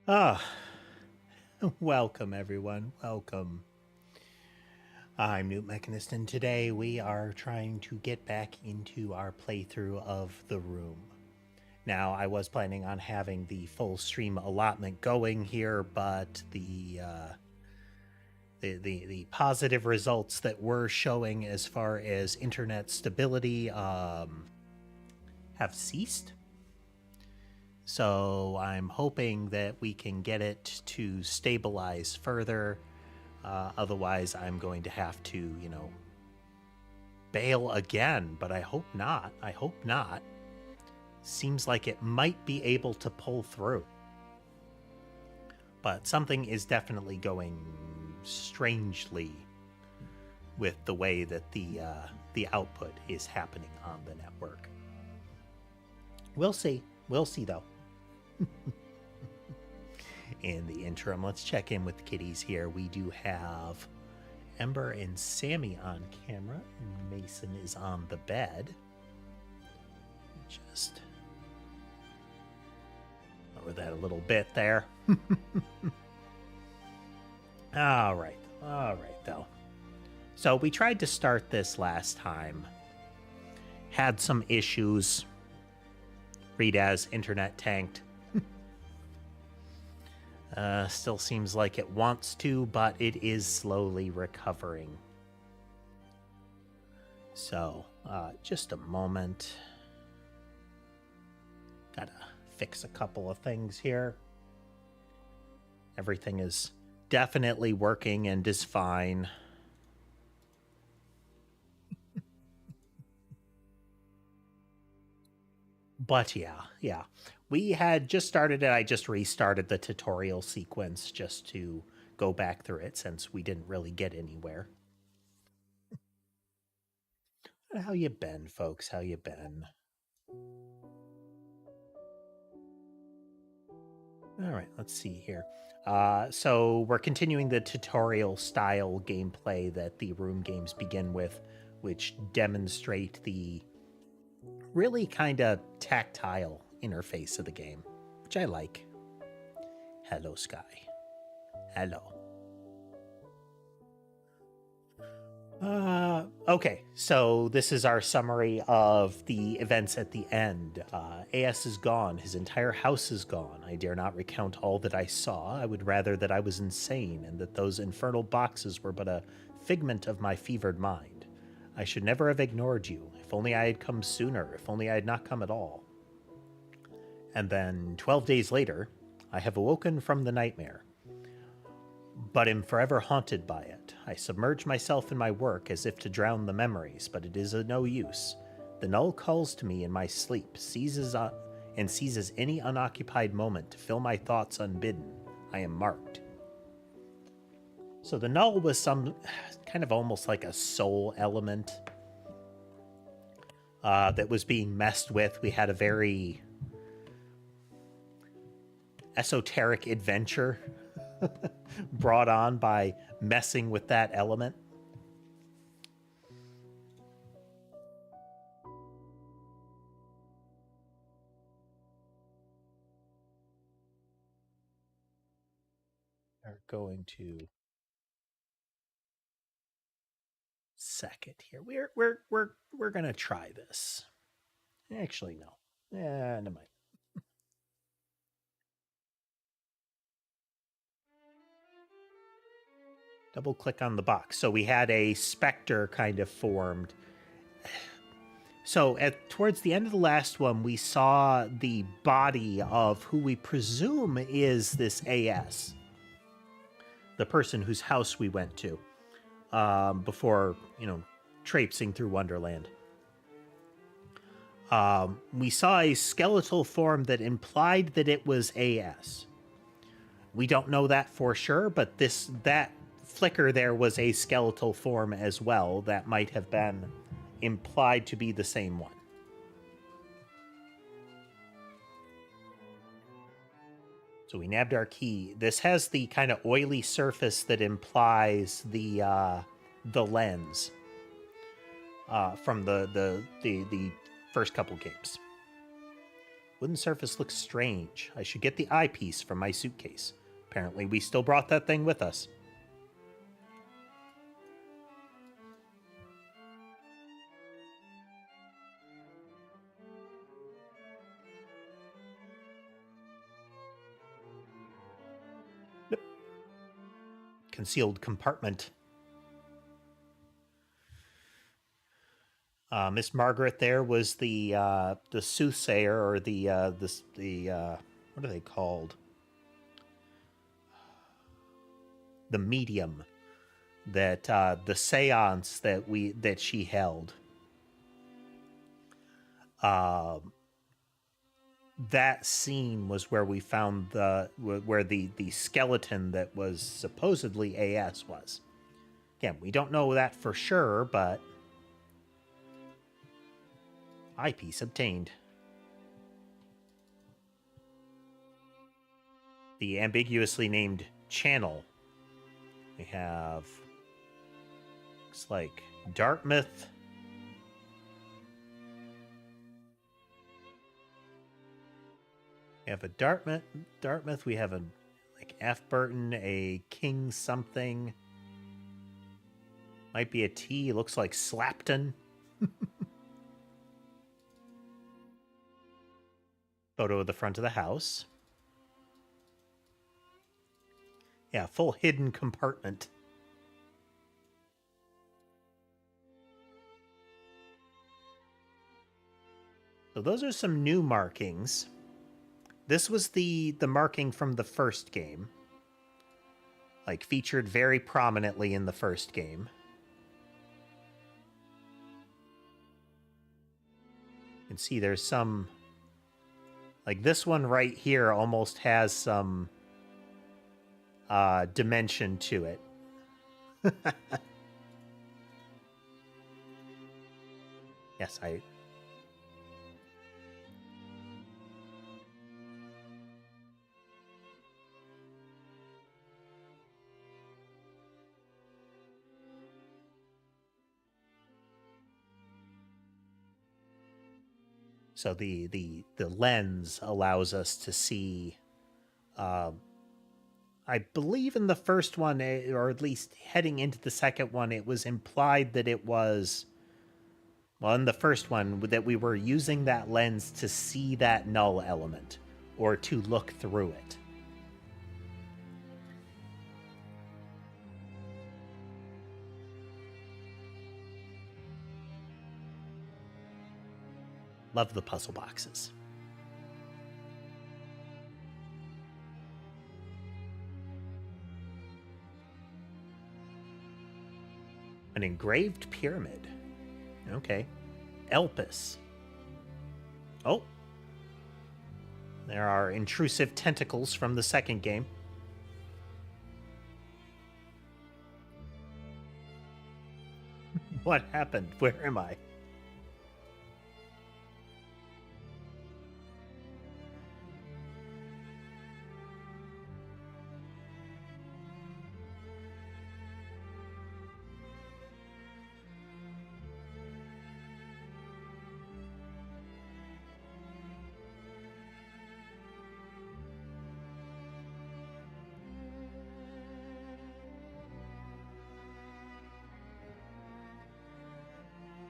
Ah, welcome everyone. Welcome. I'm newtmechanist, and today we are trying to get back into our playthrough of The Room. Now, I was planning on having the full stream allotment going here, but the positive results that we're showing as far as internet stability have ceased. So I'm hoping that we can get it to stabilize further. Otherwise, I'm going to have to, bail again, but I hope not. I hope not. Seems like it might be able to pull through. But something is definitely going strangely with the way that the output is happening on the network. We'll see. We'll see, though. In the interim, let's check in with the kitties here. We do have Ember and Sammy on camera, and Mason is on the bed. Just lower that a little bit there. All right, though. So we tried to start this last time. Had some issues. Reda's internet tanked. Still seems like it wants to, but it is slowly recovering. So, just a moment. Gotta fix a couple of things here. Everything is definitely working and is fine. But yeah. We had just started it. I just restarted the tutorial sequence just to go back through it since we didn't really get anywhere. How you been, folks? How you been? All right, let's see here. So we're continuing the tutorial style gameplay that the room games begin with, which demonstrate the really kind of tactile interface of the game, which I like. Hello, Sky. Hello. Okay, so this is our summary of the events at the end. AS is gone. His entire house is gone. I dare not recount all that I saw. I would rather that I was insane and that those infernal boxes were but a figment of my fevered mind. I should never have ignored you. If only I had come sooner. If only I had not come at all. And then 12 days later, I have awoken from the nightmare, but am forever haunted by it. I submerge myself in my work as if to drown the memories, but it is of no use. The null calls to me in my sleep, seizes any unoccupied moment to fill my thoughts unbidden. I am marked. So the null was some kind of almost like a soul element that was being messed with. We had a very esoteric adventure brought on by messing with that element. Are going to second here. We're gonna try this. Actually, no. Yeah, never mind. Double click on the box. So we had a specter kind of formed. So towards the end of the last one, we saw the body of who we presume is this AS, the person whose house we went to before, traipsing through Wonderland. We saw a skeletal form that implied that it was AS. We don't know that for sure, but that flicker there was a skeletal form as well that might have been implied to be the same one. So we nabbed our key. This has the kind of oily surface that implies the lens from the first couple games, Wooden surface looks strange. I should get the eyepiece from my suitcase. Apparently, we still brought that thing with us. Yep. Concealed compartment. Miss Margaret there was the soothsayer, or the what are they called? The medium that the seance that she held. That scene was where we found where the skeleton that was supposedly AS was. Again, we don't know that for sure, but eyepiece obtained. The ambiguously named channel. We have, looks like Dartmouth. We have a Dartmouth. We have a like Ashburton, a King something. Might be a T. Looks like Slapton. Photo of the front of the house. Yeah, full hidden compartment. So those are some new markings. This was the marking from the first game. Like, featured very prominently in the first game. You can see there's some... Like, this one right here almost has some dimension to it. Yes, So the lens allows us to see, I believe in the first one, or at least heading into the second one, it was implied that it was, well, in the first one, that we were using that lens to see that null element, or to look through it. Love the puzzle boxes. An engraved pyramid. Okay. Elpis. Oh. There are intrusive tentacles from the second game. What happened? Where am I?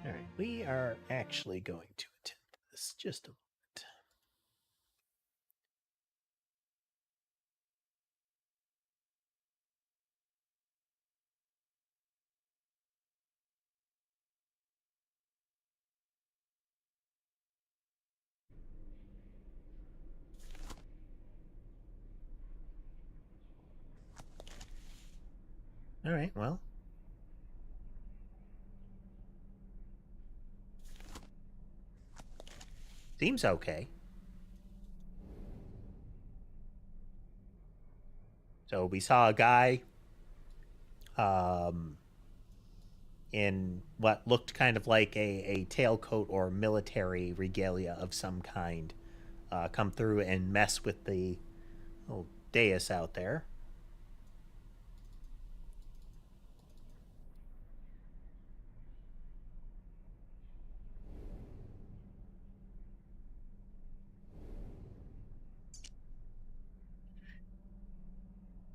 All right, we are actually going to attempt this just a moment. All right, well. Seems okay. So we saw a guy in what looked kind of like a tailcoat or military regalia of some kind come through and mess with the little dais out there.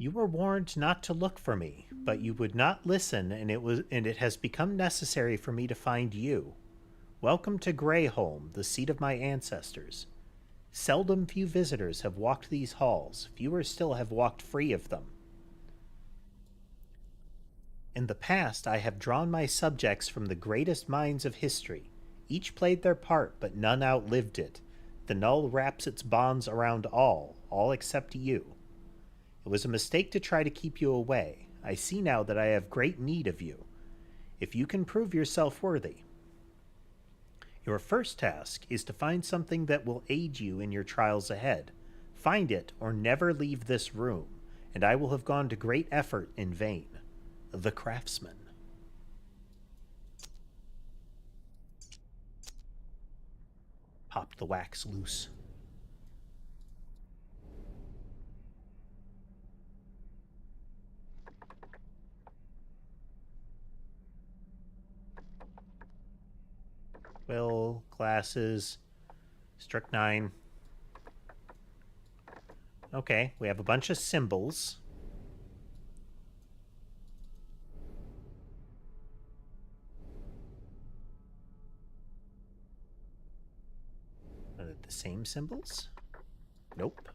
You were warned not to look for me, but you would not listen, and it has become necessary for me to find you. Welcome to Greyholm, the seat of my ancestors. Seldom few visitors have walked these halls, fewer still have walked free of them. In the past, I have drawn my subjects from the greatest minds of history. Each played their part, but none outlived it. The null wraps its bonds around all except you. It was a mistake to try to keep you away. I see now that I have great need of you. If you can prove yourself worthy. Your first task is to find something that will aid you in your trials ahead. Find it, or never leave this room, and I will have gone to great effort in vain. The Craftsman. Popped the wax loose. Quill, glasses, strychnine. Okay, we have a bunch of symbols. Are they the same symbols? Nope.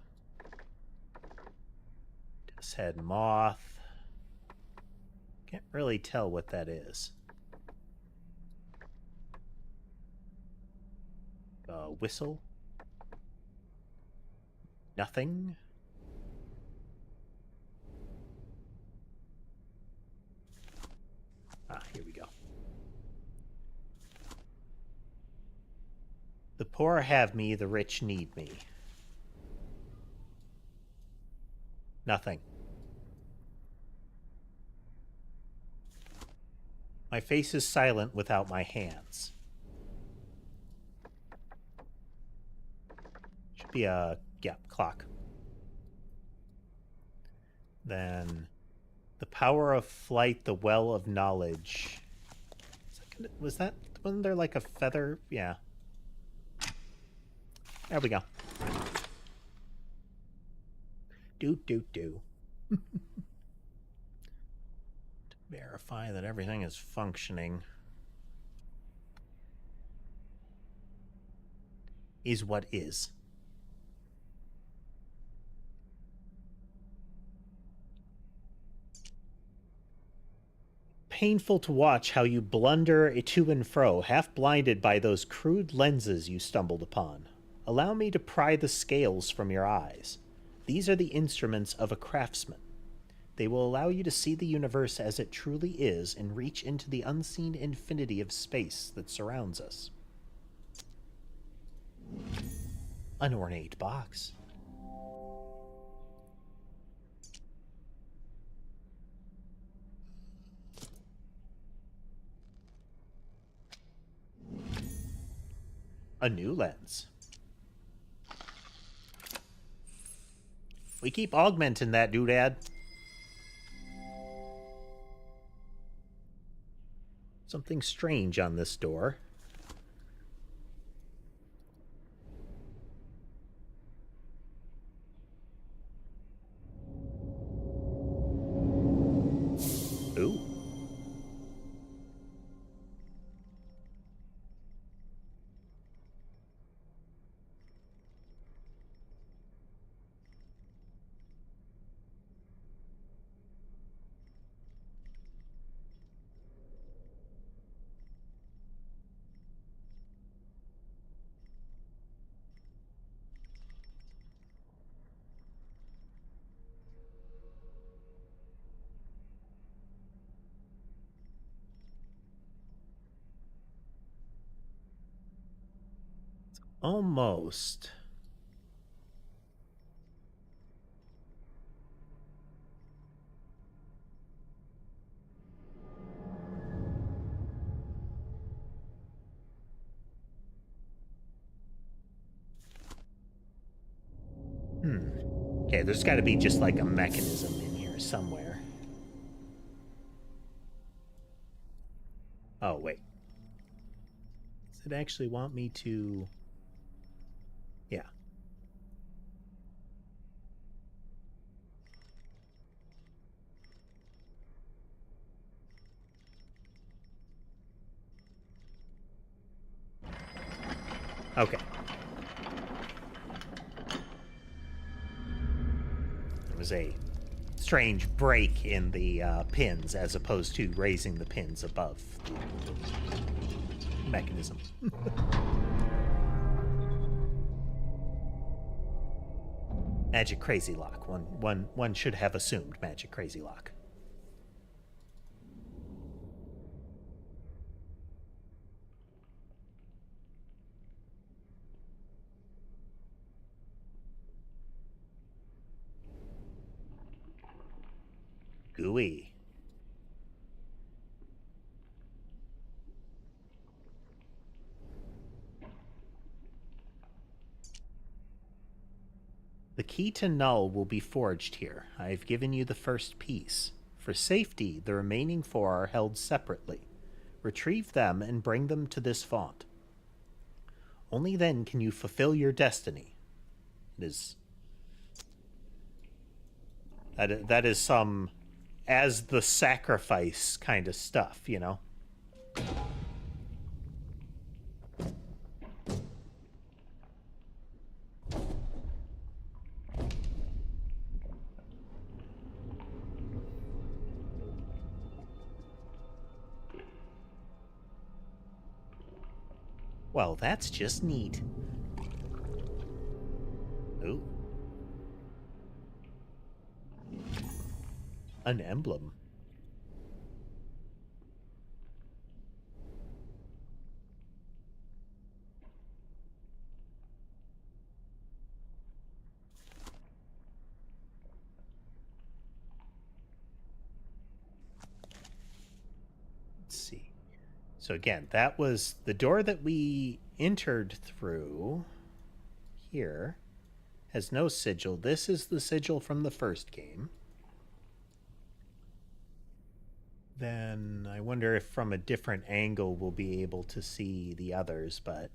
Death's Head Moth. Can't really tell what that is. Whistle. Nothing. Ah, here we go. The poor have me, the rich need me. Nothing. My face is silent without my hands. Should be a, yeah, clock. Then the power of flight, the well of knowledge. Wasn't there like a feather? Yeah. There we go. Do. To verify that everything is functioning. Is what is. Painful to watch how you blunder to and fro, half blinded by those crude lenses you stumbled upon. Allow me to pry the scales from your eyes. These are the instruments of a craftsman. They will allow you to see the universe as it truly is and reach into the unseen infinity of space that surrounds us. An ornate box. A new lens. We keep augmenting that doodad. Something strange on this door. Ooh. Almost. Okay, there's got to be just like a mechanism in here somewhere. Oh, wait. Does it actually want me to... Yeah. Okay. There was a strange break in the pins as opposed to raising the pins above the mechanism. Magic Crazy Lock. One should have assumed Magic Crazy Lock. Gooey. The key to Null will be forged here. I've given you the first piece. For safety, the remaining 4 are held separately. Retrieve them and bring them to this font. Only then can you fulfill your destiny. It is... That is some as the sacrifice kind of stuff, you know? Well, that's just neat. Ooh. An emblem. Let's see. So again, that was the door that we entered through here. Has no sigil. This is the sigil from the first game. Then I wonder if from a different angle we'll be able to see the others, but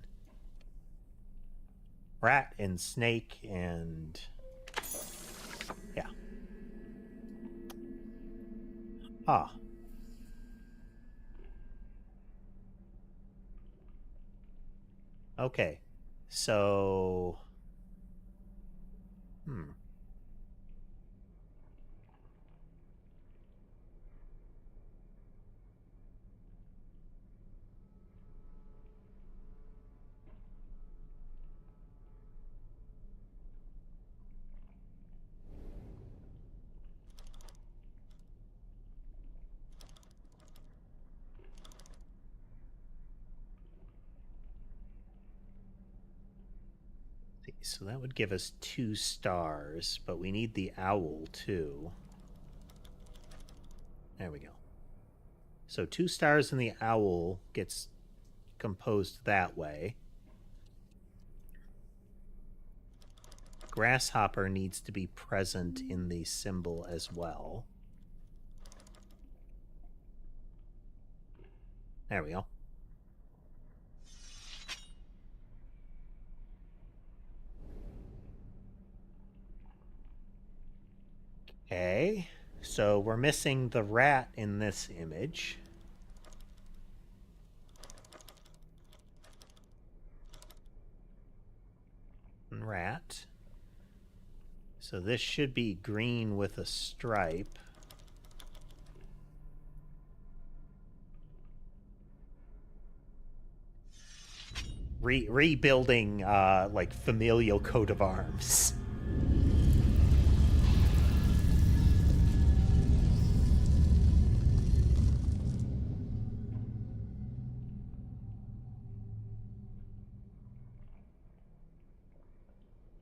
rat and snake and yeah. Ah. Okay. So So that would give us 2 stars, but we need the owl too. There we go. So 2 stars and the owl gets composed that way. Grasshopper needs to be present in the symbol as well. There we go. Okay, so we're missing the rat in this image. Rat. So this should be green with a stripe. Rebuilding like familial coat of arms.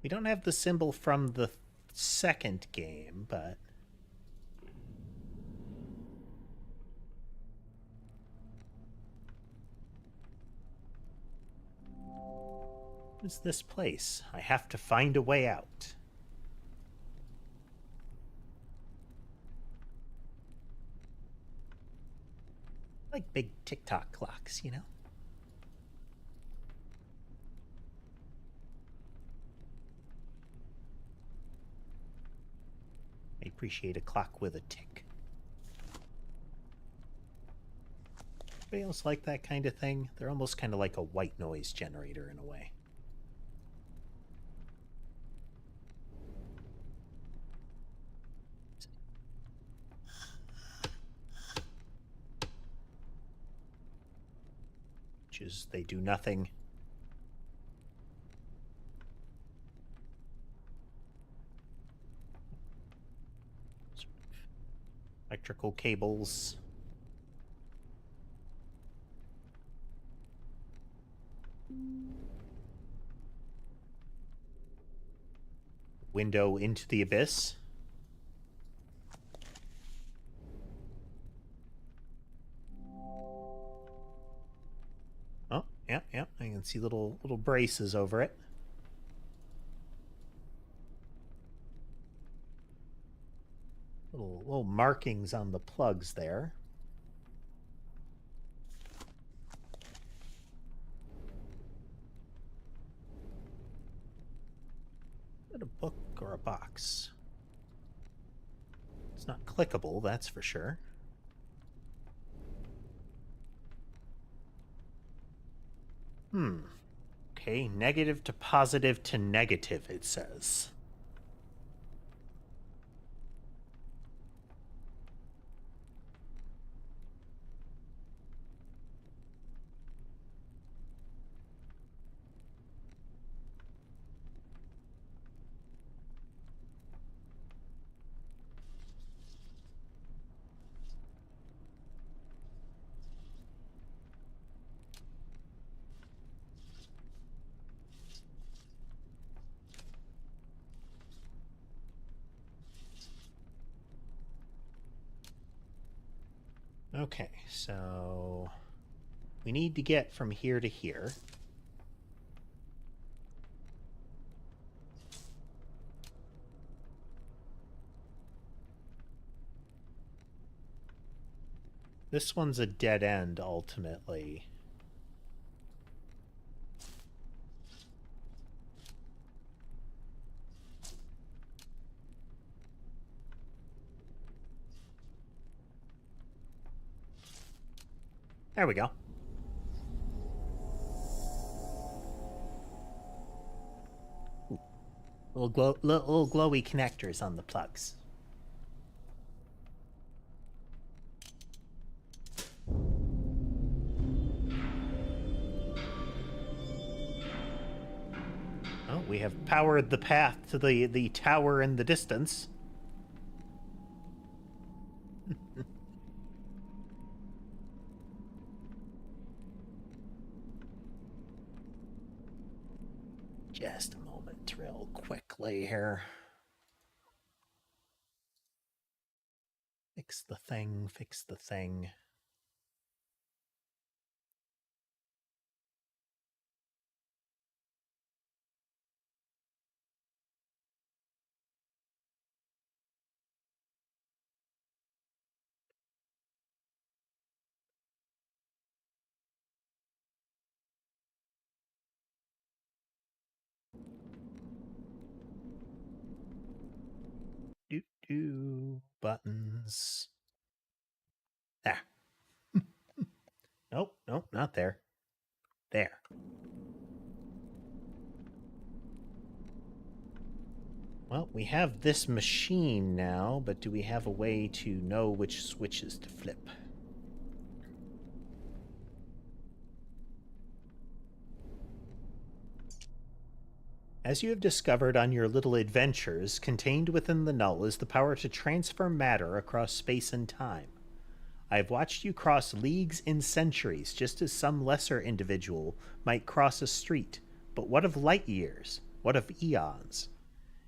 We don't have the symbol from the second game, but what is this place? I have to find a way out. Like big tick-tock clocks, you know? I appreciate a clock with a tick. Anybody else like that kind of thing? They're almost kind of like a white noise generator in a way. is they do nothing. Electrical cables. Window into the abyss. Oh, yeah, yeah. I can see little braces over it. Little markings on the plugs there. Is that a book or a box? It's not clickable, that's for sure. Okay, negative to positive to negative, it says. Okay, so we need to get from here to here. This one's a dead end, ultimately. There we go. Ooh. Little glowy connectors on the plugs. Oh, we have powered the path to the tower in the distance. Just a moment, real quickly here. Fix the thing, fix the thing. Buttons. There. Nope, nope, not there. There. Well, we have this machine now, but do we have a way to know which switches to flip? As you have discovered on your little adventures, contained within the null is the power to transfer matter across space and time. I have watched you cross leagues and centuries, just as some lesser individual might cross a street. But what of light years? What of eons?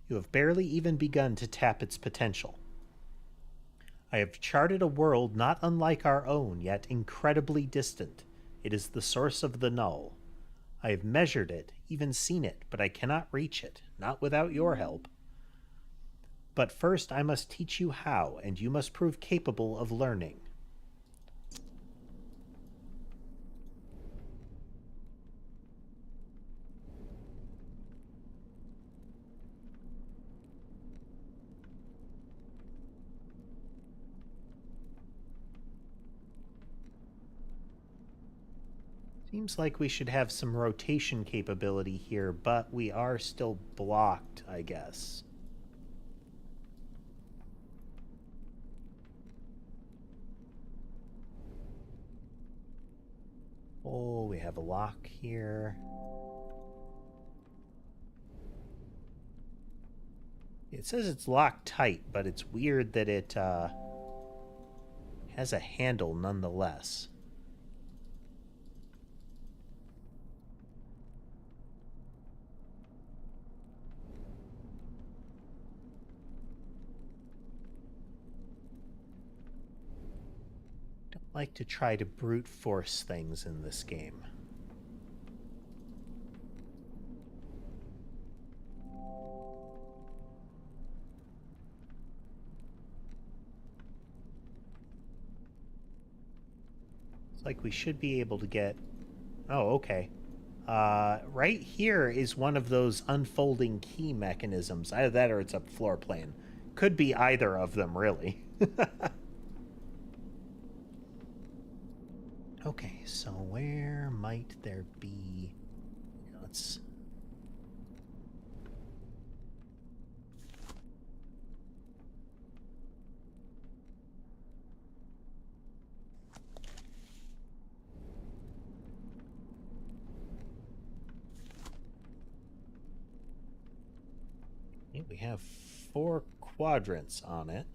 You have barely even begun to tap its potential. I have charted a world not unlike our own, yet incredibly distant. It is the source of the null. I have measured it, even seen it, but I cannot reach it, not without your help. But first I must teach you how, and you must prove capable of learning. Seems like we should have some rotation capability here, but we are still blocked, I guess. Oh, we have a lock here. It says it's locked tight, but it's weird that it has a handle nonetheless. Don't like to try to brute force things in this game. It's like we should be able to get... Oh, okay. Right here is one of those unfolding key mechanisms. Either that or it's a floor plan. Could be either of them, really. Okay, so where might there be... Let's... We have 4 quadrants on it.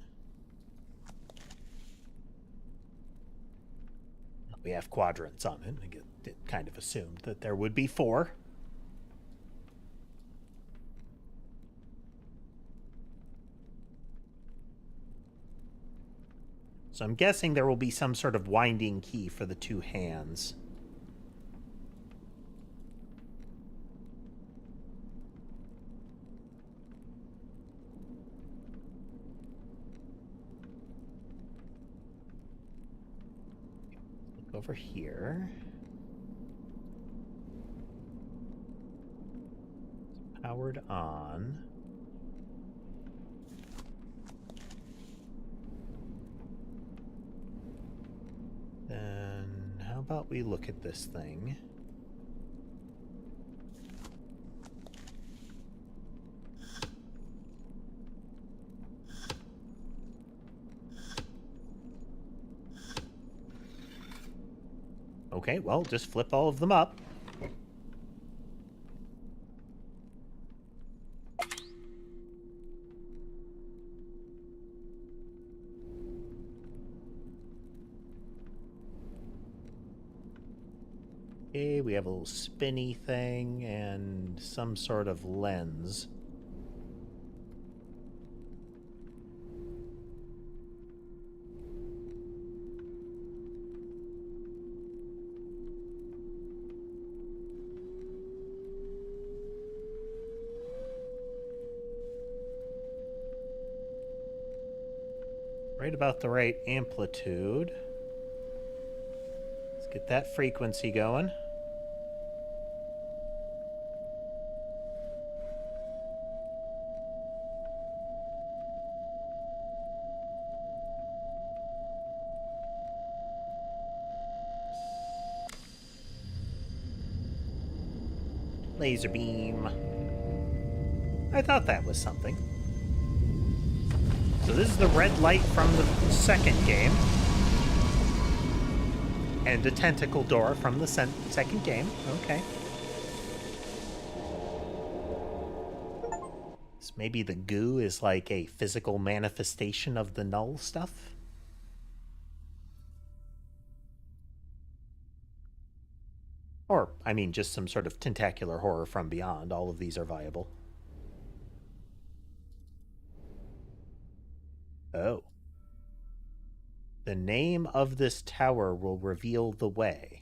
We have quadrants on it. I kind of assumed that there would be 4. So I'm guessing there will be some sort of winding key for the 2 hands. Look over here. It's powered on. Then how about we look at this thing? Okay, well, just flip all of them up. Okay, we have a little spinny thing and some sort of lens. Right about the right amplitude. Let's get that frequency going. Laser beam. I thought that was something. So this is the red light from the second game. And a tentacle door from the second game. Okay. So maybe the goo is like a physical manifestation of the null stuff? Or, I mean, just some sort of tentacular horror from beyond. All of these are viable. Oh. The name of this tower will reveal the way.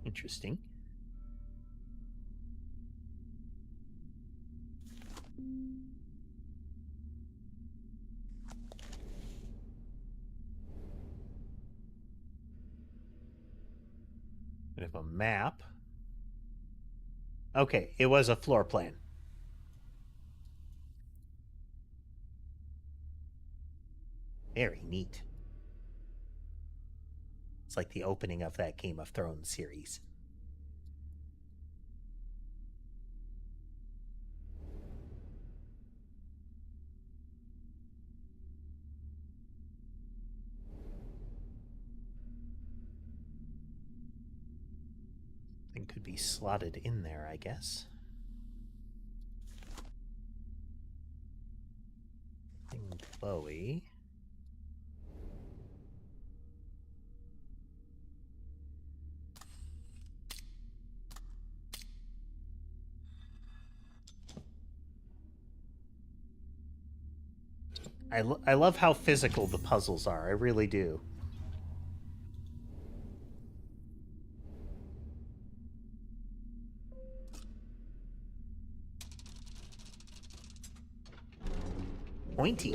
Interesting. have a map. Okay, it was a floor plan. Very neat. It's like the opening of that Game of Thrones series. Thing could be slotted in there, I guess. Thing glowy. I love how physical the puzzles are. I really do. Pointy.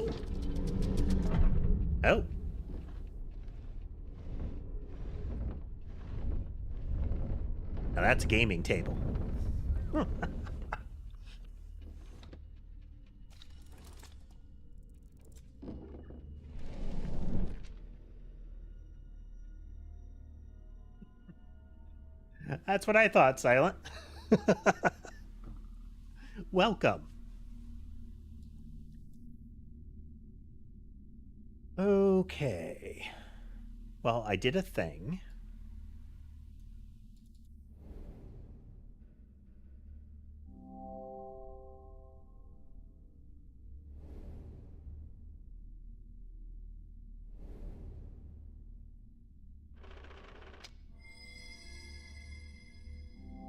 Oh. Now that's a gaming table. That's what I thought, Silent. Welcome. Okay. Well, I did a thing.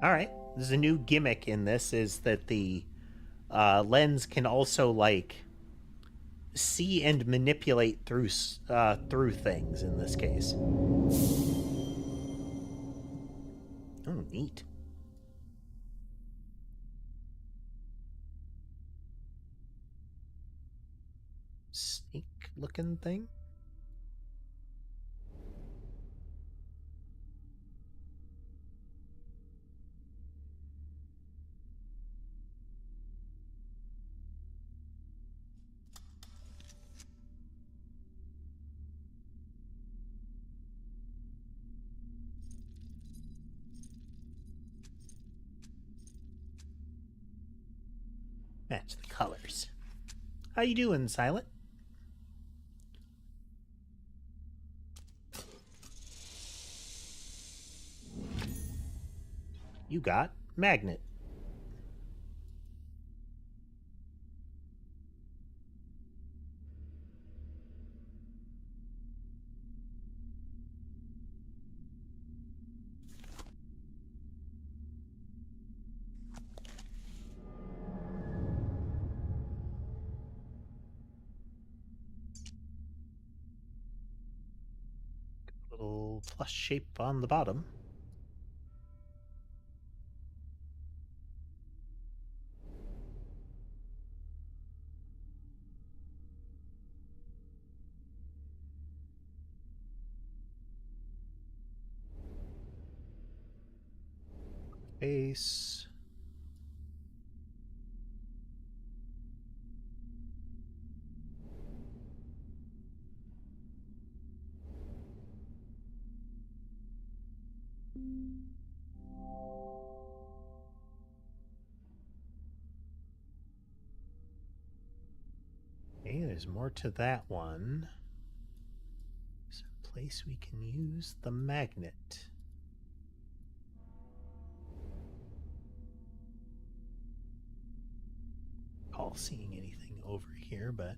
All right. There's a new gimmick in this is that the lens can also like see and manipulate through things in this case. Oh, neat. Snake-looking thing. Match the colors. How you doing, Silent? You got magnet. Little plus shape on the bottom. Base. Okay, there's more to that one. There's a place we can use the magnet. Recall seeing anything over here, but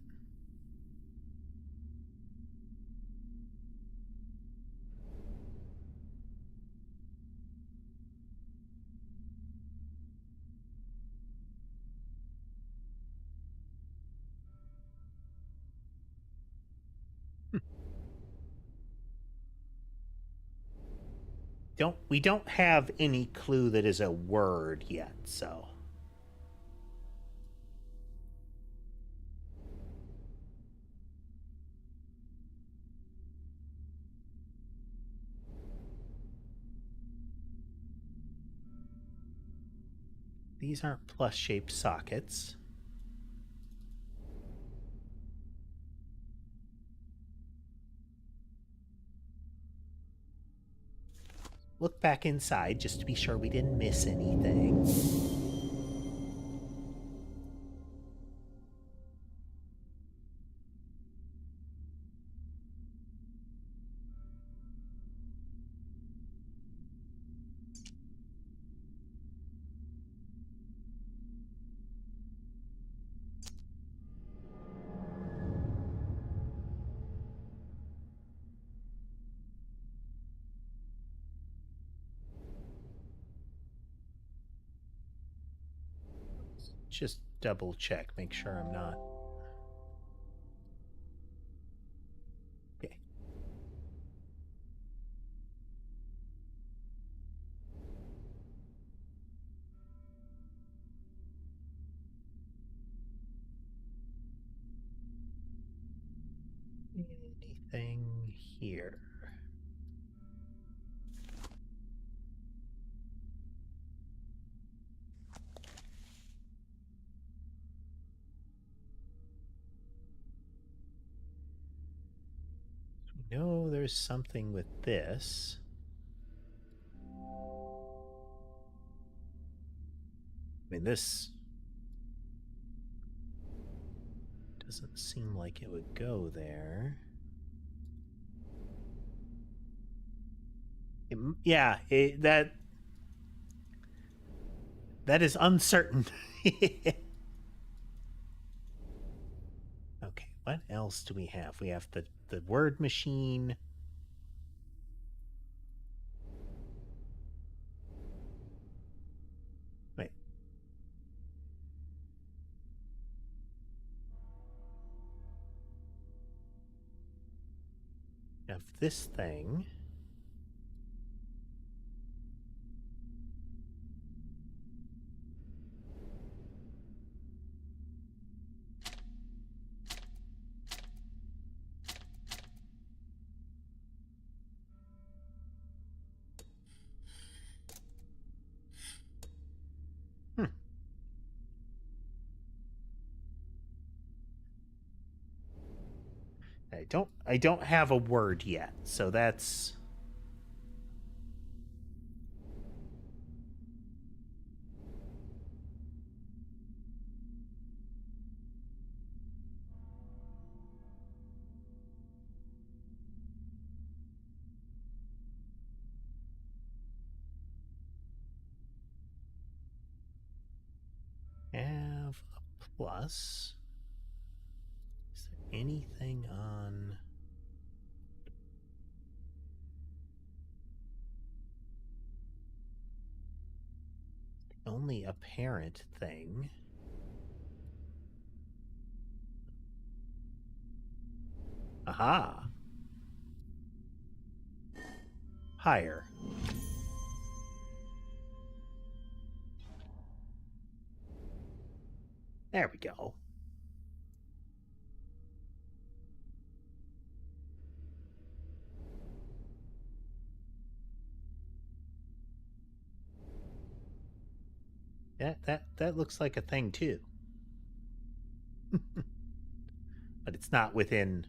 we don't have any clue that is a word yet, so These aren't plus-shaped sockets. Look back inside just to be sure we didn't miss anything. Just double check, make sure I'm not. Okay. Anything here? We know there's something with this. I mean, this doesn't seem like it would go there. That is uncertain. Okay, what else do we have? We have the word machine. Wait. We have this thing. I don't have a word yet, so that's have a plus. Is there anything on the only apparent thing? Aha. Higher. There we go. That looks like a thing too. But it's not within,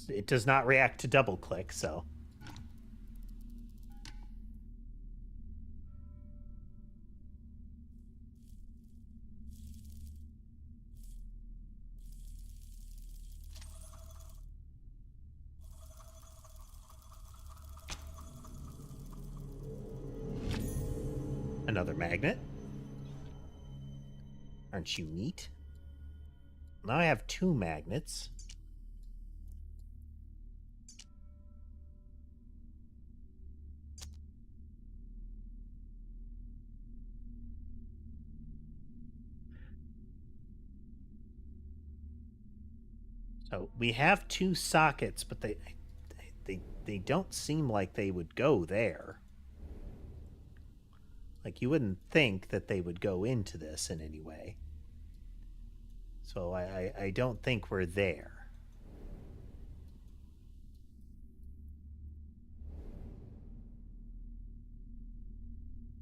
it does not react to double click, so. Another magnet. Aren't you neat? Now I have 2 magnets. So we have 2 sockets, but they don't seem like they would go there. Like, you wouldn't think that they would go into this in any way. So I don't think we're there.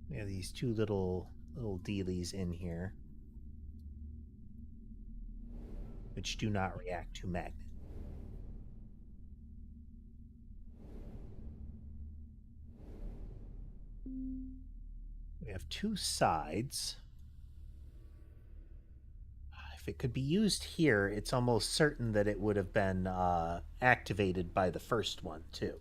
We have these 2 little little dealies in here, which do not react to magnet. We have two sides. If it could be used here, it's almost certain that it would have been activated by the first one, too.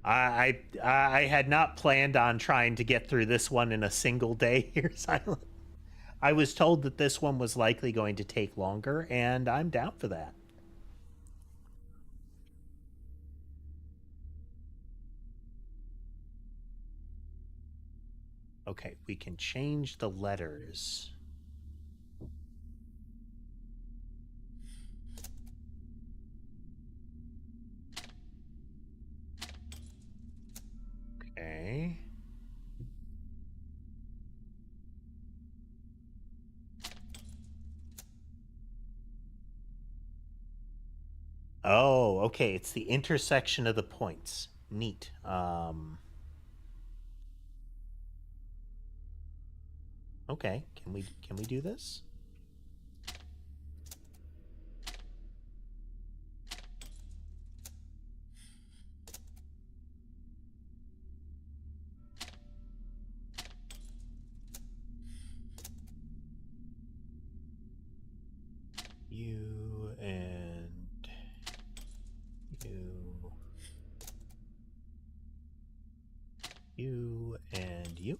I had not planned on trying to get through this one in a single day here, Silent. I was told that this one was likely going to take longer, and I'm down for that. Okay, we can change the letters. Okay. Oh, okay. It's the intersection of the points. Neat. Okay. Can we do this? You and you. You and you.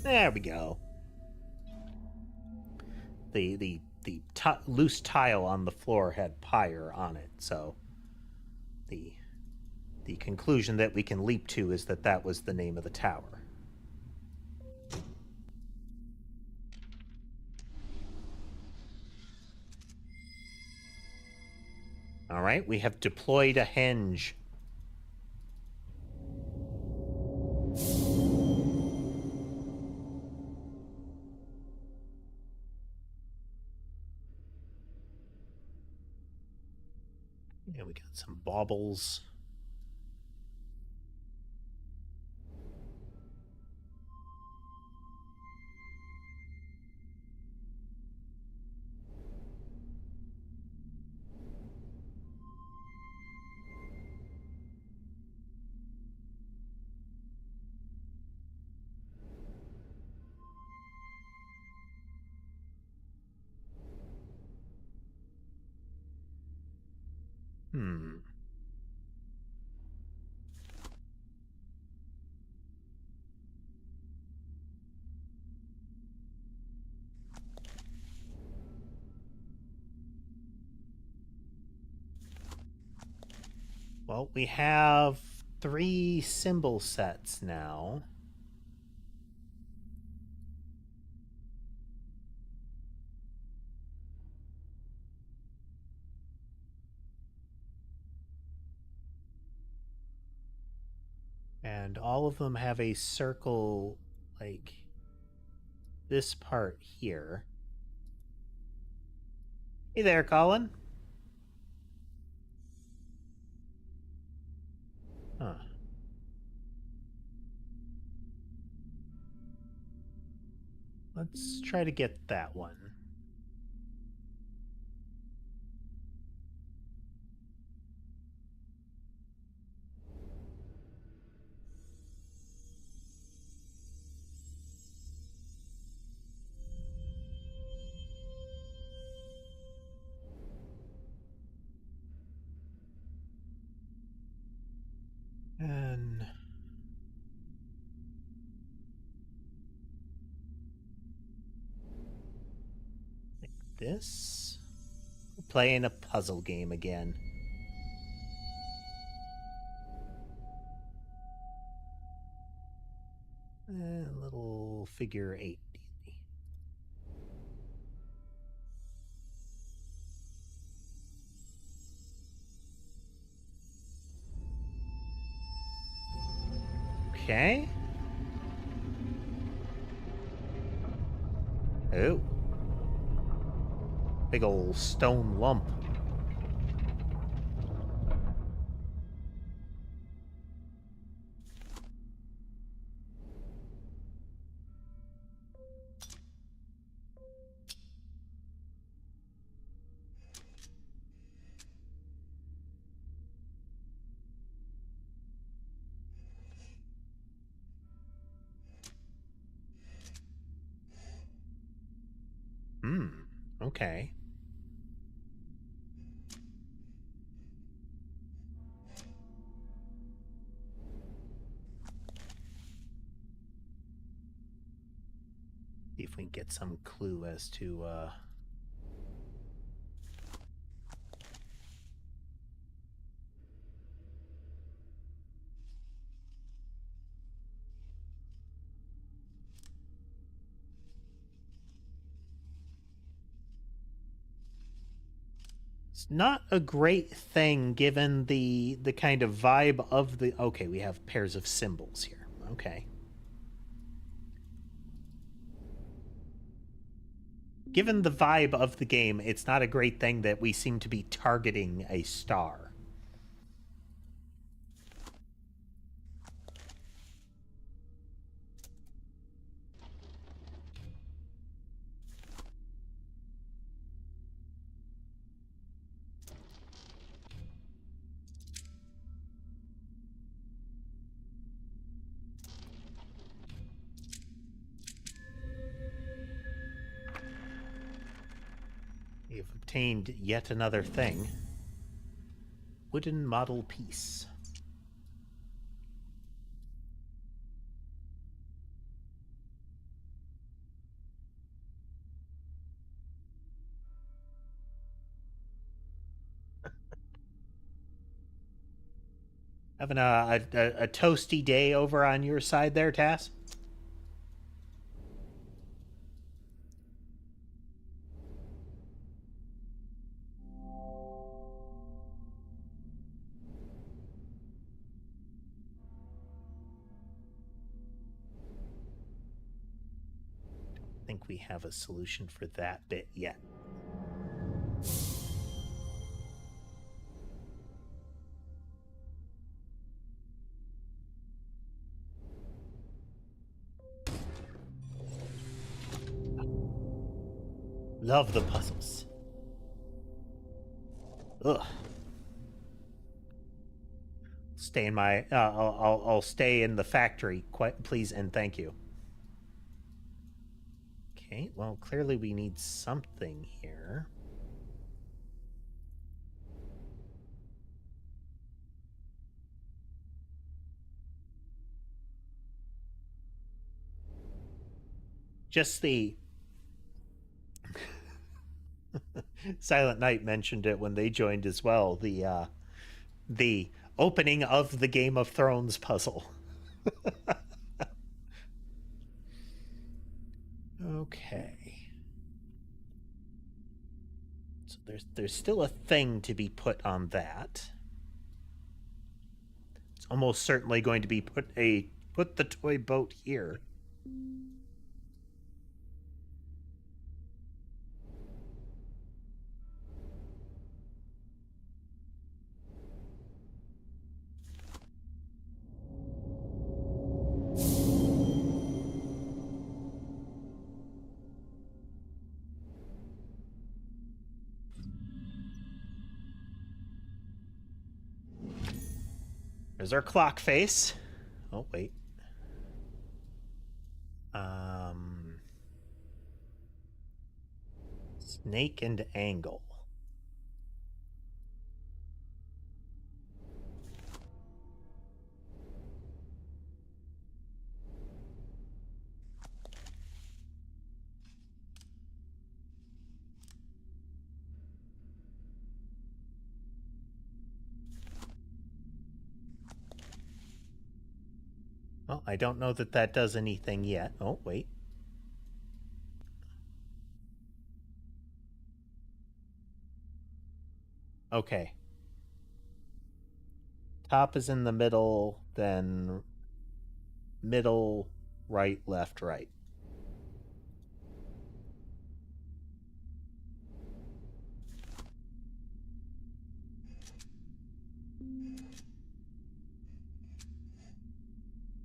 There we go. The loose tile on the floor had pyre on it, so the conclusion that we can leap to is that that was the name of the tower. All right, we have deployed a henge. Yeah, we got some baubles. Well, we have 3 symbol sets now. And all of them have a circle like this part here. Hey there, Colin. Huh. Let's try to get that one. And like this. We're playing a puzzle game again. A little figure 8. Okay. Oh. Big ol' stone lump. Okay. See if we can get some clue as to, It's not a great thing given the kind of vibe of the... Okay, we have pairs of symbols here. Okay. Given the vibe of the game, it's not a great thing that we seem to be targeting a star. We have obtained yet another thing. Wooden model piece. Having a toasty day over on your side there, Tass? I think we have a solution for that bit yet. Love the puzzles. Ugh. Stay in my... I'll stay in the factory, quite please and thank you. Okay, well, clearly we need something here. Just the... Silent Night mentioned it when they joined as well. The opening of the Game of Thrones puzzle. Okay. So there's still a thing to be put on that. It's almost certainly going to be put the toy boat here. There's our clock face. Oh, wait. Snake and angle. Well, I don't know that that does anything yet. Oh, wait. Okay. Top is in the middle, then middle, right, left, right.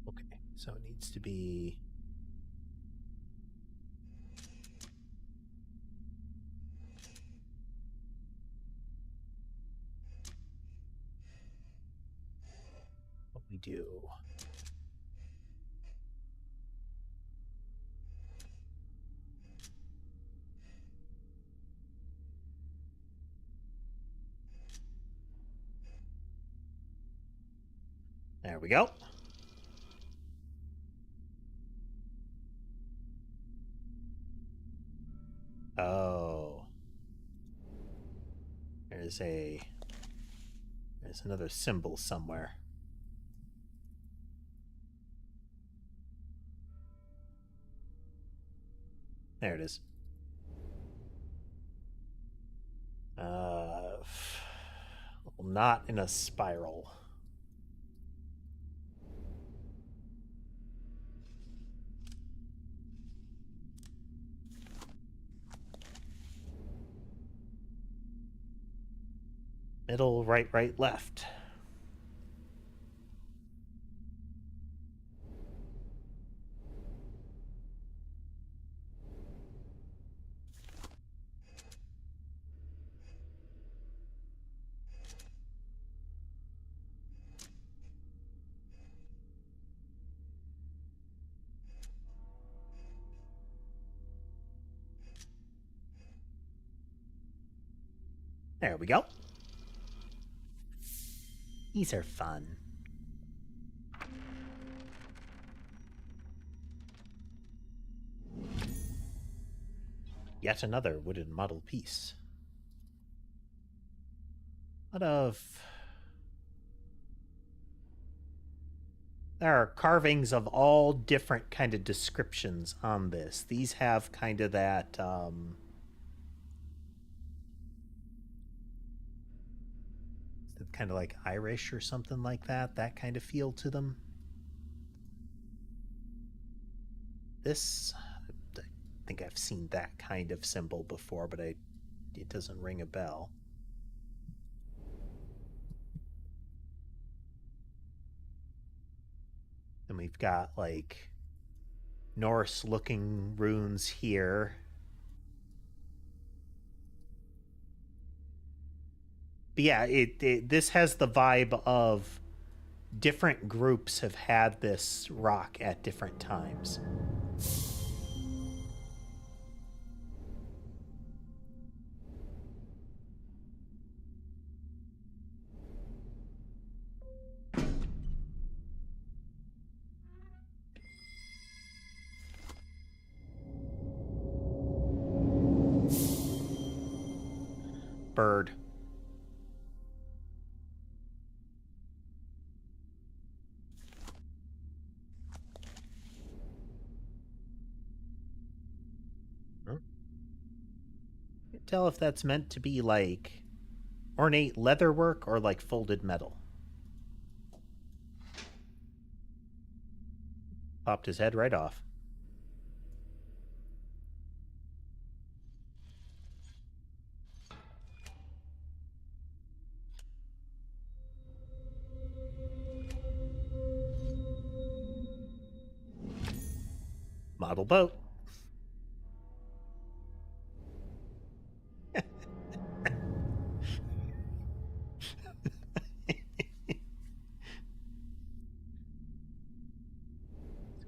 Okay, so it needs to be... what we do. There we go. Oh. There's another symbol somewhere. There it is. Not in a spiral. Middle, right, right, left. There we go. These are fun. Yet another wooden model piece. What of... There are carvings of all different kind of descriptions on this. These have kind of that, kind of like Irish or something like that. That kind of feel to them. This, I think I've seen that kind of symbol before, but it doesn't ring a bell. Then we've got like Norse looking runes here. But yeah, this has the vibe of different groups have had this rock at different times. Bird. Can't tell if that's meant to be like ornate leatherwork or like folded metal. Popped his head right off. Model boat.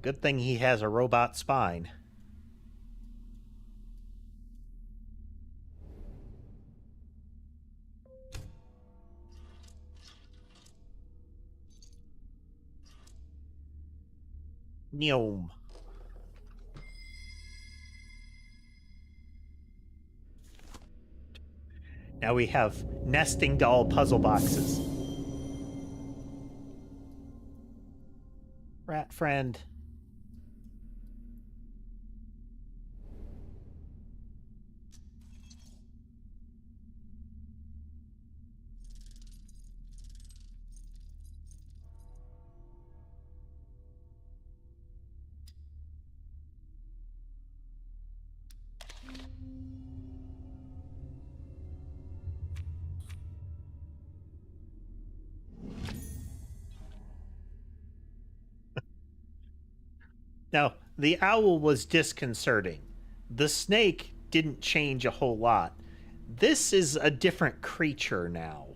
Good thing he has a robot spine. Neom. Now we have nesting doll puzzle boxes. Rat friend. Now, the owl was disconcerting. The snake didn't change a whole lot. This is a different creature now.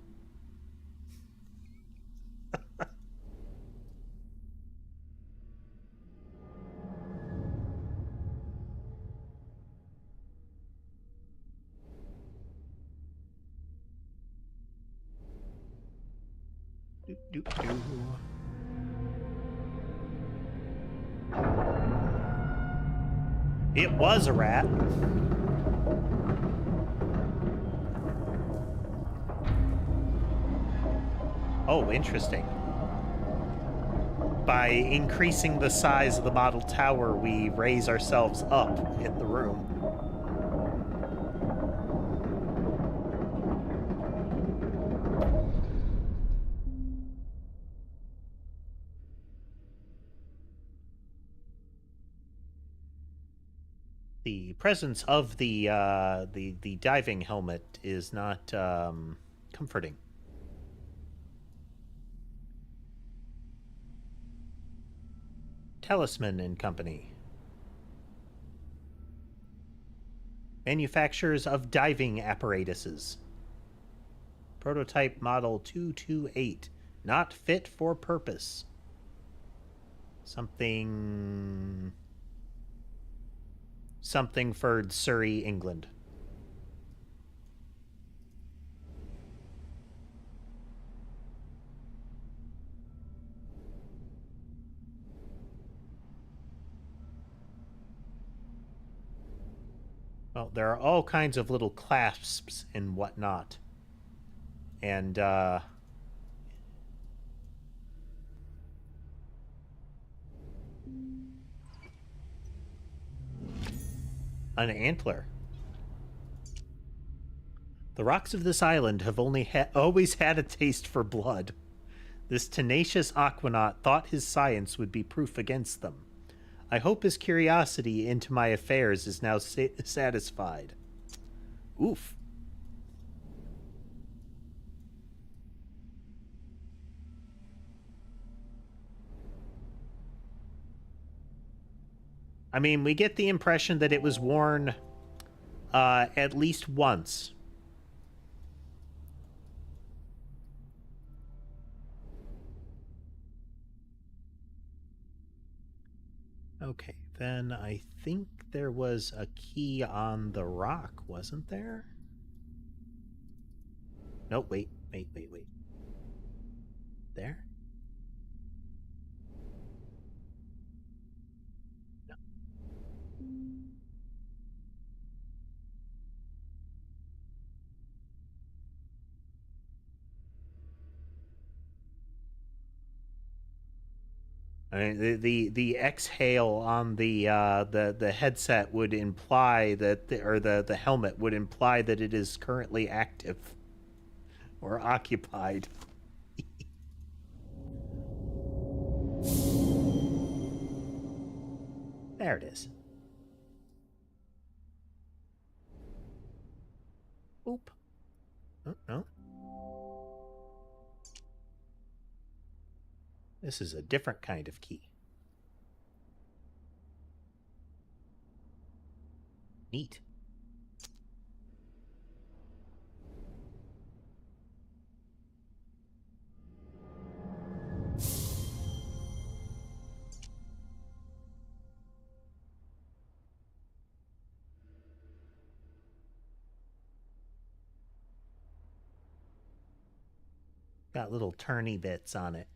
It was a rat. Oh, interesting. By increasing the size of the model tower, we raise ourselves up in the room. The presence of the diving helmet is not comforting. Talisman and Company. Manufacturers of diving apparatuses. Prototype model 228. Not fit for purpose. Something for Surrey, England. Well, there are all kinds of little clasps and whatnot. And, an antler. The rocks of this island have always had a taste for blood. This tenacious aquanaut thought his science would be proof against them. I hope his curiosity into my affairs is now satisfied. Oof. I mean, we get the impression that it was worn at least once. Okay, then I think there was a key on the rock, wasn't there? No, wait. There? No. I mean, the exhale on the headset would imply that the helmet would imply that it is currently active or occupied. There it is. Oop. Oh, no. This is a different kind of key. Neat. Got little turny bits on it.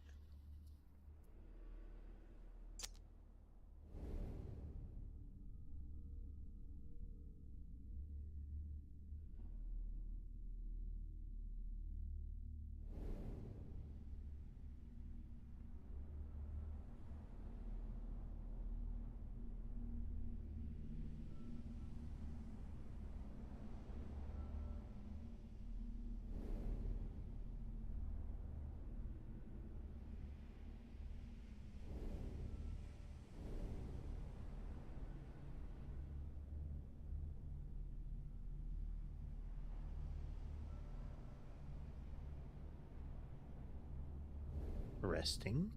Resting.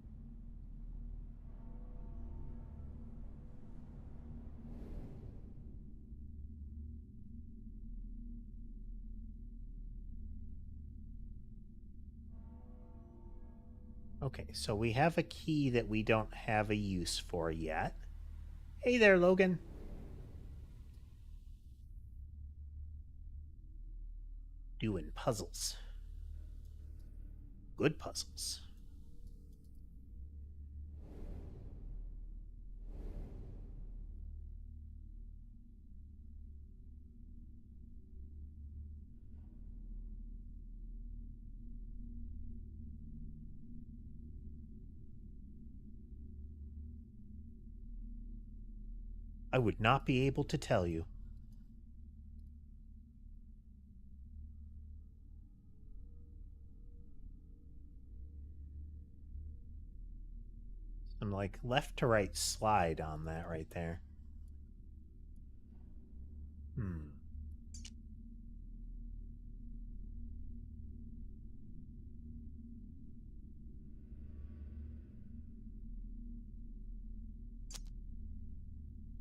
Okay, so we have a key that we don't have a use for yet. Hey there, Logan. Doing puzzles. Good puzzles. I would not be able to tell you. Some like left to right slide on that right there.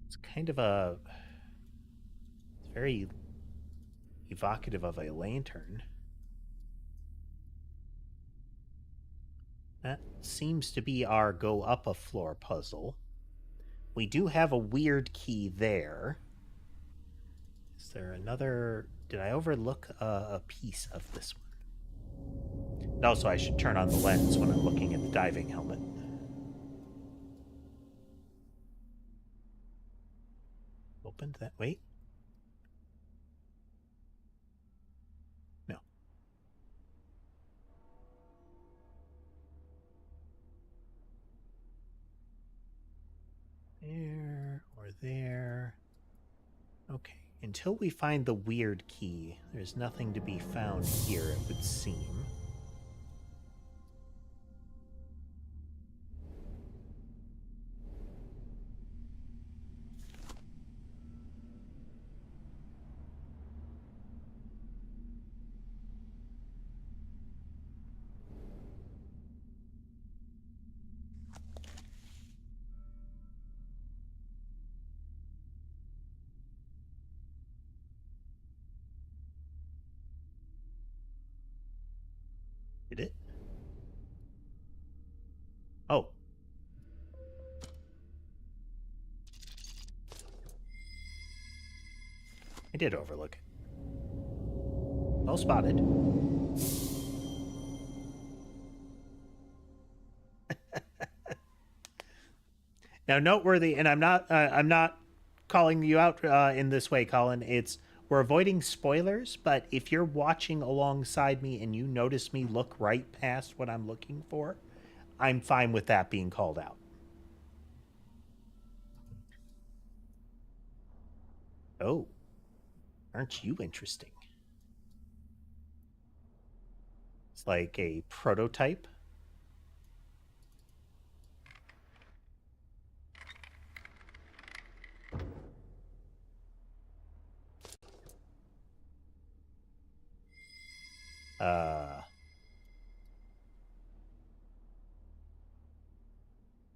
It's kind of a... It's very evocative of a lantern. That seems to be our go up a floor puzzle. We do have a weird key there. Is there another... Did I overlook a piece of this one? And also, I should turn on the lens when I'm looking at the diving helmet. Opened that... Wait. No. There or there. Okay. Until we find the weird key, there's nothing to be found here, it would seem. Did it? Oh. I did overlook it. Well spotted. Now, noteworthy, and I'm not calling you out in this way, Colin. We're avoiding spoilers, but if you're watching alongside me and you notice me look right past what I'm looking for, I'm fine with that being called out. Oh, aren't you interesting? It's like a prototype.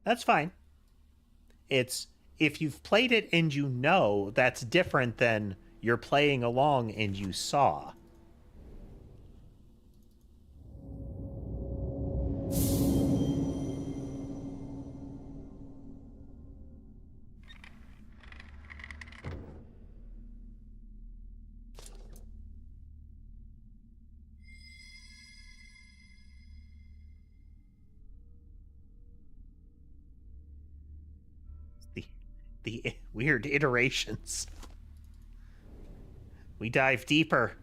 That's fine. It's if you've played it and you know, that's different than you're playing along and you saw. The weird iterations. We dive deeper.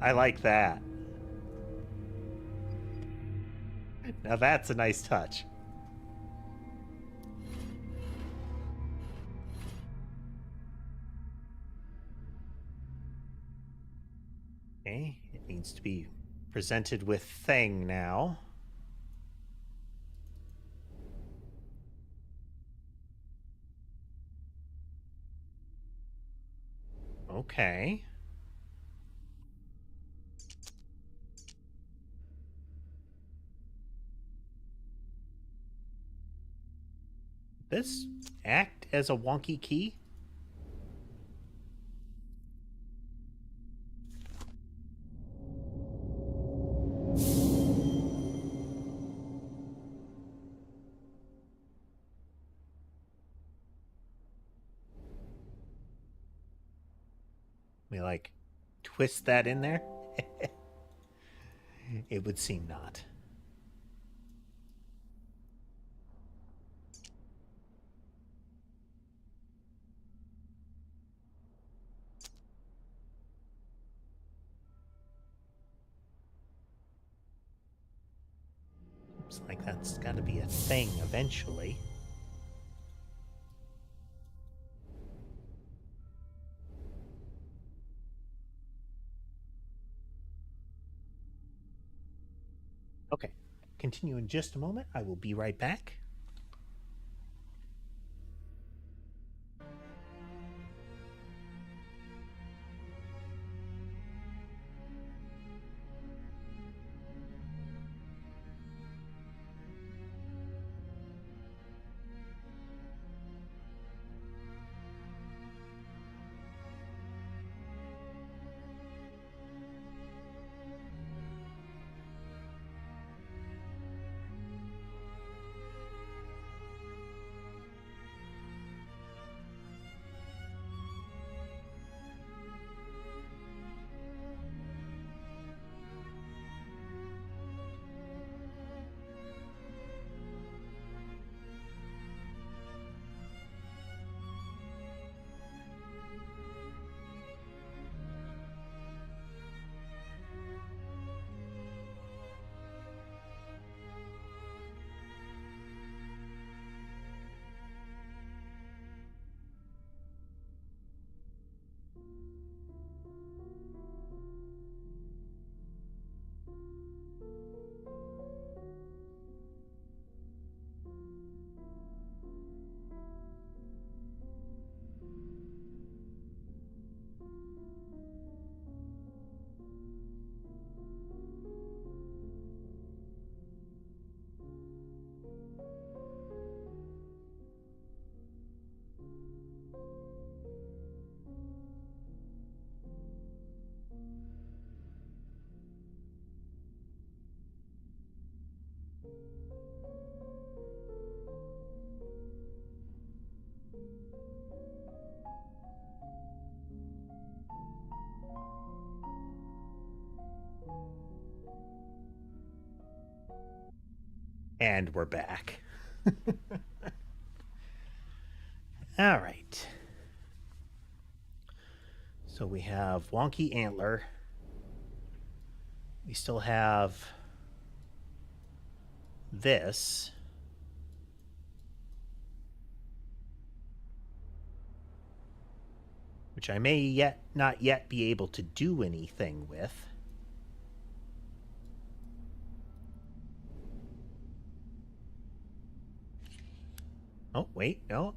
I like that. Now that's a nice touch. Okay, it needs to be presented with thing now. Okay. This act as a wonky key? We like twist that in there? It would seem not. Looks like that's got to be a thing eventually. Okay, continue in just a moment. I will be right back. And we're back. All right. So we have wonky antler. We still have this. Which I may not yet be able to do anything with. Oh, wait, no.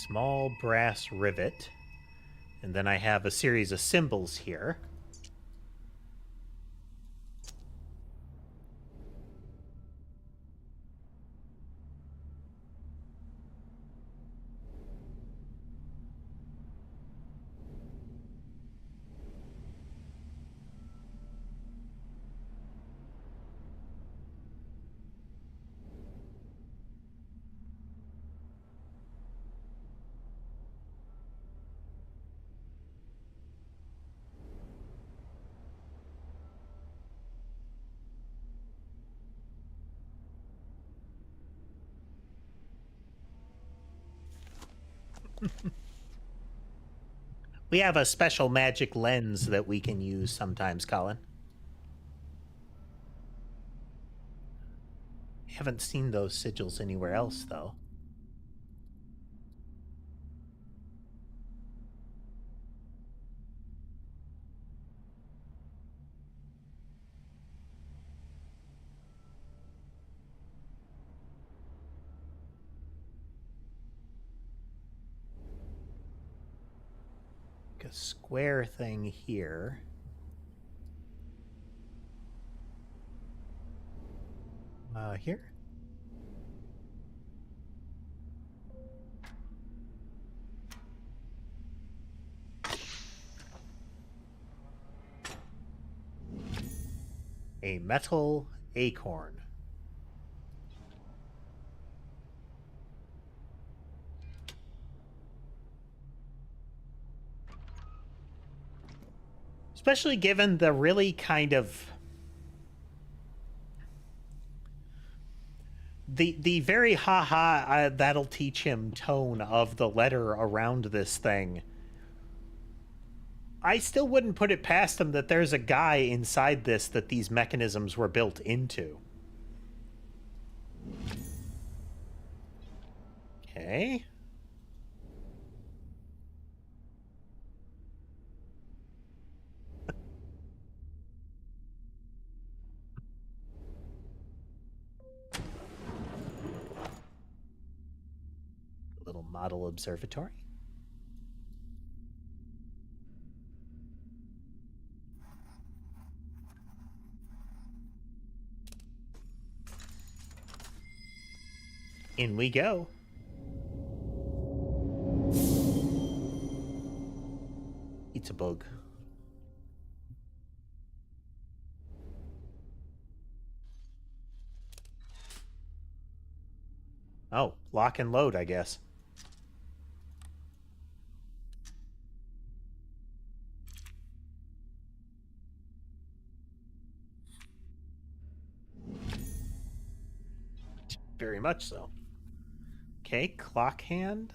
Small brass rivet. And then I have a series of symbols here. We have a special magic lens that we can use sometimes, Colin. I haven't seen those sigils anywhere else, though. a square thing here. Here? A metal acorn. Especially given the really kind of the very haha that'll teach him tone of the letter around this thing. I still wouldn't put it past him that there's a guy inside this that these mechanisms were built into. Okay. A little model observatory. In we go. It's a bug. Oh, lock and load, I guess. Very much so. Okay, clock hand.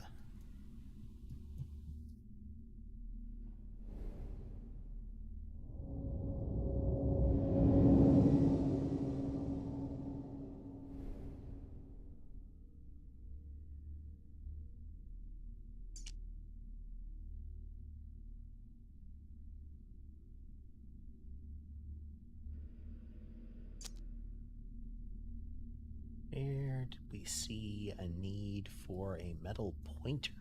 Where did we see a need for a metal pointer?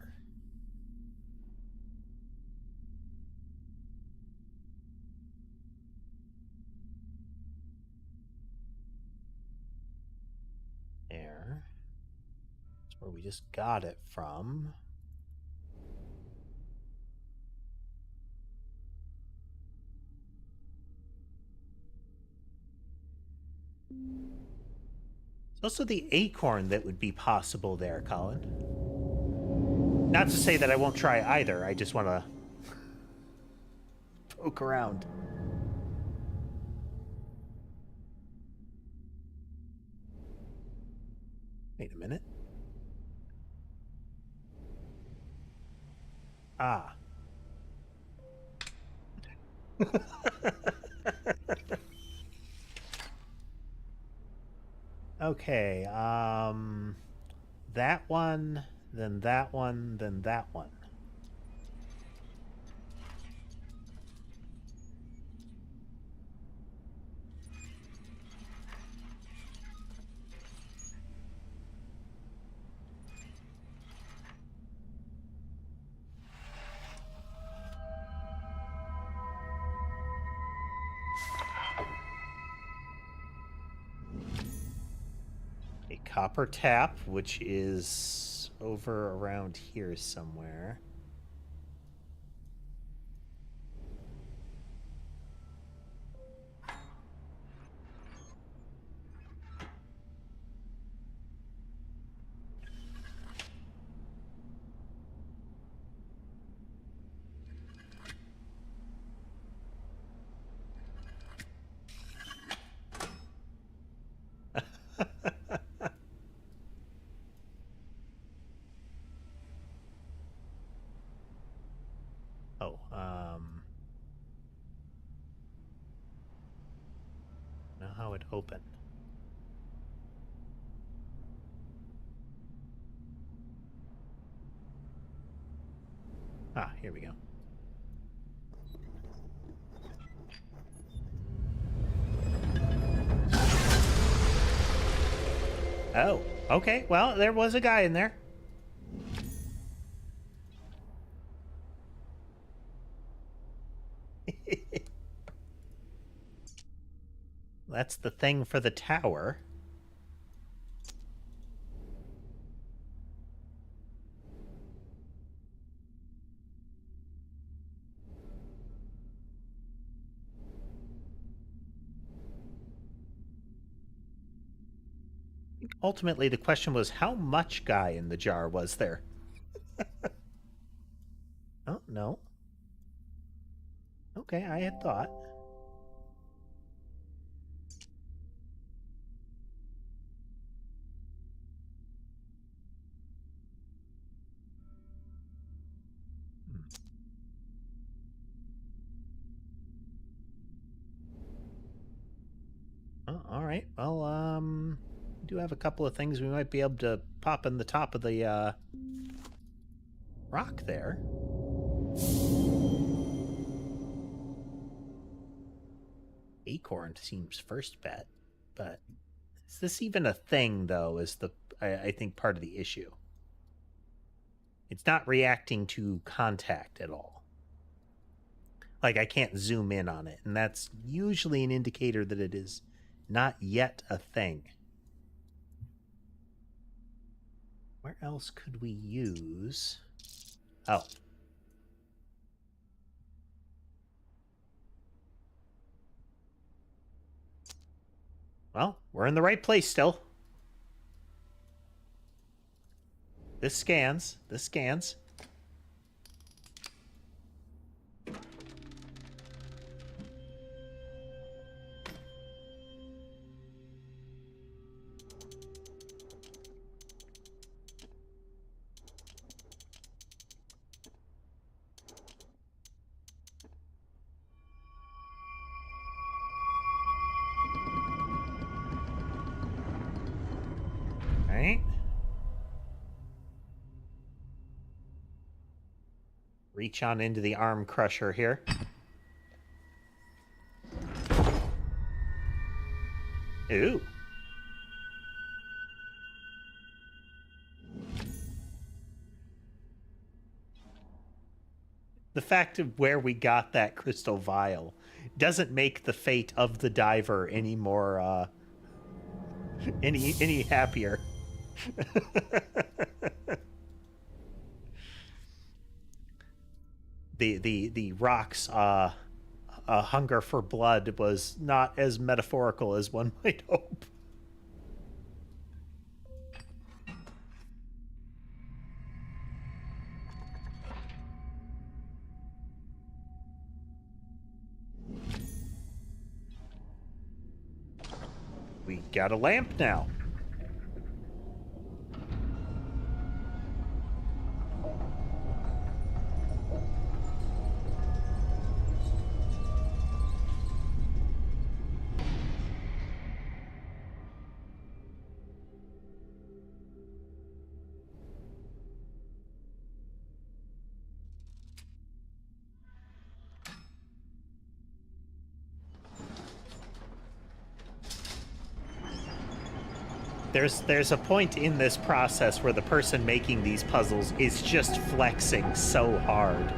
There. That's where we just got it from. Also the acorn that would be possible there, Colin. Not to say that I won't try either, I just want to poke around. Wait a minute. Ah. Okay, that one, then that one, then that one. Copper tap, which is over around here somewhere. Now how it opened. Ah, here we go. Oh, okay. Well, there was a guy in there. That's the thing for the tower. Ultimately, the question was, how much guy in the jar was there? Oh, no. Okay, I had thought. Oh, all right. Well, we do have a couple of things we might be able to pop in the top of the rock there. Acorn seems first bet, but is this even a thing, though, is I think part of the issue. It's not reacting to contact at all. Like, I can't zoom in on it, and that's usually an indicator that it is not yet a thing. Where else could we use... Oh. Well, we're in the right place still. This scans. This scans. Right. Reach on into the arm crusher here. Ooh. The fact of where we got that crystal vial doesn't make the fate of the diver any more any happier. the rock's hunger for blood was not as metaphorical as one might hope. We got a lamp now. There's a point in this process where the person making these puzzles is just flexing so hard.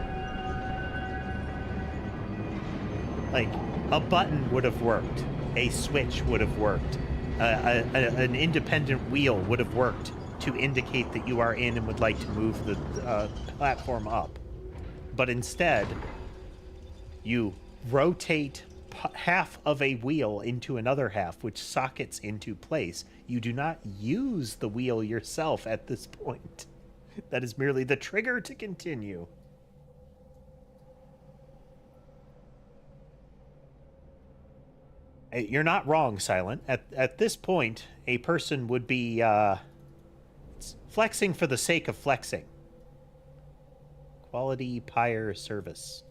Like, a button would have worked. A switch would have worked. An independent wheel would have worked to indicate that you are in and would like to move the platform up. But instead, you rotate half of a wheel into another half, which sockets into place. You do not use the wheel yourself at this point. That is merely the trigger to continue. You're not wrong, Silent. At this point, a person would be flexing for the sake of flexing. Quality pyre service.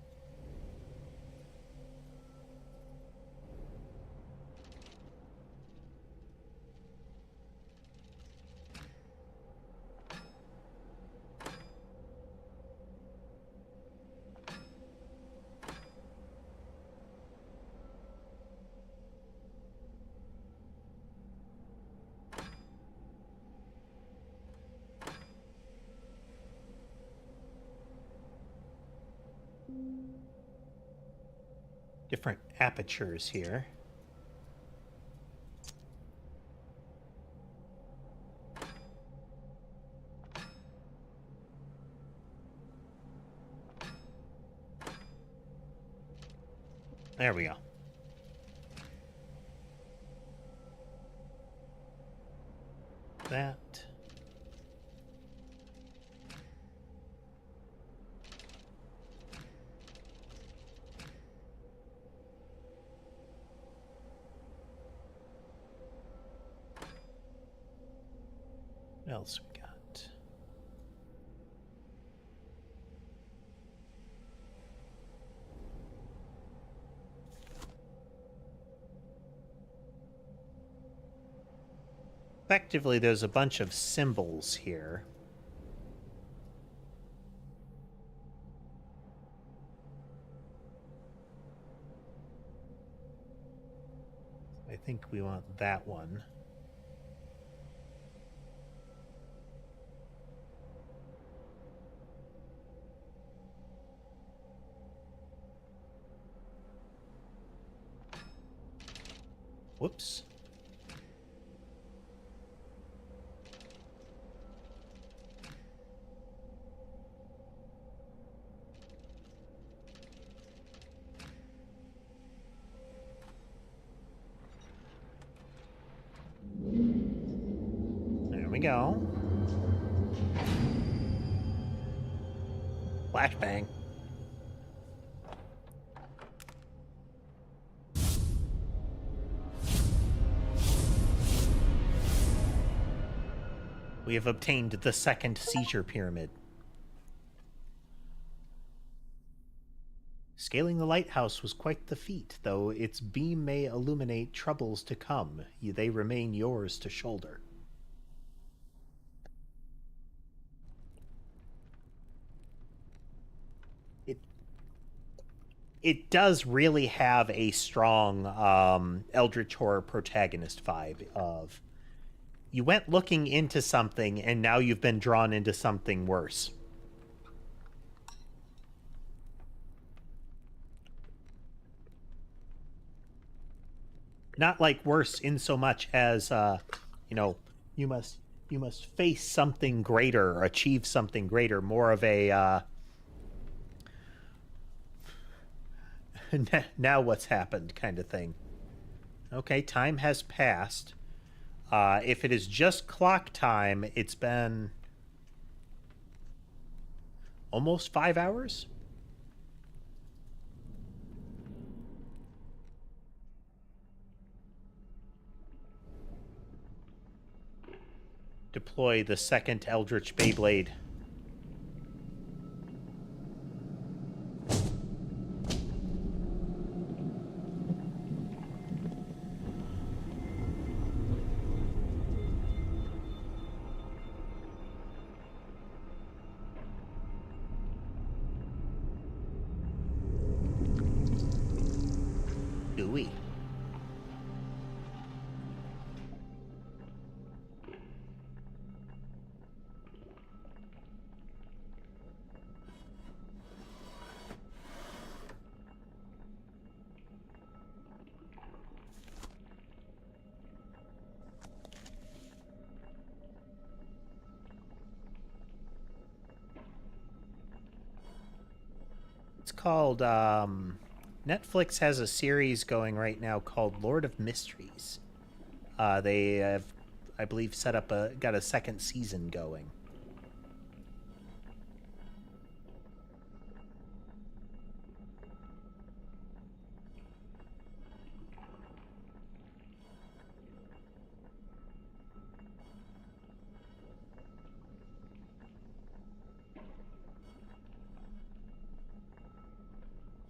different apertures here. There we go. That. What else we got? Effectively, there's a bunch of symbols here. I think we want that one. Whoops. There we go. Flashbang. We have obtained the second seizure pyramid. Scaling the lighthouse was quite the feat, though its beam may illuminate troubles to come. They remain yours to shoulder. It does really have a strong Eldritch Horror protagonist vibe of you went looking into something and now you've been drawn into something worse. Not like worse in so much as you know, you must face something greater or achieve something greater, more of a now what's happened kind of thing. Okay, time has passed. If it is just clock time, it's been almost 5 hours. Deploy the second Eldritch Beyblade. Do we? It's called, Netflix has a series going right now called Lord of Mysteries. They have, I believe, got a second season going.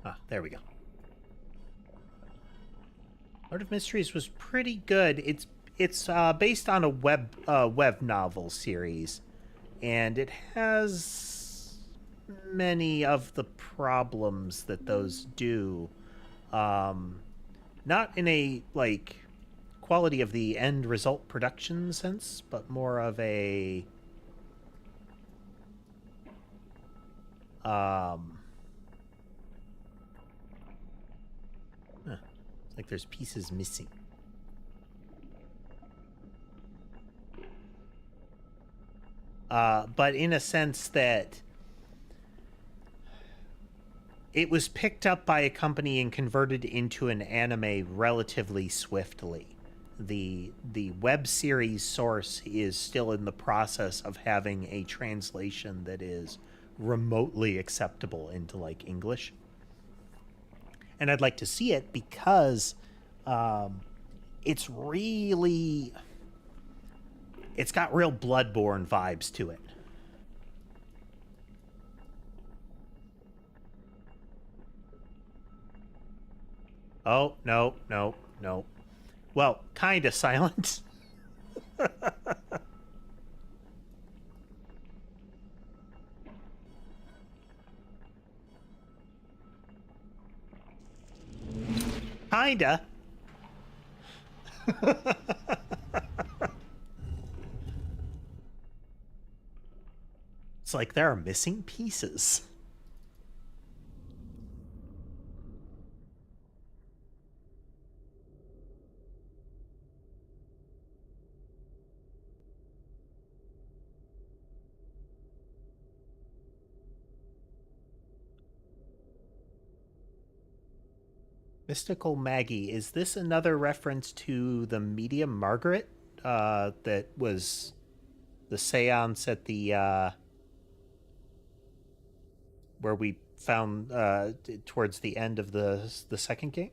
Ah, there we go. Lord of Mysteries was pretty good. It's based on a web novel series, and it has many of the problems that those do. Not in a like quality of the end result production sense, but more of a Like there's pieces missing. But in a sense that it was picked up by a company and converted into an anime relatively swiftly. The web series source is still in the process of having a translation that is remotely acceptable into like English. And I'd like to see it because it's really, it's got real Bloodborne vibes to it. Oh, no, no, no. Well, kind of silent. Kinda. It's like there are missing pieces. Mystical Maggie, is this another reference to the medium Margaret that was the seance at the where we found towards the end of the second game?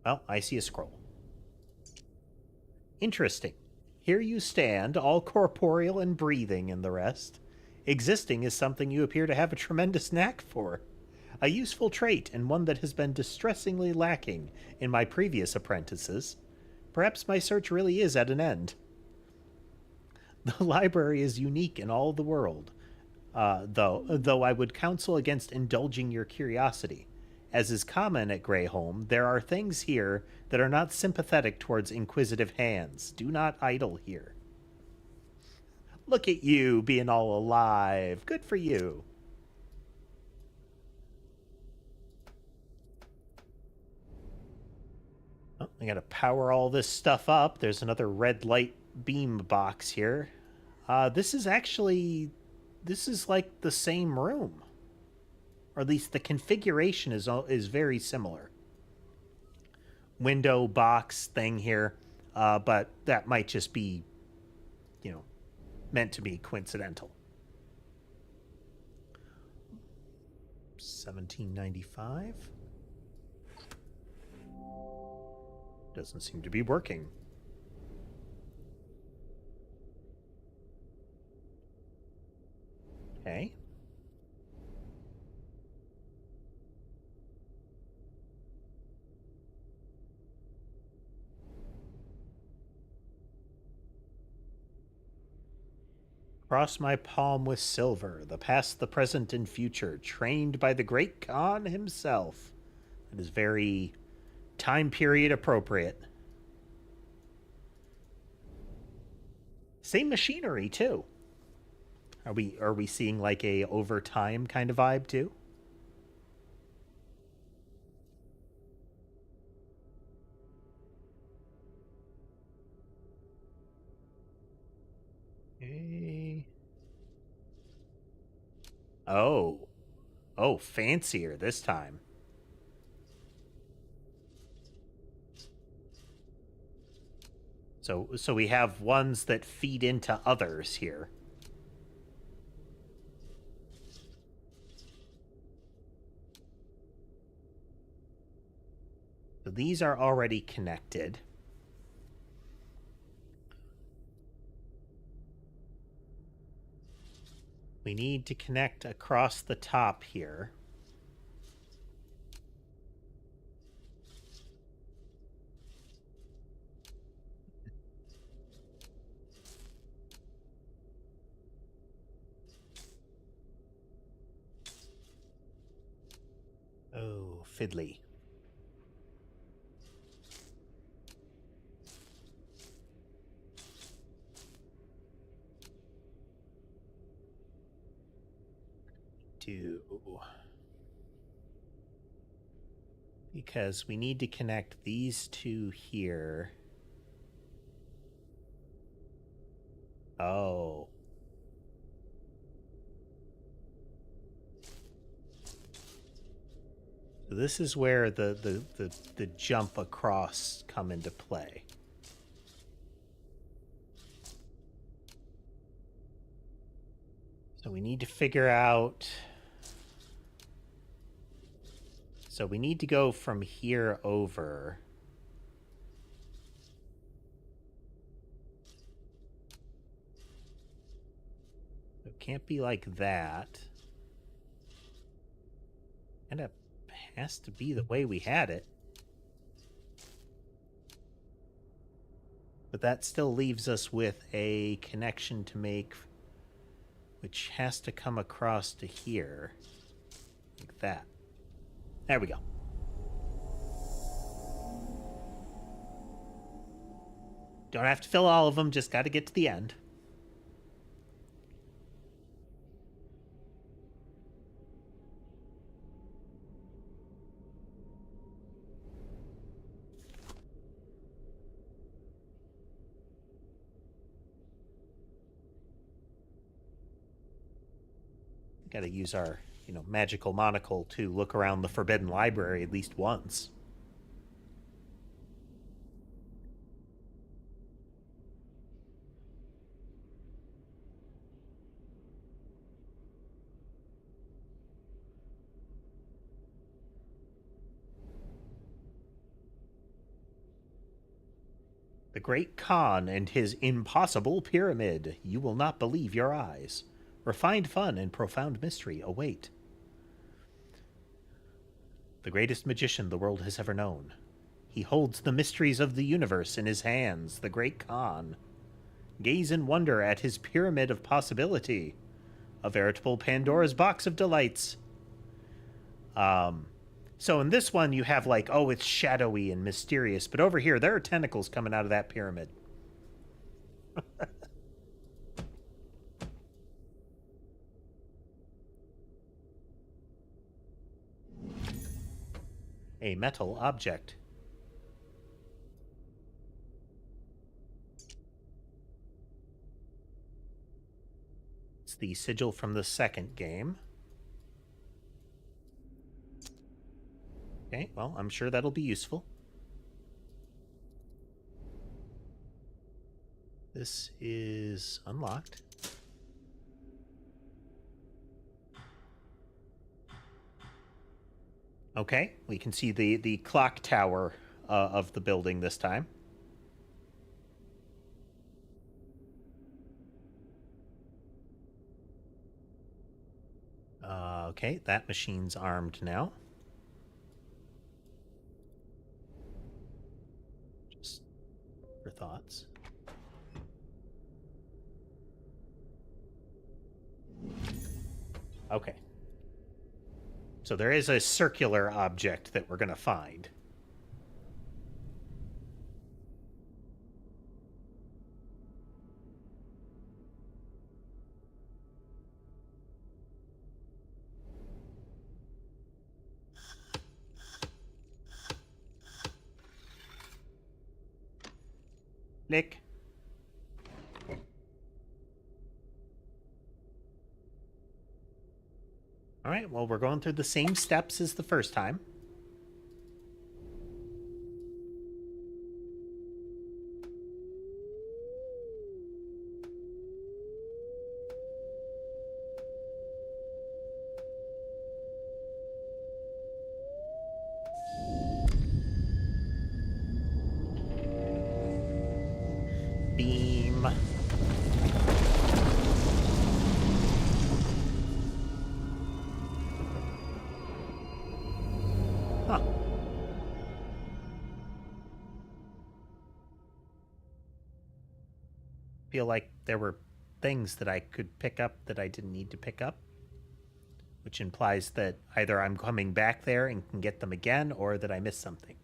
Well, I see a scroll. Interesting. Here you stand, all corporeal and breathing and the rest. Existing is something you appear to have a tremendous knack for. A useful trait and one that has been distressingly lacking in my previous apprentices. Perhaps my search really is at an end. The library is unique in all the world, though I would counsel against indulging your curiosity. As is common at Greyholm, there are things here that are not sympathetic towards inquisitive hands. Do not idle here. Look at you being all alive. Good for you. Oh, I gotta power all this stuff up. There's another red light beam box here. This is like the same room. Or at least the configuration is very similar. Window box thing here, but that might just be, meant to be coincidental. 1795 doesn't seem to be working. Okay. Cross my palm with silver, the past, the present, and future, trained by the great Khan himself. It is very time period appropriate. Same machinery too. Are we seeing like a over time kind of vibe too? Okay. Oh. Oh, fancier this time. So we have ones that feed into others here. So these are already connected. We need to connect across the top here. Oh, fiddly. Do. Because we need to connect these two here. Oh. So this is where the jump across come into play. So we need to figure out... So we need to go from here over. It can't be like that. And it has to be the way we had it. But that still leaves us with a connection to make, which has to come across to here. Like that. There we go. Don't have to fill all of them, just got to get to the end. Got to use our, magical monocle to look around the Forbidden Library at least once. The Great Khan and his impossible pyramid. You will not believe your eyes. Refined fun and profound mystery await. The greatest magician the world has ever known. He holds the mysteries of the universe in his hands, the Great Khan. Gaze in wonder at his pyramid of possibility. A veritable Pandora's box of delights. So in this one, you have like, oh, it's shadowy and mysterious. But over here, there are tentacles coming out of that pyramid. A metal object. It's the sigil from the second game. Okay, well, I'm sure that'll be useful. This is unlocked. Okay, we can see the clock tower of the building this time. Okay, that machine's armed now. Just for thoughts. Okay. So there is a circular object that we're going to find. Nick. All right, well, we're going through the same steps as the first time. Beam. Huh. Feel like there were things that I could pick up that I didn't need to pick up, which implies that either I'm coming back there and can get them again, or that I missed something.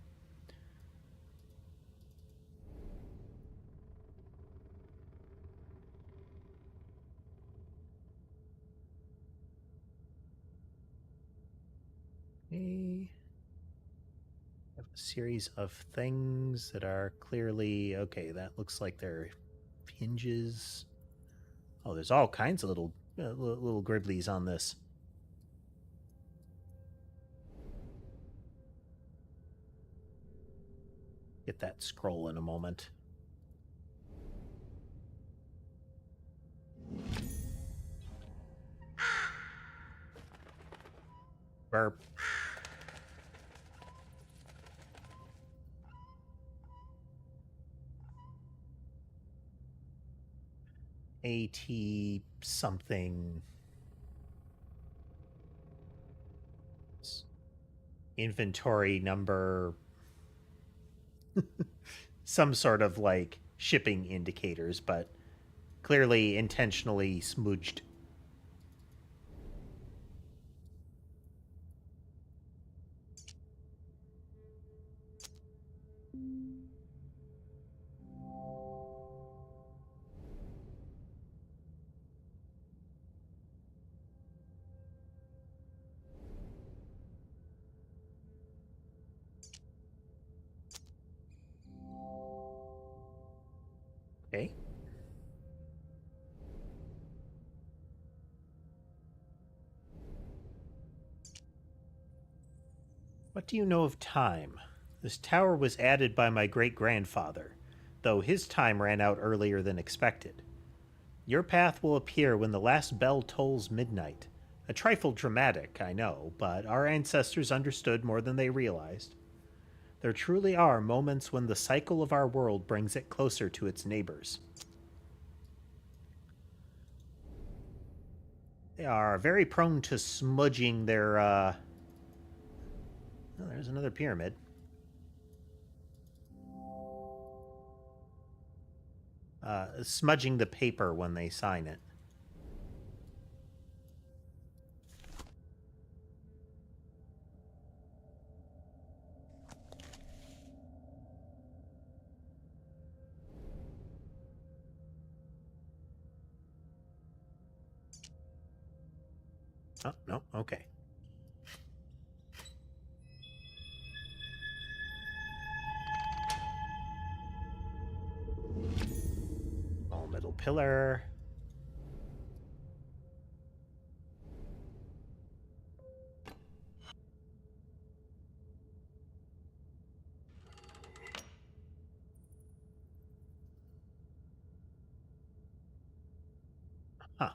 Okay. series of things that are clearly... Okay, that looks like they're hinges. Oh, there's all kinds of little gribblies on this. Get that scroll in a moment. Burp. AT something. Inventory number. Some sort of like shipping indicators, but clearly intentionally smooched. Okay. What do you know of time? This tower was added by my great-grandfather, though his time ran out earlier than expected. Your path will appear when the last bell tolls midnight. A trifle dramatic, I know, but our ancestors understood more than they realized. There truly are moments when the cycle of our world brings it closer to its neighbors. They are very prone to smudging their, Oh, there's another pyramid. Smudging the paper when they sign it. Oh, no, okay. All middle pillar. Huh.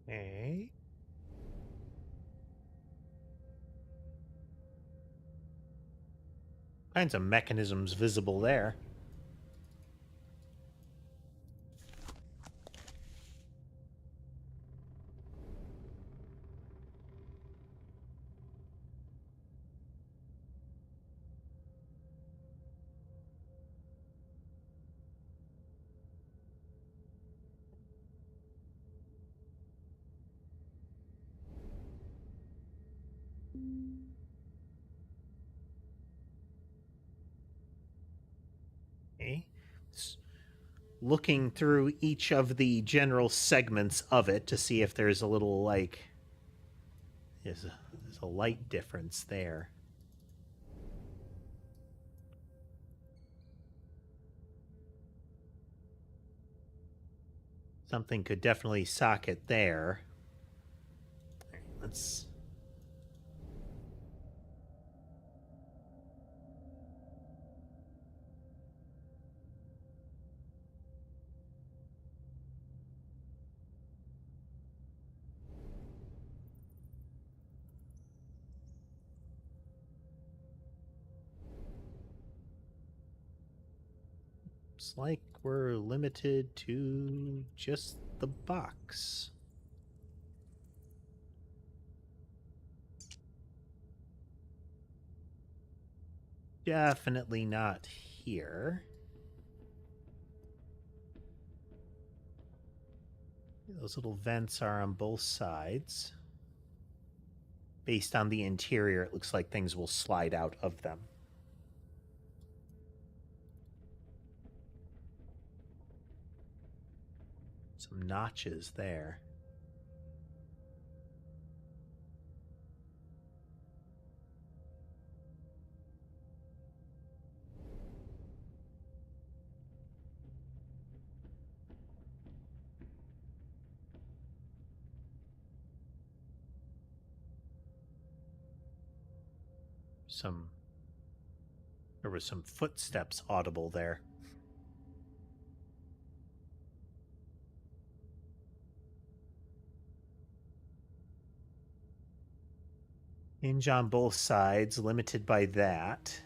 Okay. Kinds of mechanisms visible there. Okay. Looking through each of the general segments of it to see if there's a little, like... There's a light difference there. Something could definitely socket there. All right, let's... Looks like we're limited to just the box. Definitely not here. Those little vents are on both sides. Based on the interior, it looks like things will slide out of them. Some notches there. There was some footsteps audible there. Hinge on both sides, limited by that.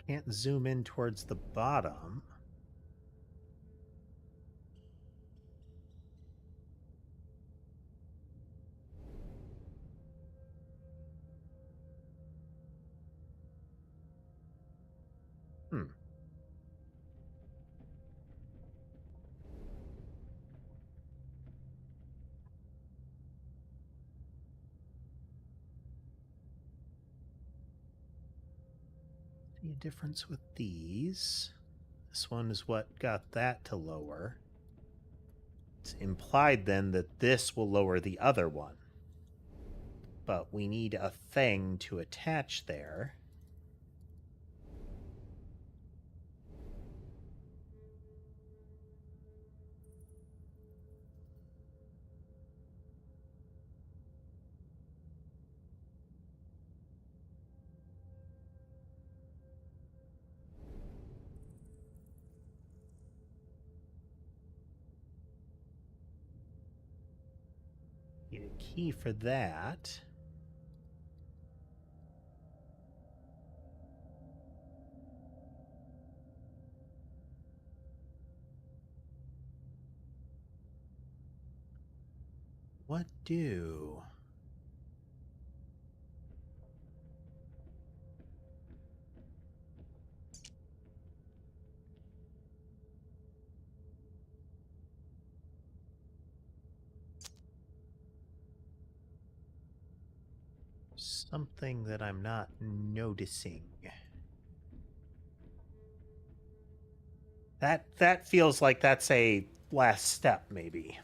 Can't zoom in towards the bottom. See a difference with these. This one is what got that to lower. It's implied then that this will lower the other one. But we need a thing to attach there. Need a key for that. What do? Something that I'm not noticing. That feels like that's a last step, maybe.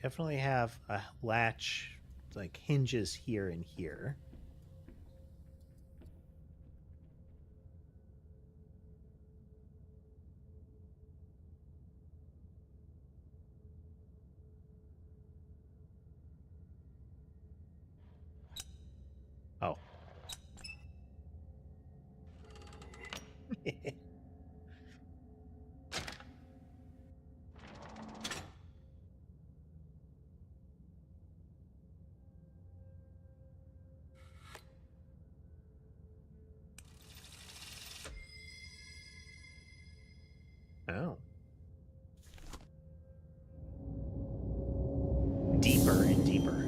Definitely have a latch, like hinges here and here. Oh. Oh. Deeper and deeper.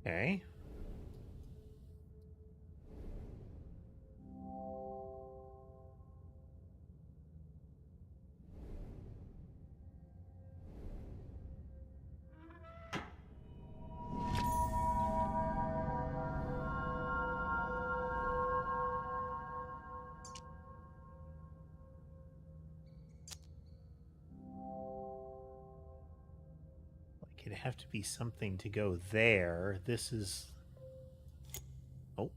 Okay. it'd have to be something to go there. This is... Oh.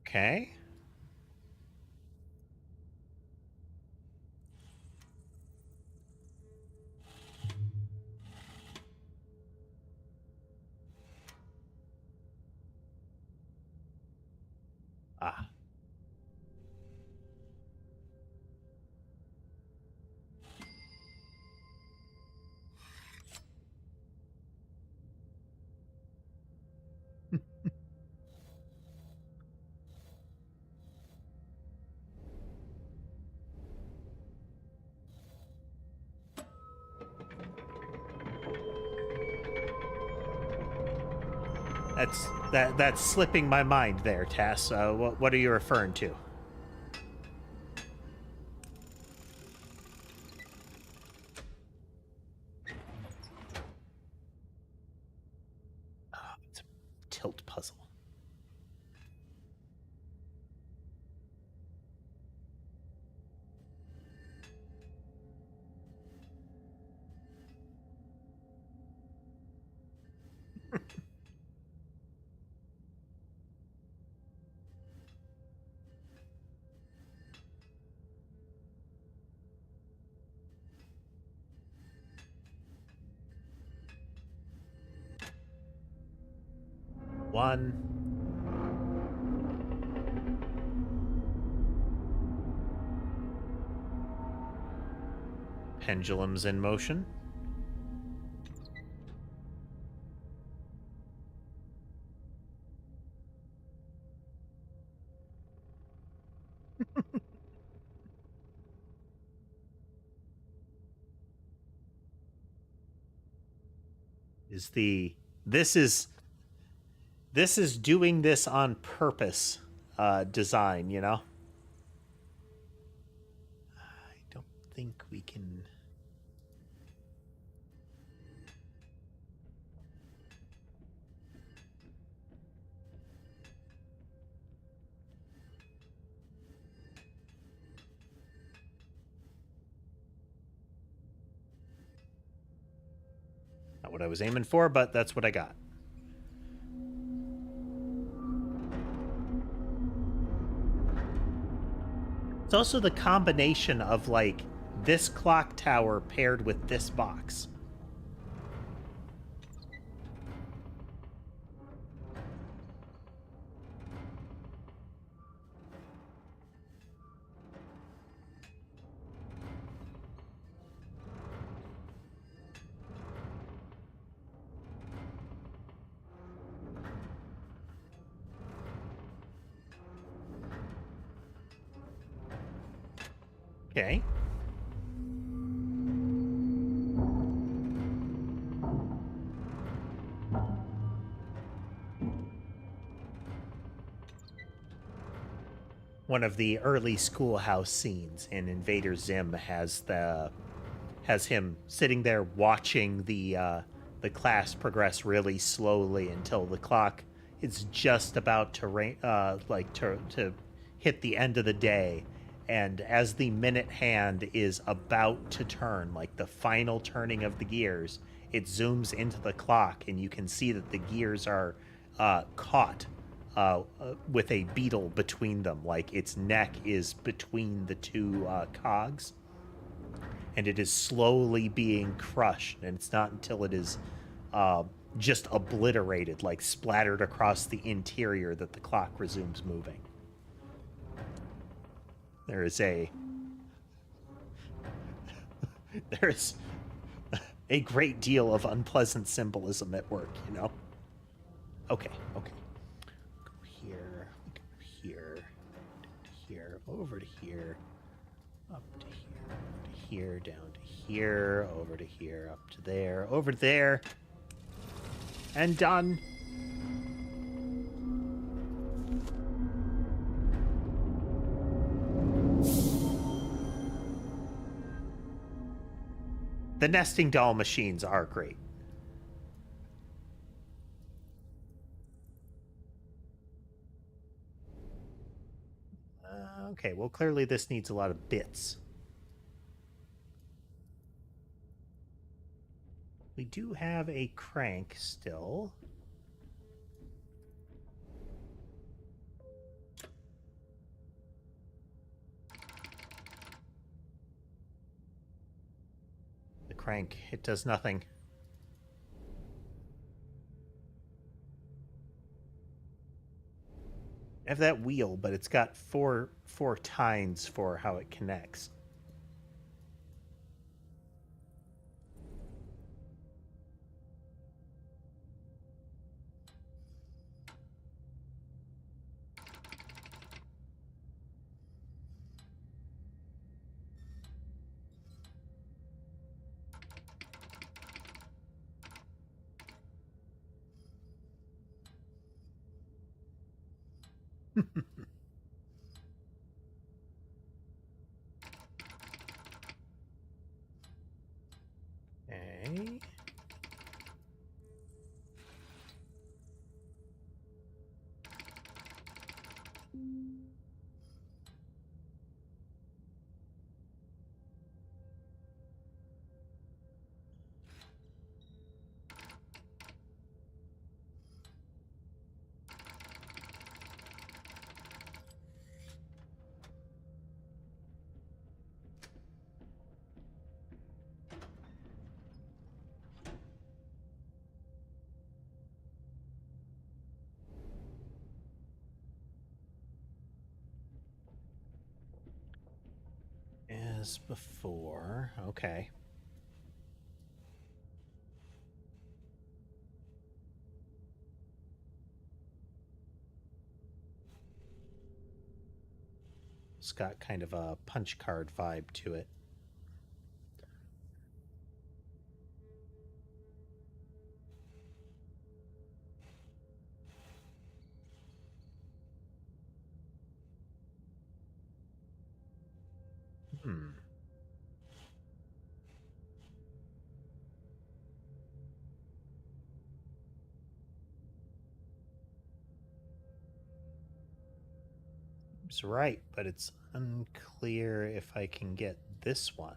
Okay. Ah. That's slipping my mind there, Tess. What are you referring to? Oh, it's a tilt puzzle. One. Pendulums in motion. This is doing this on purpose design, you know? I don't think we can... Not what I was aiming for, but that's what I got. It's also the combination of, like, this clock tower paired with this box. Okay. One of the early schoolhouse scenes in Invader Zim has him sitting there watching the class progress really slowly until the clock is just about to hit the end of the day. And as the minute hand is about to turn, like the final turning of the gears, it zooms into the clock, and you can see that the gears are caught with a beetle between them. Like its neck is between the two cogs, and it is slowly being crushed. And it's not until it is just obliterated, like splattered across the interior, that the clock resumes moving. There's a great deal of unpleasant symbolism at work, you know? Okay. Go here, over to here, up to here, down to here, over to here, up to there, over to there, and done. The nesting doll machines are great. Okay, well, clearly this needs a lot of bits. We do have a crank still. The crank, it does nothing. I have that wheel, but it's got four tines for how it connects. Okay. As before. Okay. It's got kind of a punch card vibe to it. Hmm. It's right, but it's unclear if I can get this one.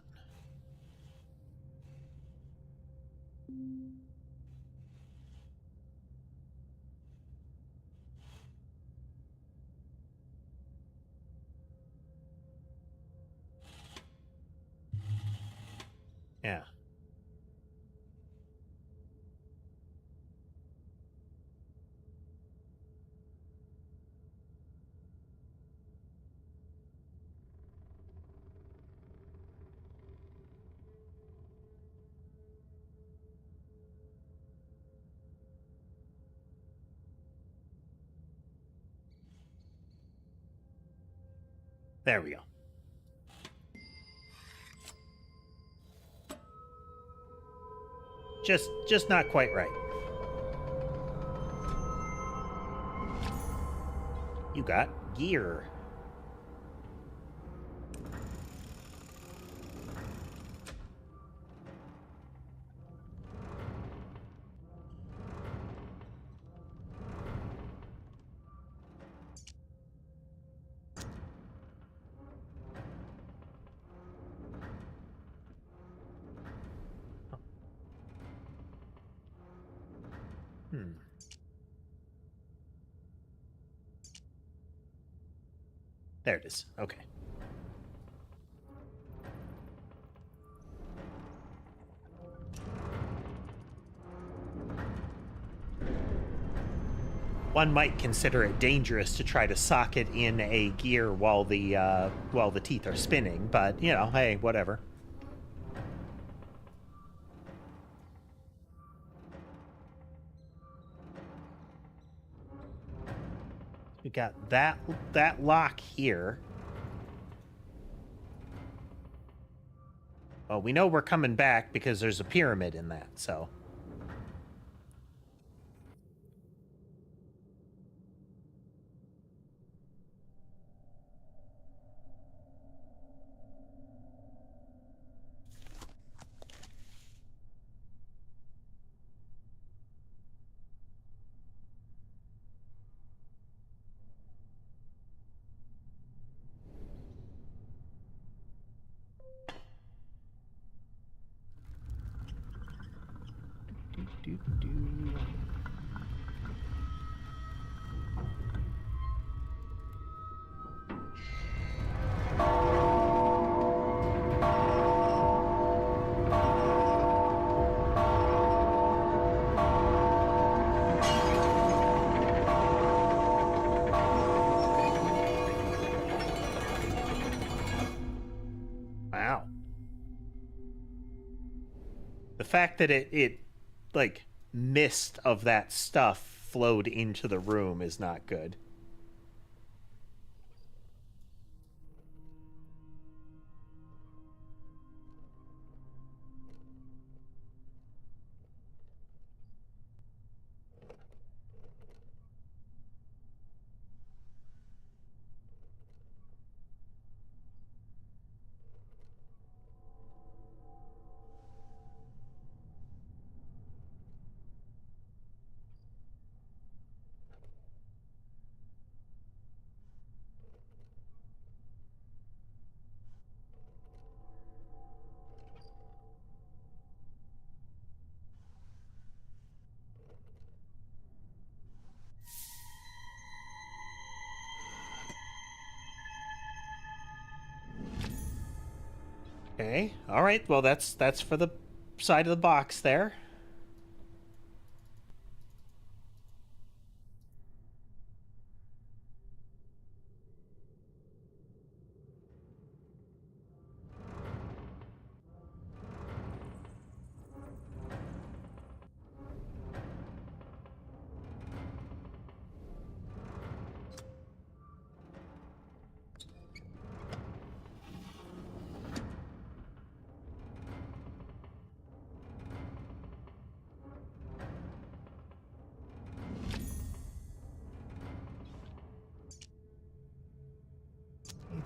Yeah. There we go. Just not quite right. You got gear. Hmm. There it is. Okay. One might consider it dangerous to try to socket in a gear while the teeth are spinning, but you know, hey, whatever. We got that lock here. Well, we know we're coming back because there's a pyramid in that, so. Wow. The fact that it like mist of that stuff flowed into the room is not good. Okay. All right. Well, that's for the side of the box there.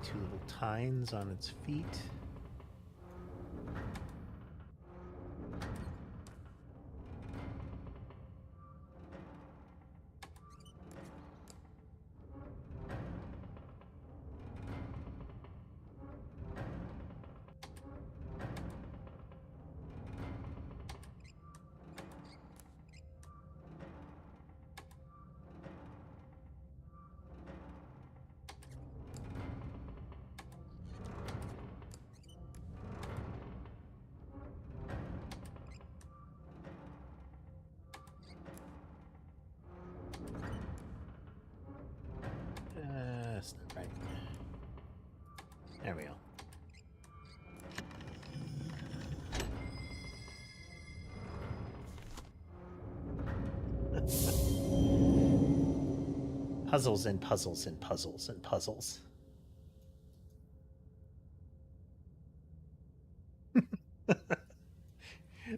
Two little tines on its feet. That's not right. There we go. Puzzles and puzzles and puzzles and puzzles.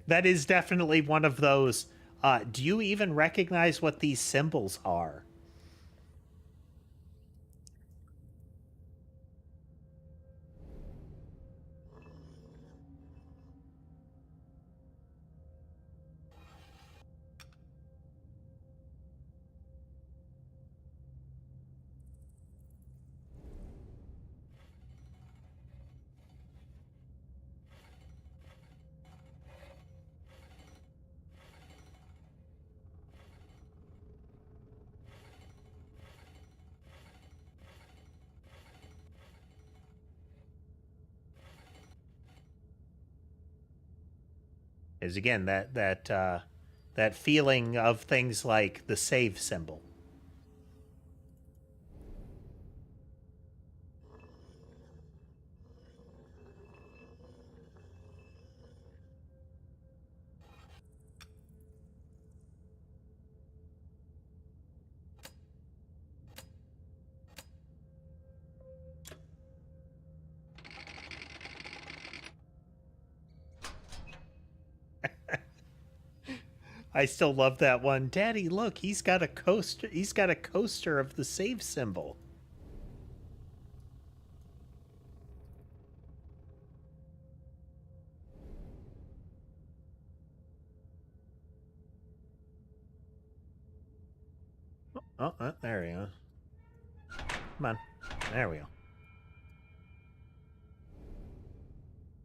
That is definitely one of those. Do you even recognize what these symbols are? Is again that feeling of things like the save symbol. I still love that one. Daddy, look, he's got a coaster. He's got a coaster of the save symbol. There we go. Come on. There we go.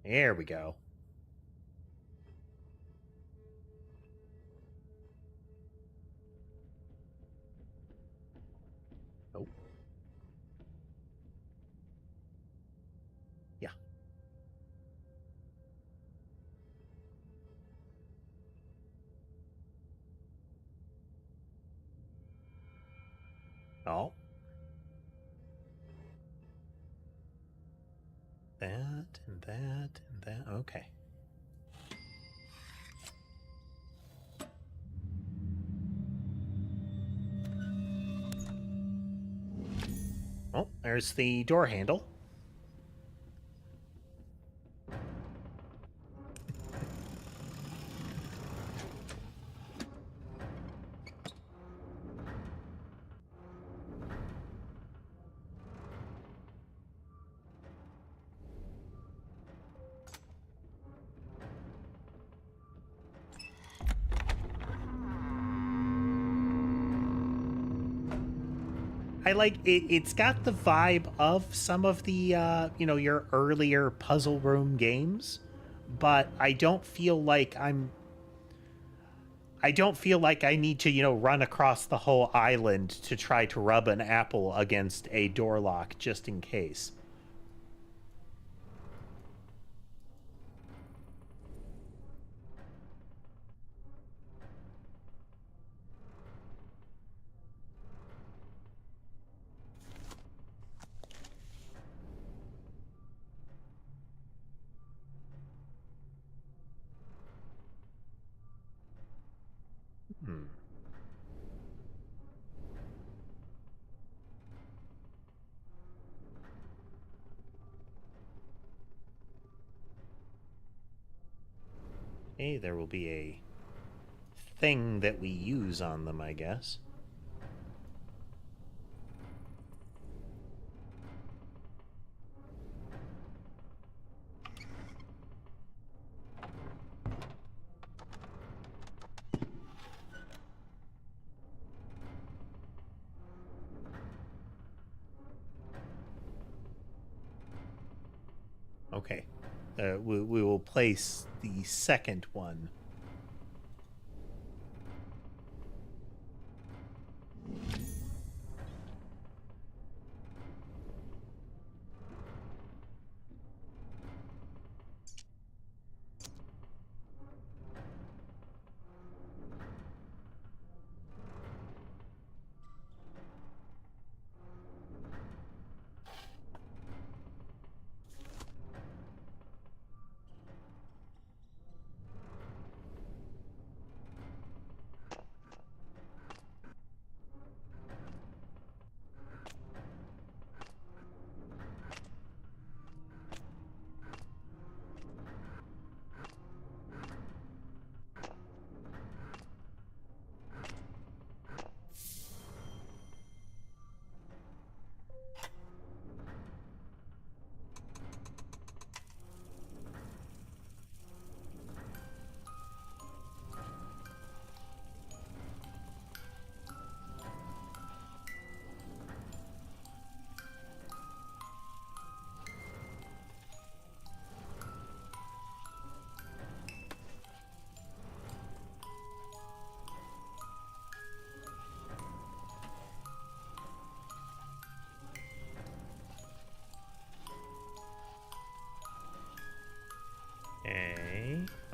There we go. Oh. That and that and that. Okay. Oh, there's the door handle. I like it. It's got the vibe of some of the, your earlier puzzle room games, but I don't feel like I don't feel like I need to, run across the whole island to try to rub an apple against a door lock just in case. Hmm. Hey, there will be a thing that we use on them, I guess. Okay. We will place the second one.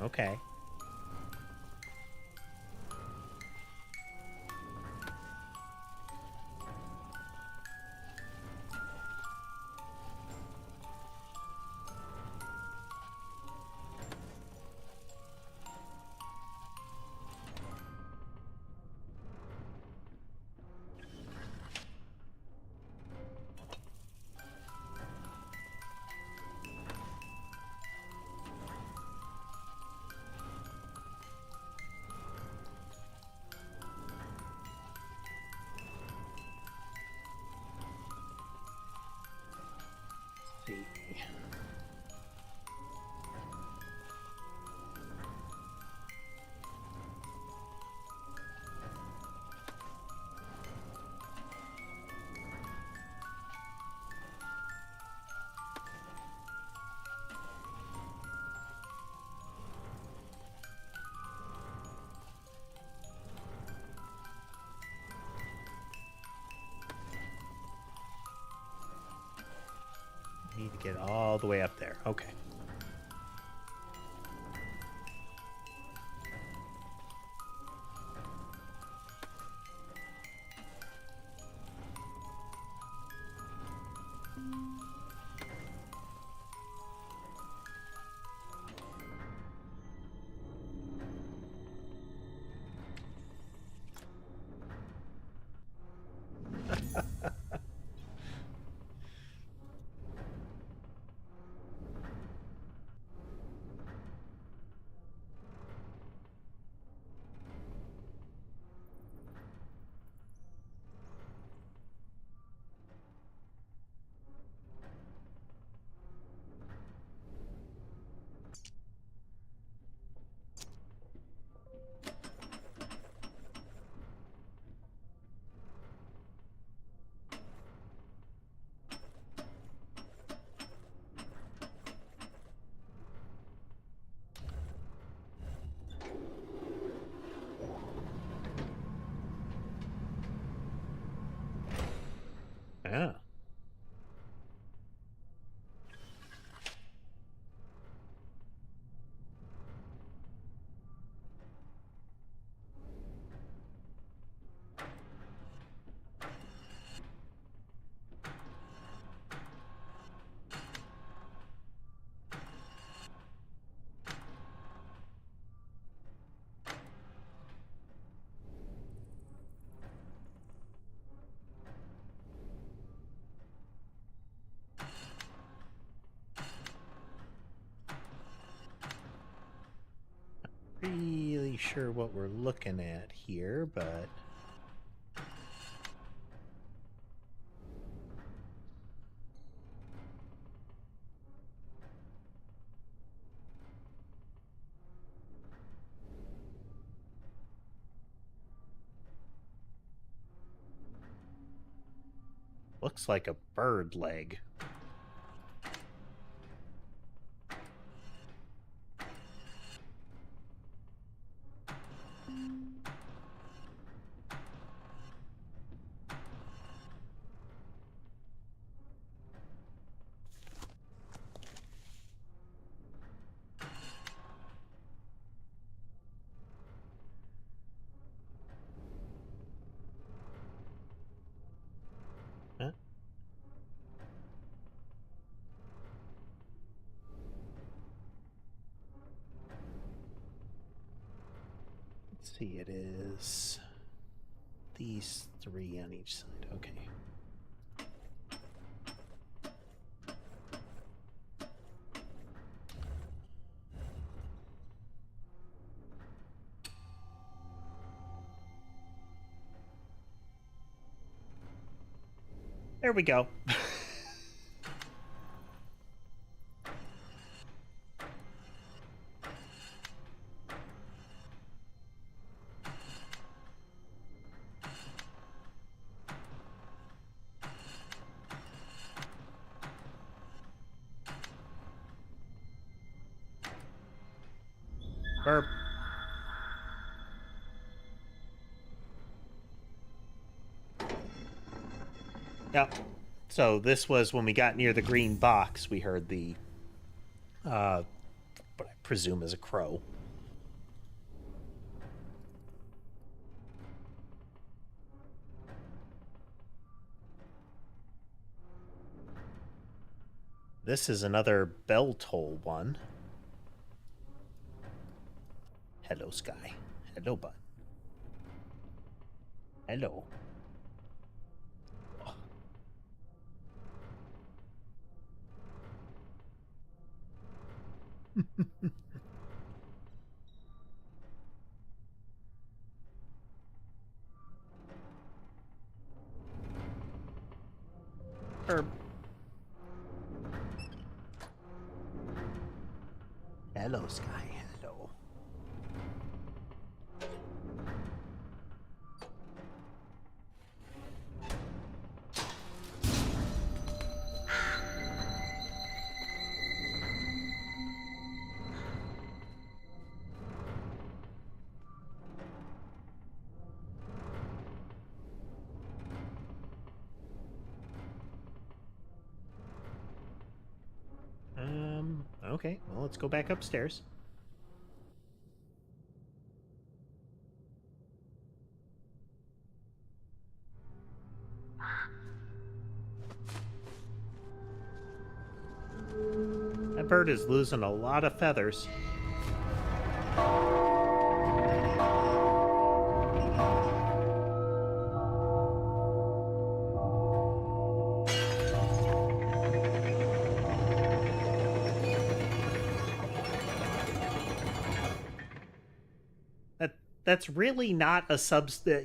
Okay. Need to get all the way up there. Okay. really sure what we're looking at here, but... looks like a bird leg. Huh? Let's see, it is these three on each side. Okay. There we go. Burp. Yep. So this was when we got near the green box, we heard the, what I presume is a crow. This is another bell toll one. Hello, Sky. Hello, bud. Hello. Herb. Hello, Sky. Hello. Okay. Well, let's go back upstairs. That bird is losing a lot of feathers. That's really not a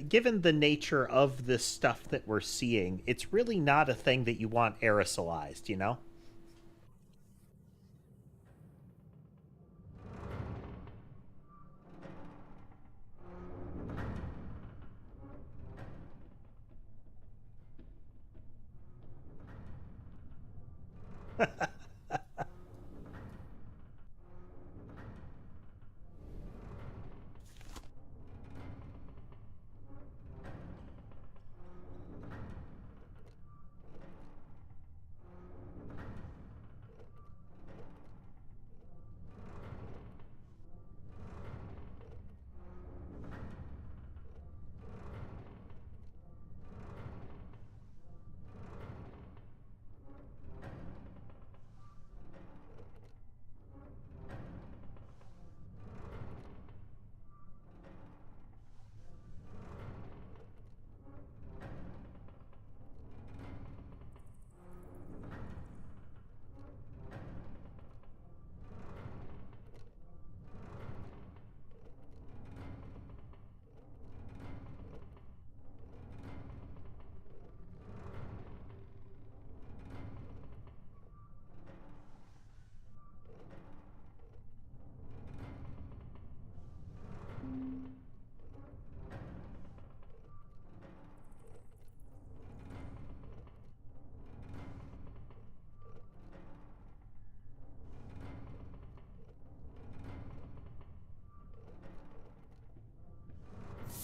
given the nature of this stuff that we're seeing, it's really not a thing that you want aerosolized, you know?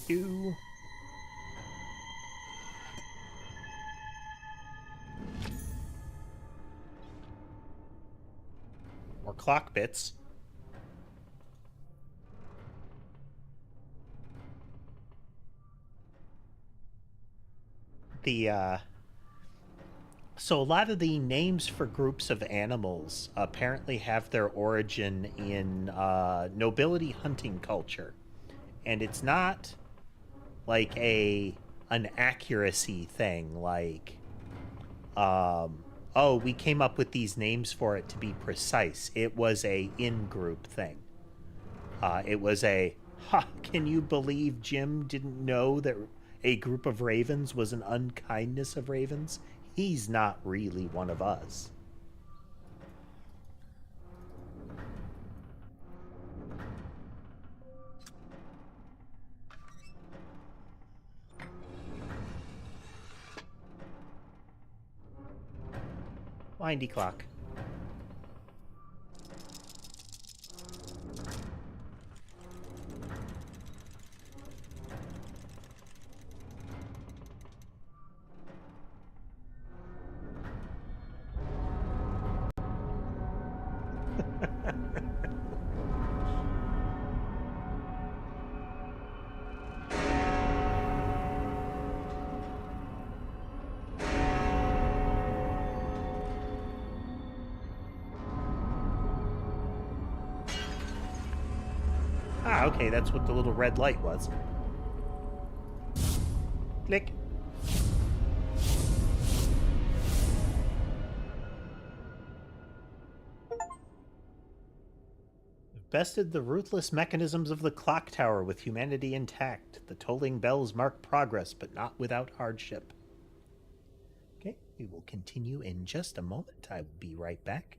you. More clock bits. So a lot of the names for groups of animals apparently have their origin in nobility hunting culture, and it's not like an accuracy thing. Like, oh, we came up with these names for it to be precise. It was a in-group thing. It was a, ha, can you believe Jim didn't know that a group of ravens was an unkindness of ravens? He's not really one of us. Windy clock. Ah, okay, that's what the little red light was. Click. Bested the ruthless mechanisms of the clock tower with humanity intact. The tolling bells mark progress, but not without hardship. Okay, we will continue in just a moment. I will be right back.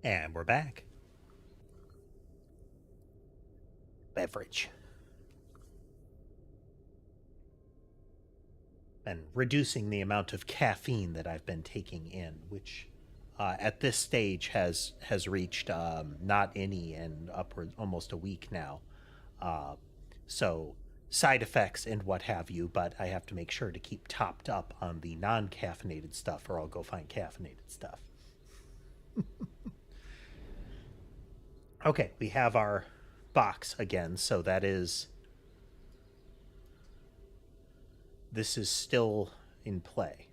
And we're back. Beverage. And reducing the amount of caffeine that I've been taking in, which at this stage has reached not any in upwards almost a week now. Uh, so side effects and what have you, but I have to make sure to keep topped up on the non-caffeinated stuff, or I'll go find caffeinated stuff. Okay, we have our box again, so that is this is still in play.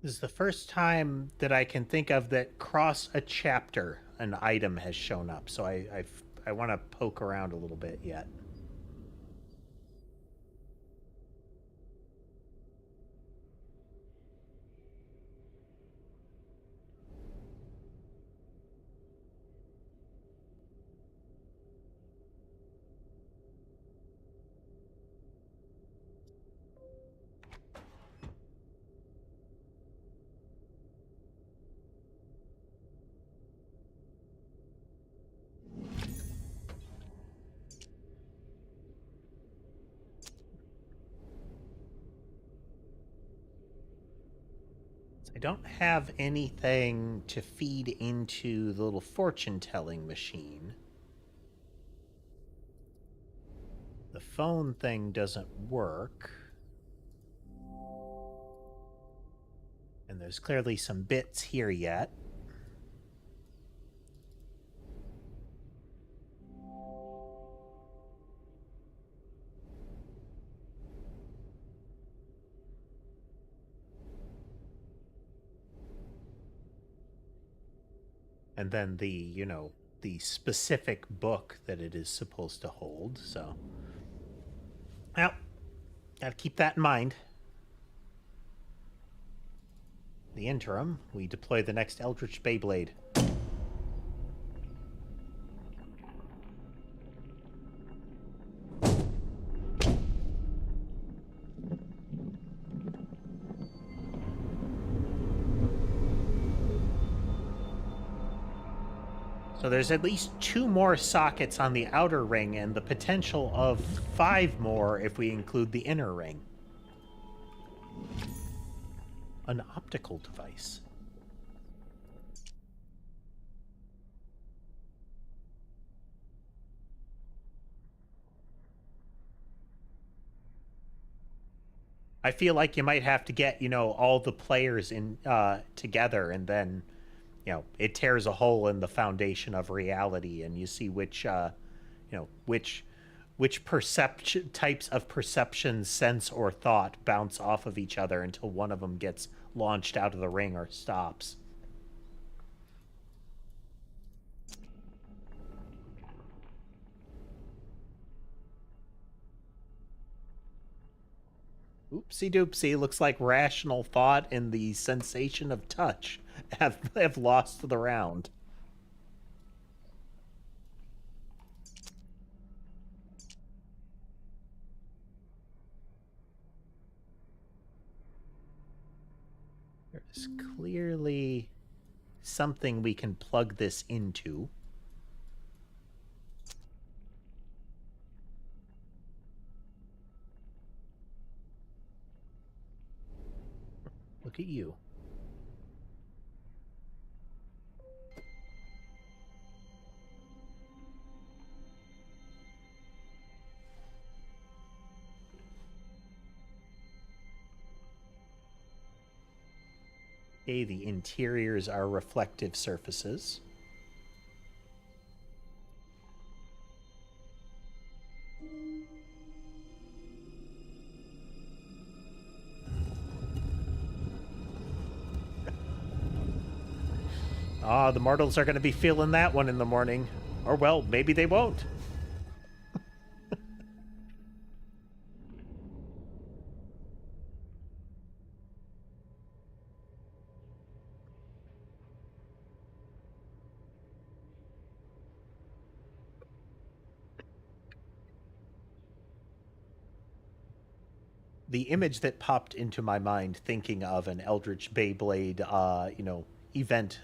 This is the first time that I can think of that cross a chapter an item has shown up, so I want to poke around a little bit yet. I don't have anything to feed into the little fortune-telling machine. The phone thing doesn't work. And there's clearly some bits here yet. And then the, the specific book that it is supposed to hold, so... Well, gotta keep that in mind. In the interim, we deploy the next Eldritch Beyblade. So there's at least 2 more sockets on the outer ring and the potential of 5 more if we include the inner ring. An optical device. I feel like you might have to get, all the players in together, and then, it tears a hole in the foundation of reality, and you see which, which perception types of perception, sense, or thought bounce off of each other until one of them gets launched out of the ring or stops. Oopsie doopsie, looks like rational thought and the sensation of touch have lost the round. There's clearly something we can plug this into. Look at you. Okay, the interiors are reflective surfaces. Ah, the mortals are going to be feeling that one in the morning. Or, well, maybe they won't. The image that popped into my mind thinking of an Eldritch Beyblade, event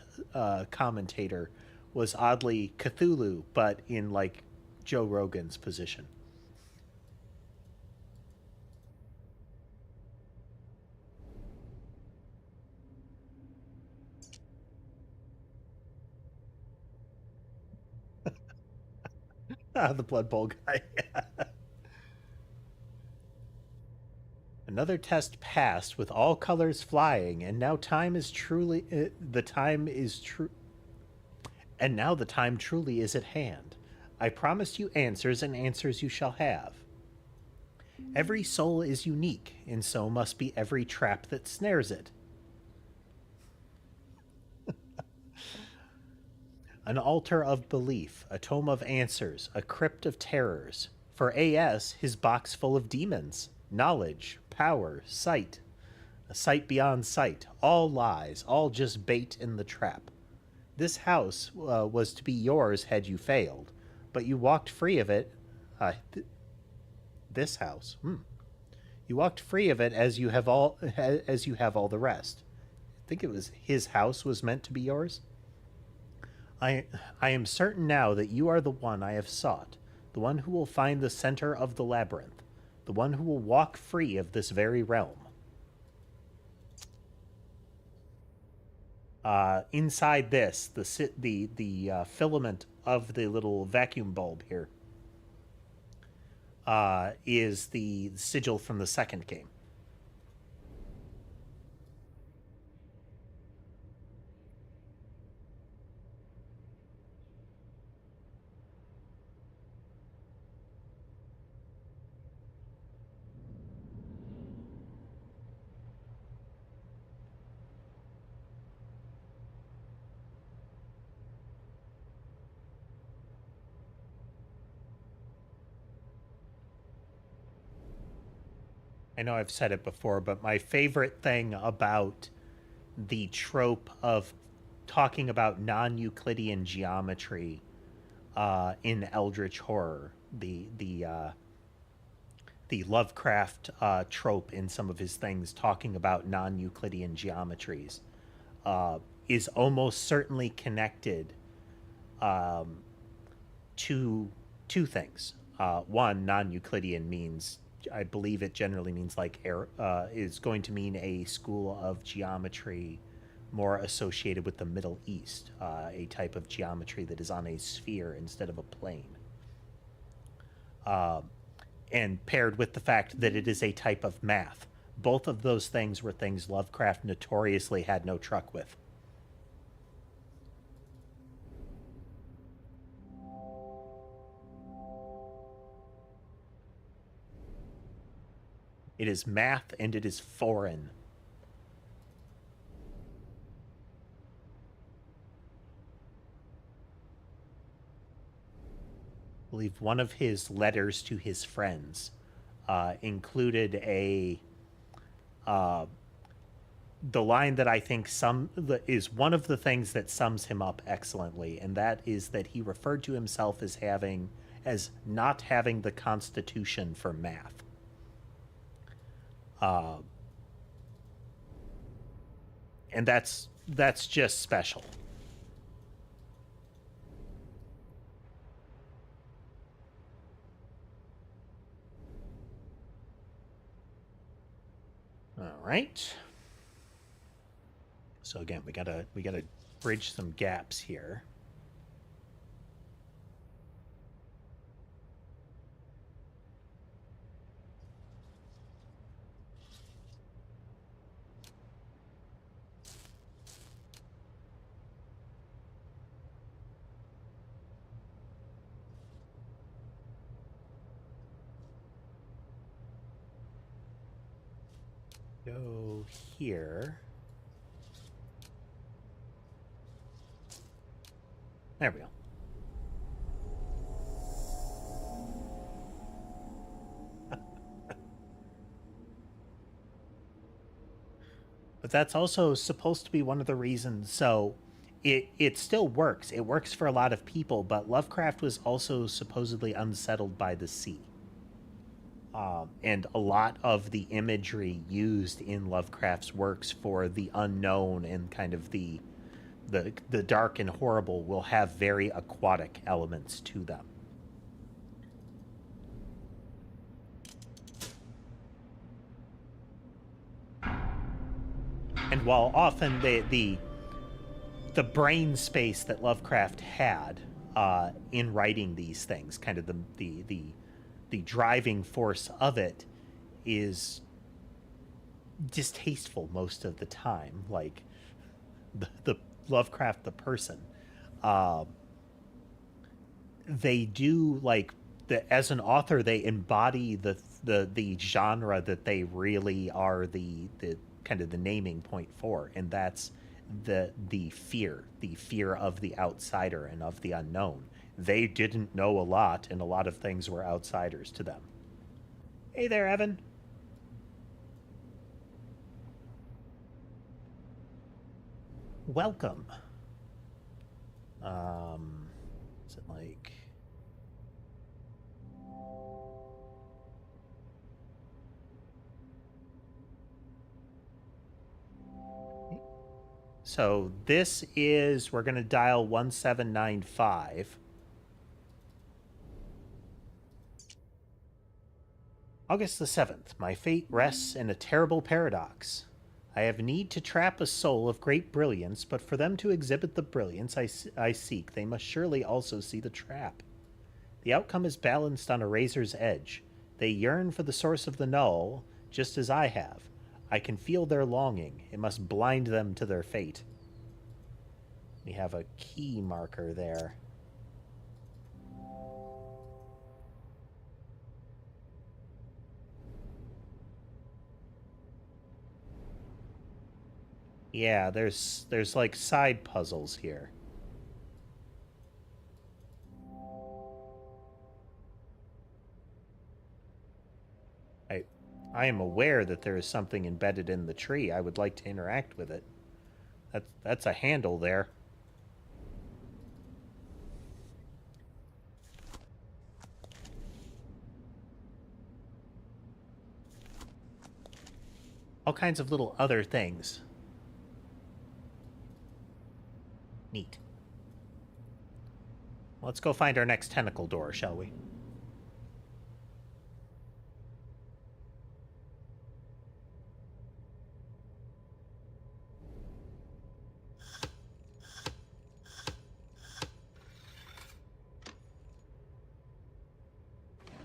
commentator was oddly Cthulhu, but in, like, Joe Rogan's position. The Blood Bowl guy. Another test passed with all colors flying, and now time is truly the time is true. And now the time truly is at hand. I promised you answers, and answers you shall have. Every soul is unique, and so must be every trap that snares it. An altar of belief, a tome of answers, a crypt of terrors. For AS, his box full of demons, knowledge, power, sight, a sight beyond sight, all lies, all just bait in the trap. This house was to be yours had you failed, but you walked free of it. This house, you walked free of it as you have all the rest. I think it was his house was meant to be yours. I am certain now that you are the one I have sought, the one who will find the center of the labyrinth, the one who will walk free of this very realm. Inside this, the filament of the little vacuum bulb here is the sigil from the second game. I know I've said it before, but my favorite thing about the trope of talking about non-Euclidean geometry in Eldritch horror, the Lovecraft trope in some of his things, talking about non-Euclidean geometries, is almost certainly connected to two things. One, non-Euclidean means, I believe it generally means like is going to mean a school of geometry more associated with the Middle East, a type of geometry that is on a sphere instead of a plane. And paired with the fact that it is a type of math. Both of those things were things Lovecraft notoriously had no truck with. It is math and it is foreign. I believe one of his letters to his friends included the line that I think is one of the things that sums him up excellently, and that is that he referred to himself as not having the constitution for math. And that's just special. All right. So again, we gotta bridge some gaps here. Go here. There we go. But that's also supposed to be one of the reasons. So it still works. It works for a lot of people, but Lovecraft was also supposedly unsettled by the sea. And a lot of the imagery used in Lovecraft's works for the unknown and kind of the dark and horrible will have very aquatic elements to them. And while often the brain space that Lovecraft had in writing these things, kind of the driving force of it, is distasteful most of the time. Like the Lovecraft the person, they do like as an author they embody the genre that they really are the kind of the naming point for, and that's the fear of the outsider and of the unknown. They didn't know a lot, and a lot of things were outsiders to them. Hey there, Evan. Welcome. Is it like... So this is, we're going to dial 1795. August the 7th. My fate rests in a terrible paradox. I have need to trap a soul of great brilliance, but for them to exhibit the brilliance I seek, they must surely also see the trap. The outcome is balanced on a razor's edge. They yearn for the source of the null, just as I have. I can feel their longing. It must blind them to their fate. We have a key marker there. Yeah, there's like side puzzles here. I am aware that there is something embedded in the tree. I would like to interact with it. That's a handle there. All kinds of little other things. Neat. Let's go find our next tentacle door, shall we?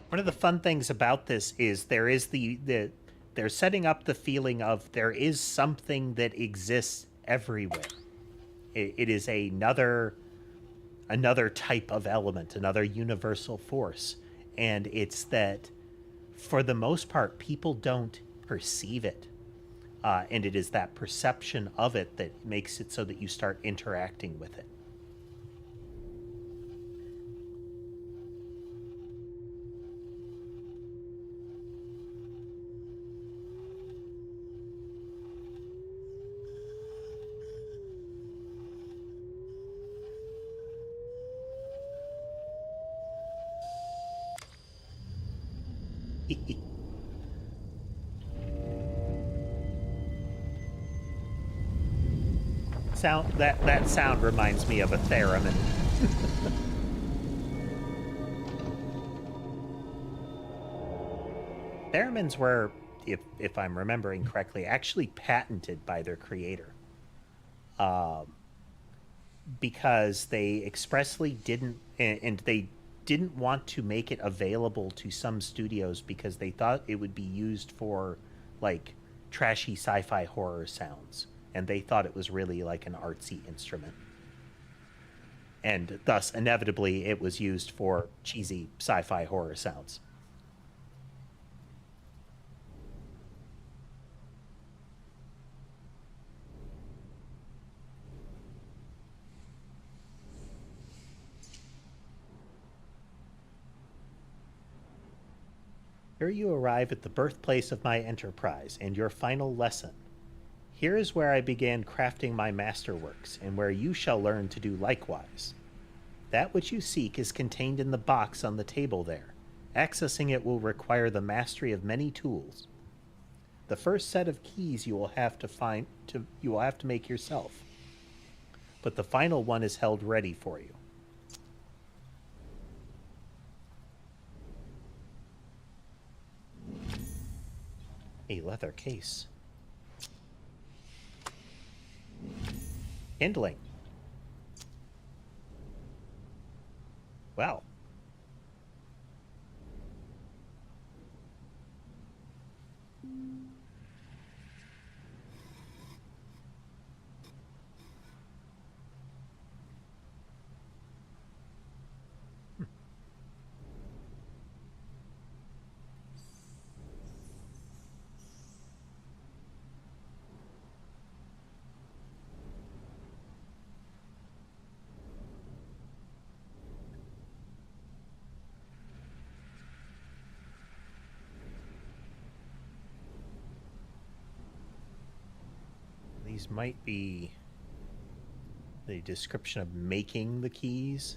One of the fun things about this is there is they're setting up the feeling of there is something that exists everywhere. It is another type of element, another universal force, and it's that for the most part people don't perceive it, and it is that perception of it that makes it so that you start interacting with it. That sound reminds me of a theremin. Theremins were, if I'm remembering correctly, actually patented by their creator, because they expressly didn't, and they didn't want to make it available to some studios because they thought it would be used for like trashy sci-fi horror sounds, and they thought it was really like an artsy instrument, and thus inevitably it was used for cheesy sci-fi horror sounds. Here you arrive at the birthplace of my enterprise and your final lesson. Here is where I began crafting my masterworks, and where you shall learn to do likewise. That which you seek is contained in the box on the table there. Accessing it will require the mastery of many tools. The first set of keys you will have to make yourself, but the final one is held ready for you. A leather case. Kindling. Wow. These might be the description of making the keys.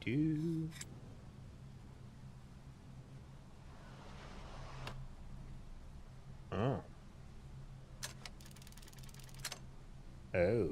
Do. Oh. Oh.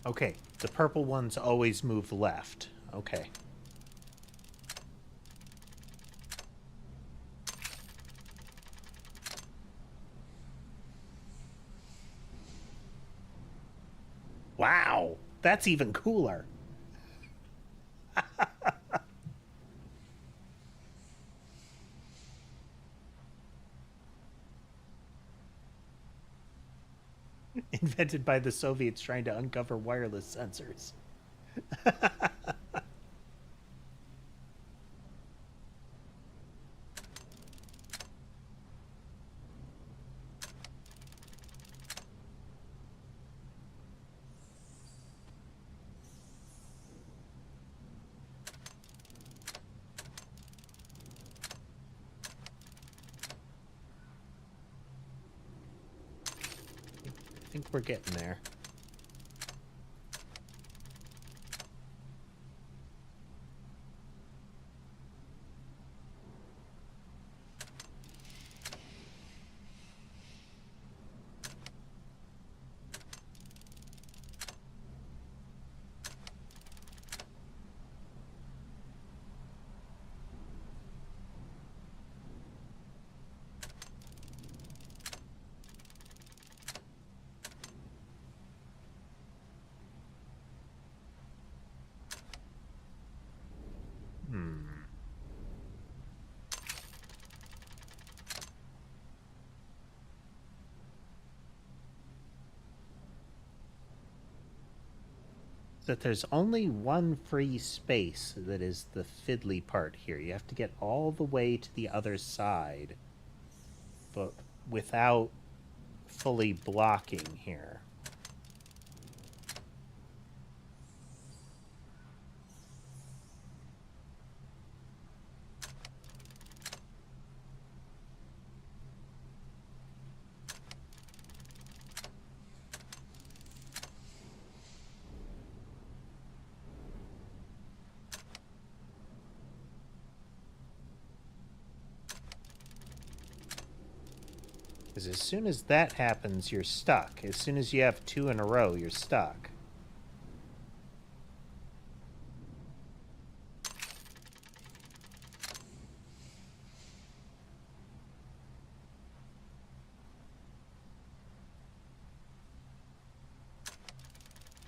Okay, the purple ones always move left. Okay. Wow, that's even cooler. Invented by the Soviets trying to uncover wireless sensors. I think we're getting there. That there's only one free space that is the fiddly part here. You have to get all the way to the other side, but without fully blocking here. Because as soon as that happens, you're stuck. As soon as you have two in a row, you're stuck.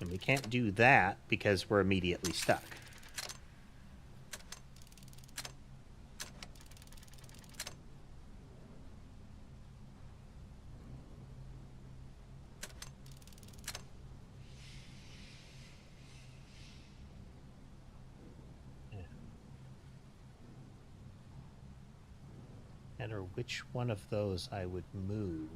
And we can't do that because we're immediately stuck. matter which one of those I would move.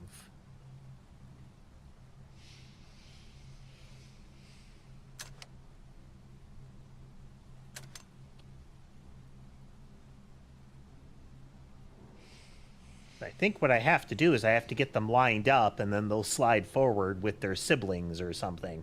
I think what I have to do is I have to get them lined up, and then they'll slide forward with their siblings or something.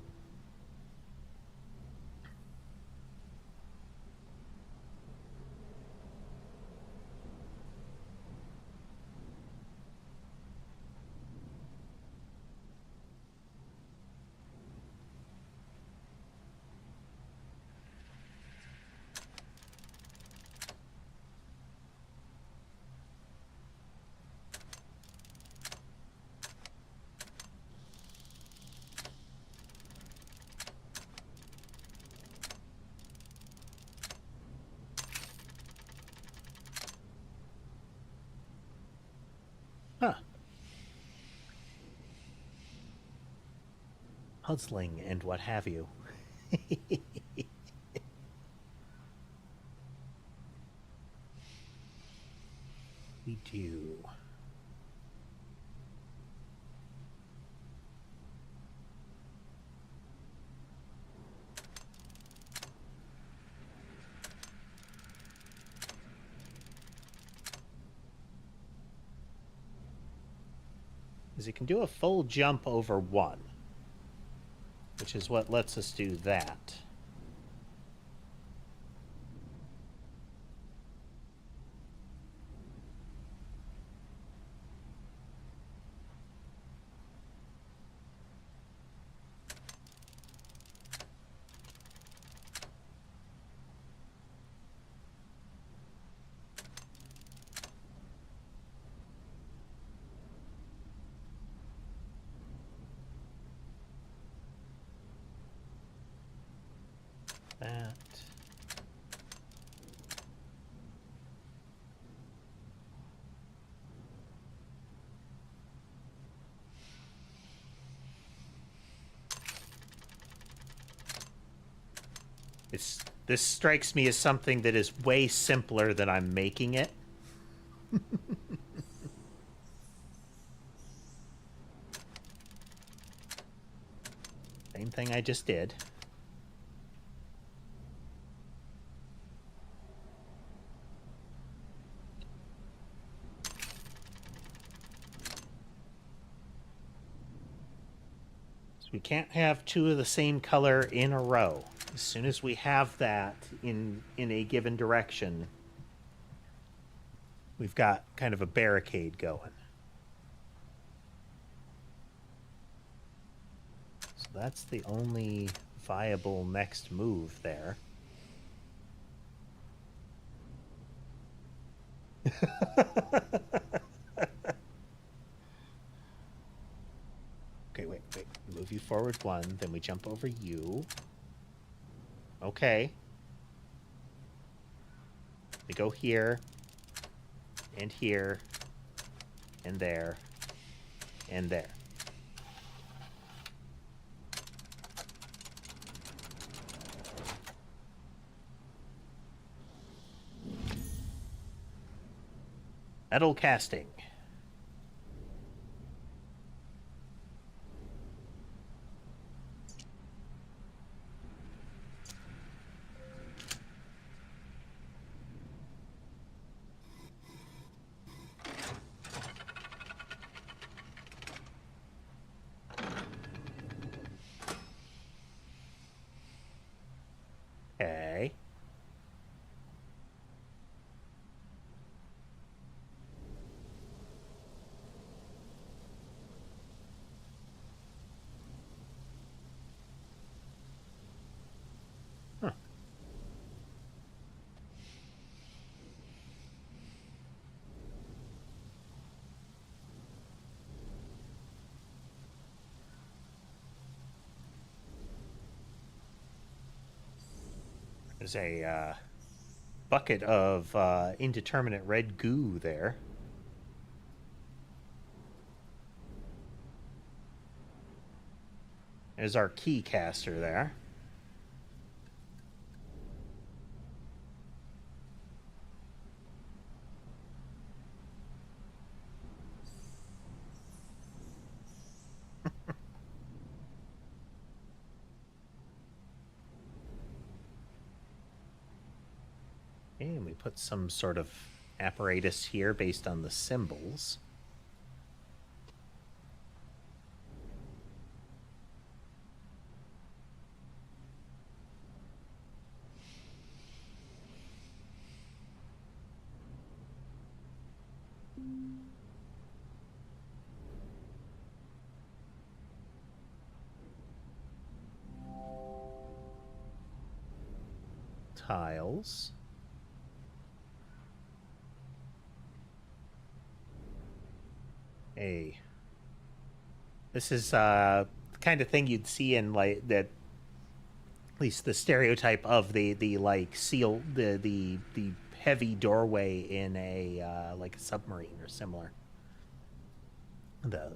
Huh. Puzzling and what have you. We do. Is it can do a full jump over one, which is what lets us do that. That. This strikes me as something that is way simpler than I'm making it. Same thing I just did. We can't have two of the same color in a row. As soon as we have that in a given direction, we've got kind of a barricade going. So that's the only viable next move there. Okay, wait. Move you forward one, then we jump over you. Okay. We go here, and here, and there, and there. Metal casting. Okay. Huh. There's a bucket of indeterminate red goo there. There's our key caster there. Okay, and we put some sort of apparatus here based on the symbols. Tiles. Hey. This is the kind of thing you'd see in like that, at least the stereotype of the like seal the heavy doorway in a like a submarine or similar. The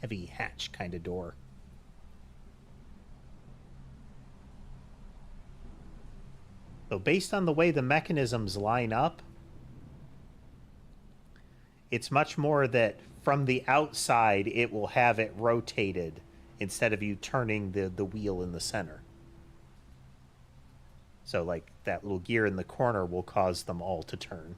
heavy hatch kind of door. So based on the way the mechanisms line up, it's much more that from the outside it will have it rotated instead of you turning the wheel in the center. So like that little gear in the corner will cause them all to turn.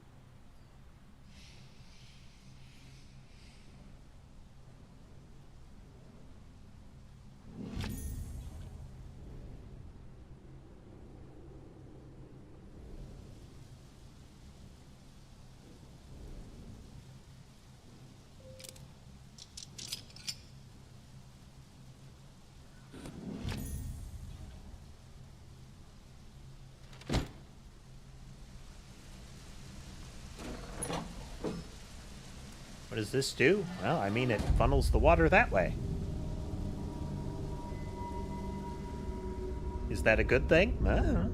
What does this do? Well, I mean, it funnels the water that way. Is that a good thing? I don't know.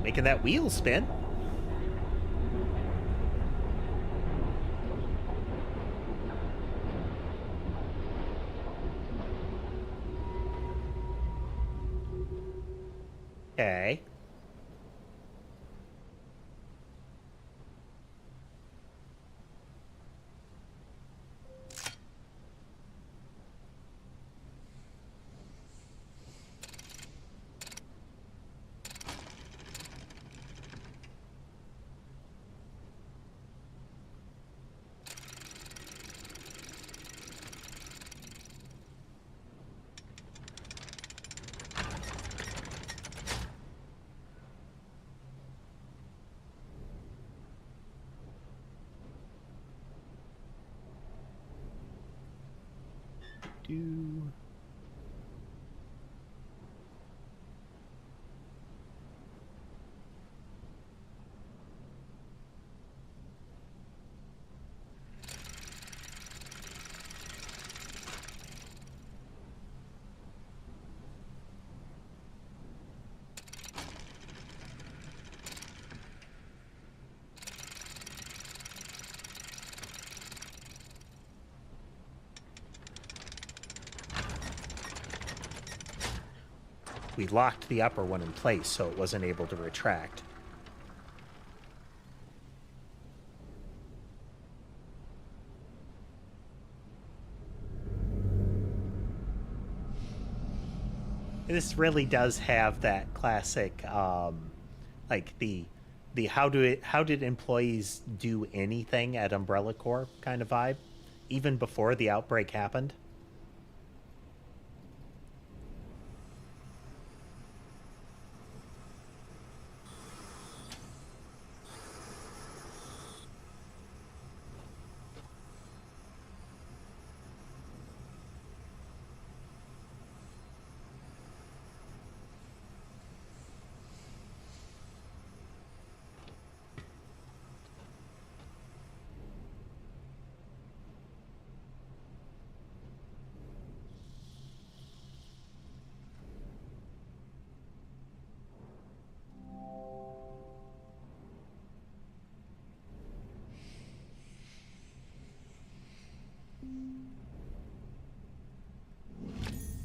Making that wheel spin. Okay. Do. We locked the upper one in place so it wasn't able to retract. This really does have that classic, like the how did employees do anything at Umbrella Corp kind of vibe, even before the outbreak happened.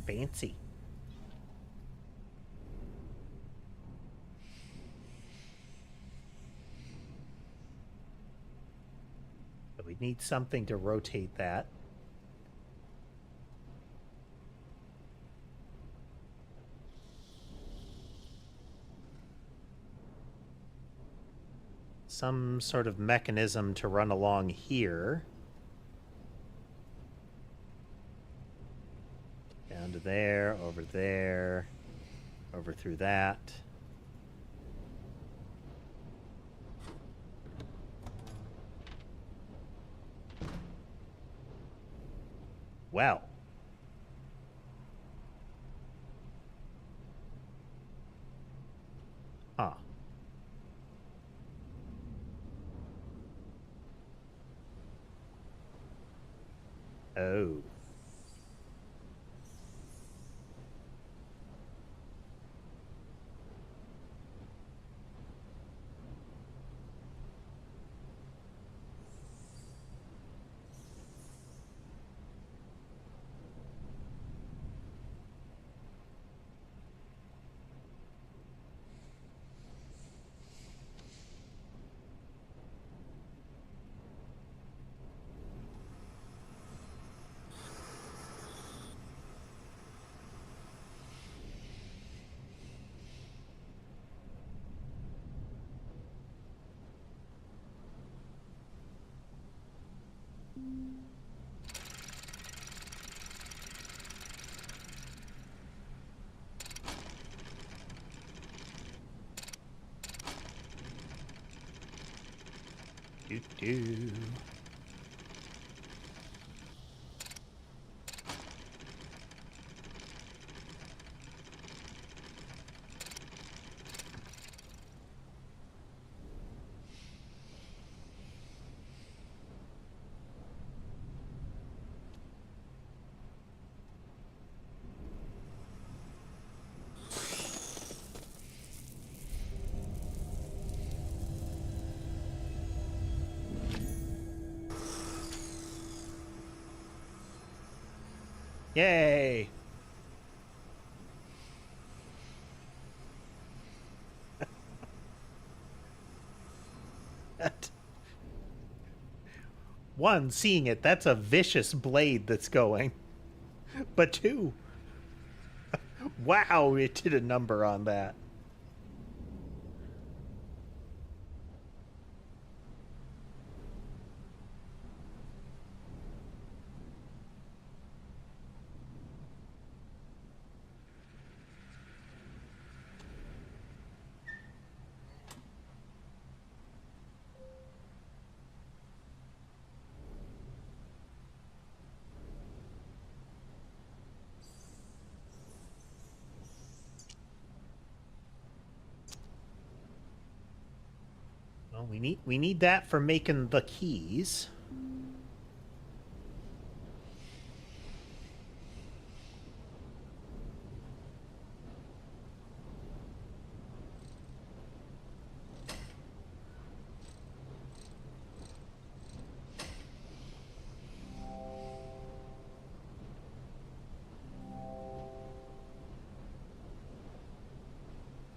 Fancy. But we need something to rotate that. some sort of mechanism to run along here. Down to there, over through that. Well. Huh. Oh. Do. Yay! One, seeing it, that's a vicious blade that's going. But two, wow, it did a number on that. Well, we need that for making the keys.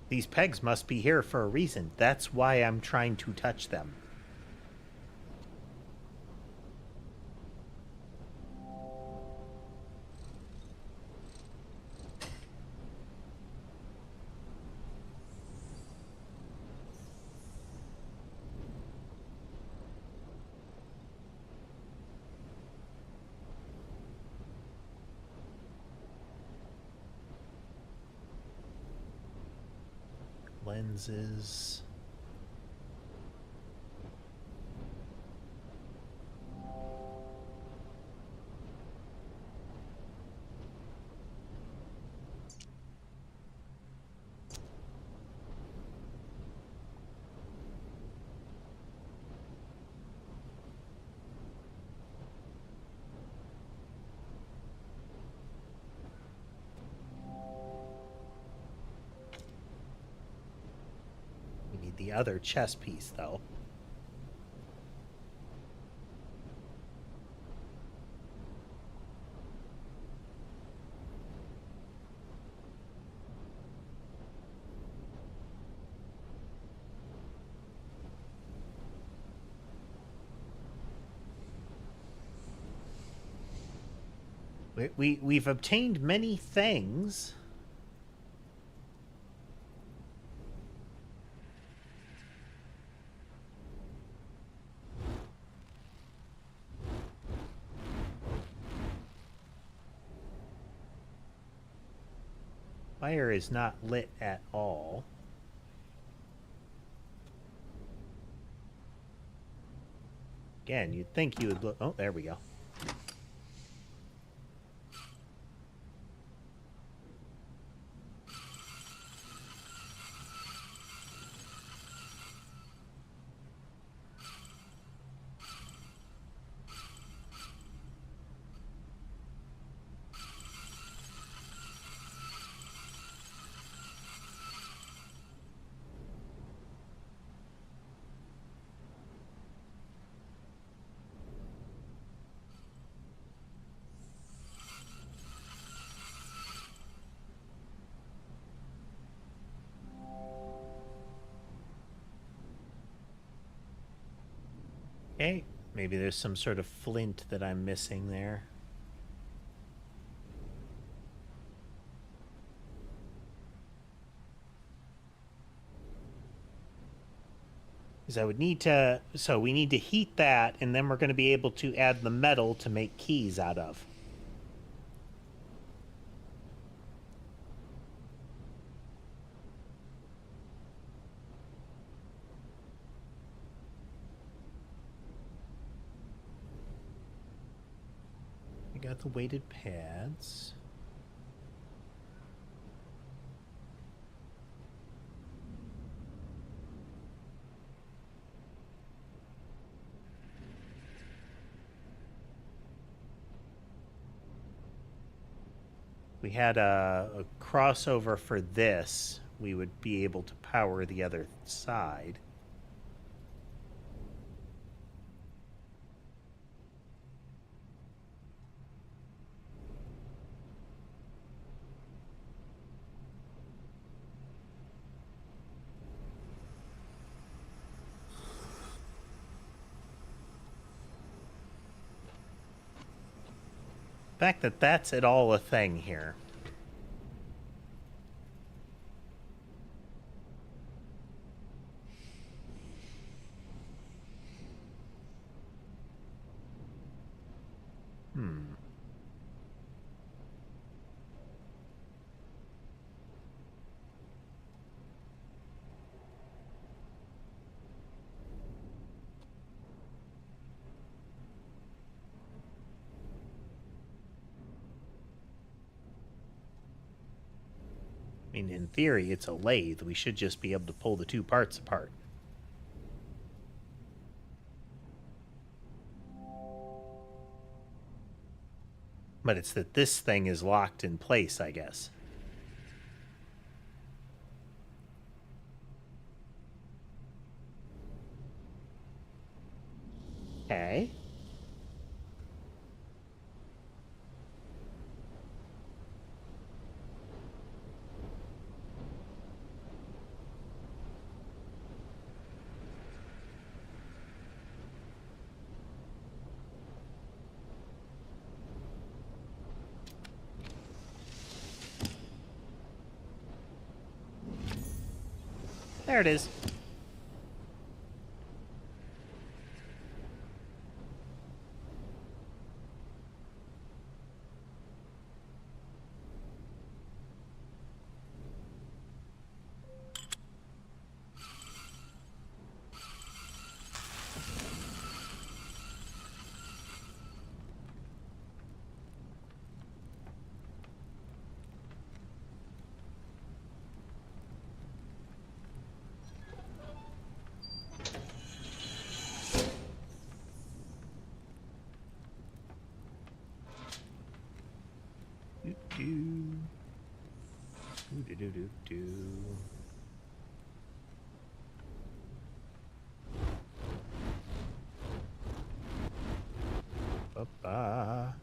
These pegs must be here for a reason. That's why I'm trying to touch them. Lenses. We need the other chess piece, though. We've obtained many things. Fire is not lit at all. Again, you'd think you would look... Oh, there we go. Okay, maybe there's some sort of flint that I'm missing there. Because I would need to... So we need to heat that, and then we're going to be able to add the metal to make keys out of. I got the weighted pads. We had a crossover for this, we would be able to power the other side. The fact that that's at all a thing here. I mean, in theory, it's a lathe. We should just be able to pull the two parts apart. But it's that this thing is locked in place, I guess. Okay. There it is. Ba-ba.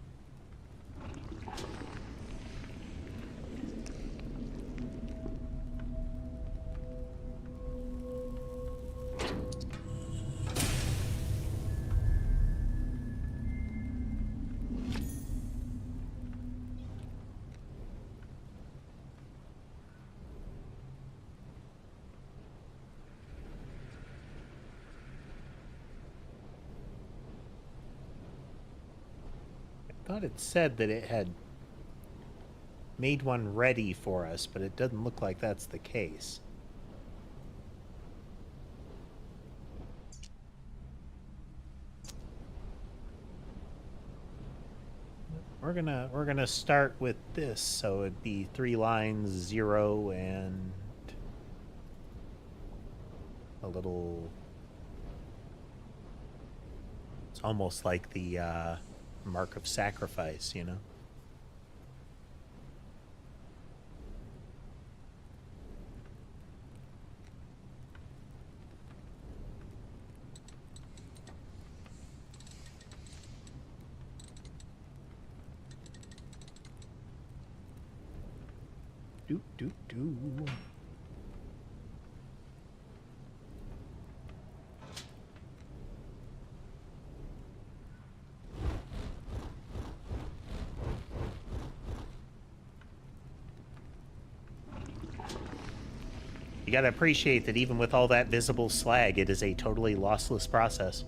I thought it said that it had made one ready for us, but it doesn't look like that's the case. We're gonna start with this, so it'd be 3 lines, 0, and a little. It's almost like the mark of sacrifice, you know. Do. You gotta appreciate that even with all that visible slag, it is a totally lossless process.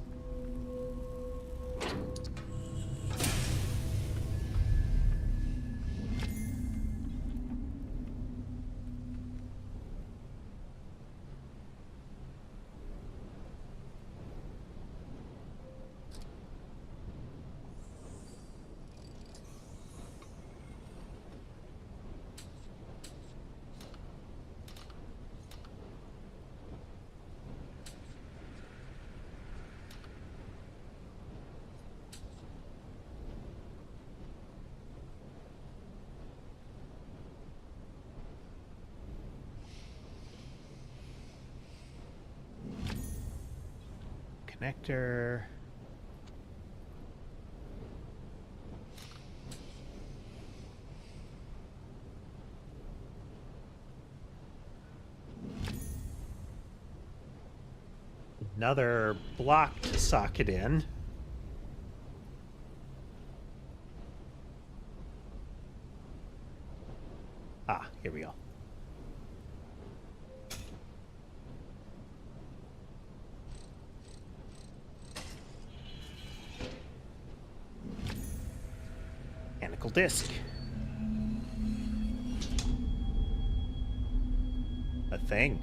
Connector. Another block to socket in. Ah, here we go. Mechanical disc. A thing.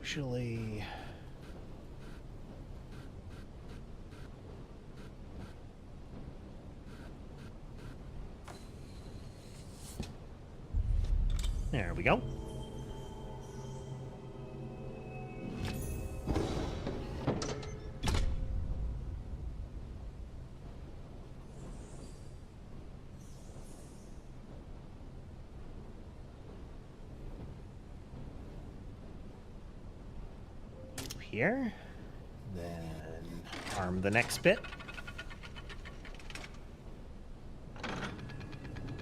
Actually, there we go. Here, then arm the next bit.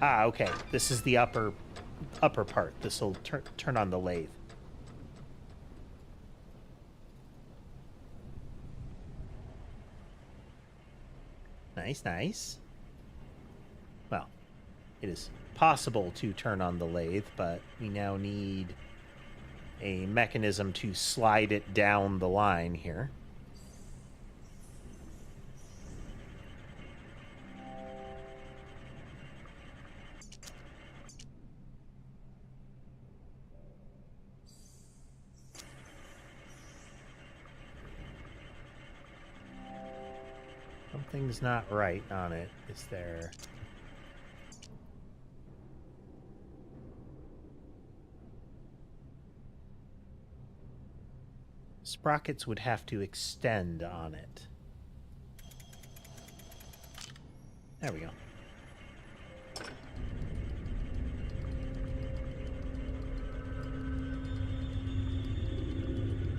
Ah, okay. This is the upper part. This will turn on the lathe. Nice, nice. Well, it is possible to turn on the lathe, but we now need a mechanism to slide it down the line here. Something's not right on it. Is there... Sprockets would have to extend on it. There we go.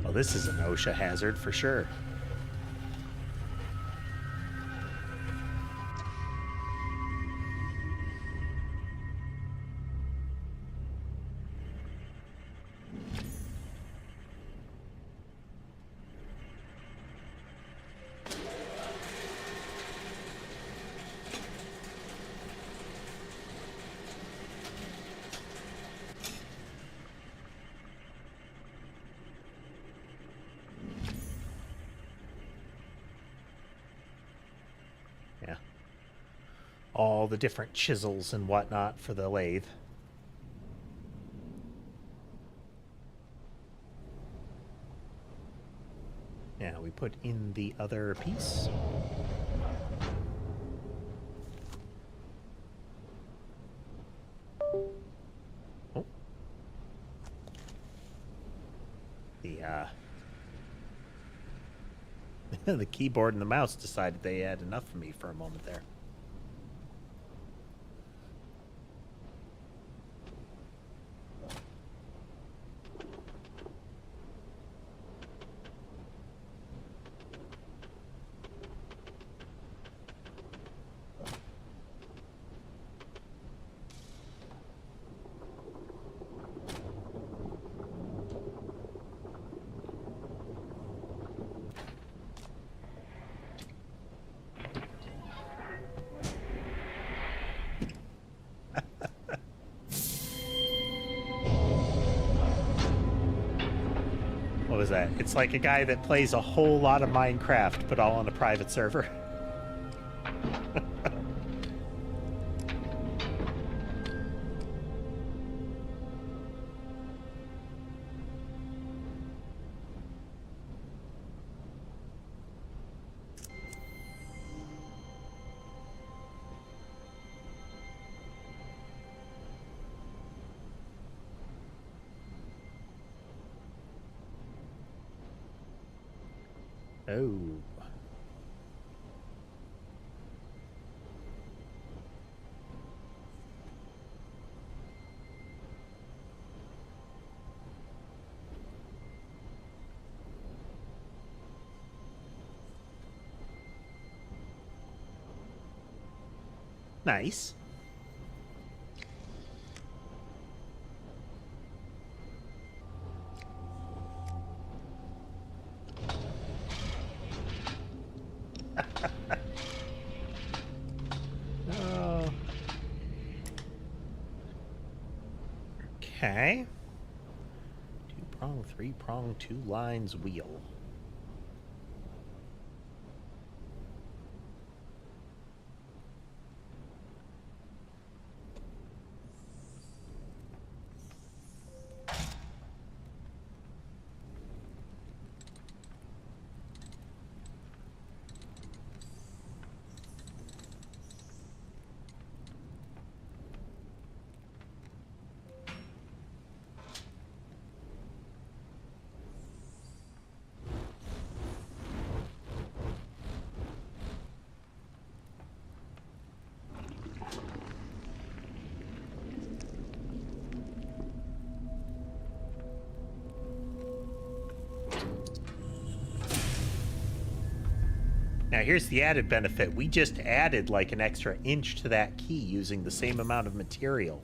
Well, this is an OSHA hazard for sure. all the different chisels and whatnot for the lathe. Now we put in the other piece. Oh. The keyboard and the mouse decided they had enough of me for a moment there. What was that? It's like a guy that plays a whole lot of Minecraft, but all on a private server. Oh. Nice. Oh. Okay. 2-prong, 3-prong, 2 lines wheel. Now here's the added benefit. We just added like an extra inch to that key using the same amount of material.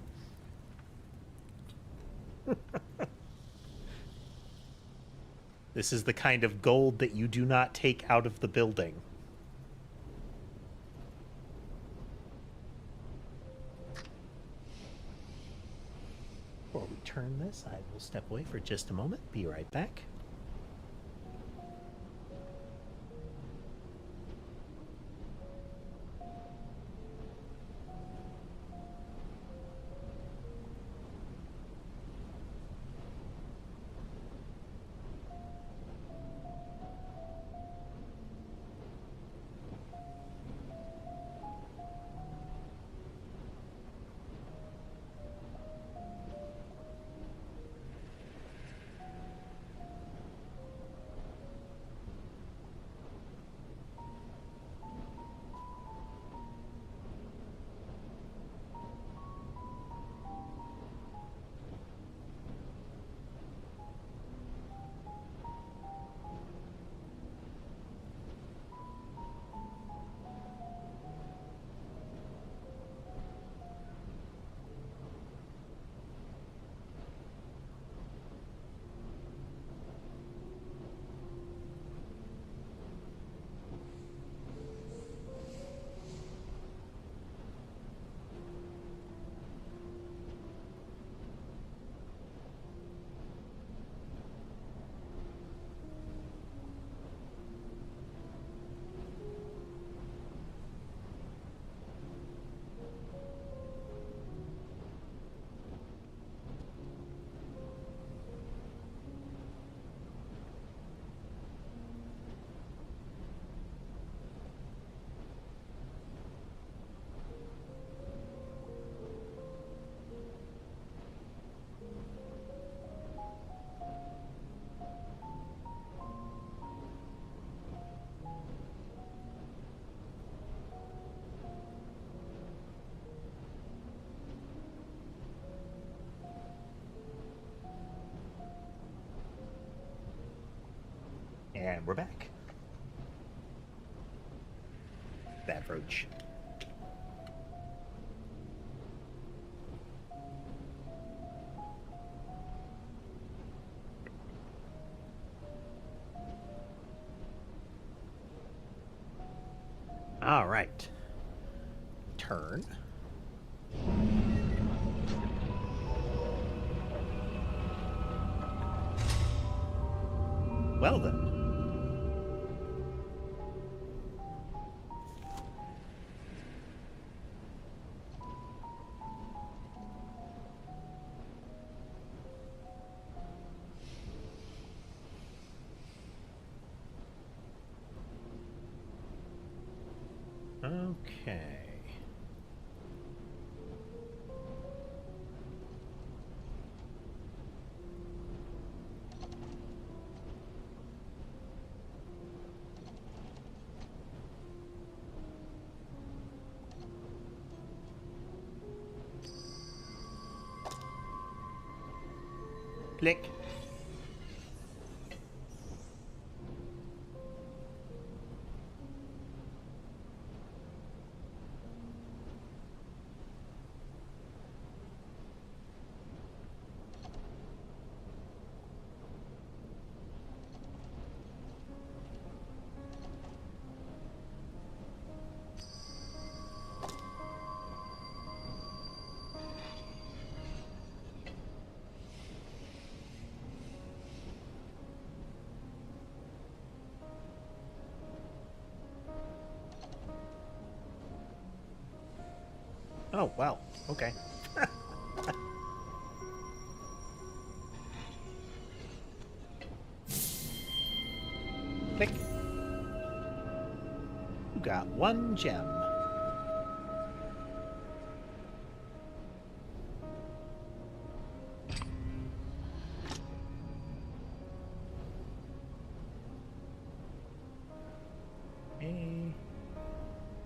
This is the kind of gold that you do not take out of the building. Before we turn this, I will step away for just a moment. Be right back. And we're back. Bad roach. All right. Turn. Well then. Okay. Click. Oh, well, okay. Click. You got 1 gem. A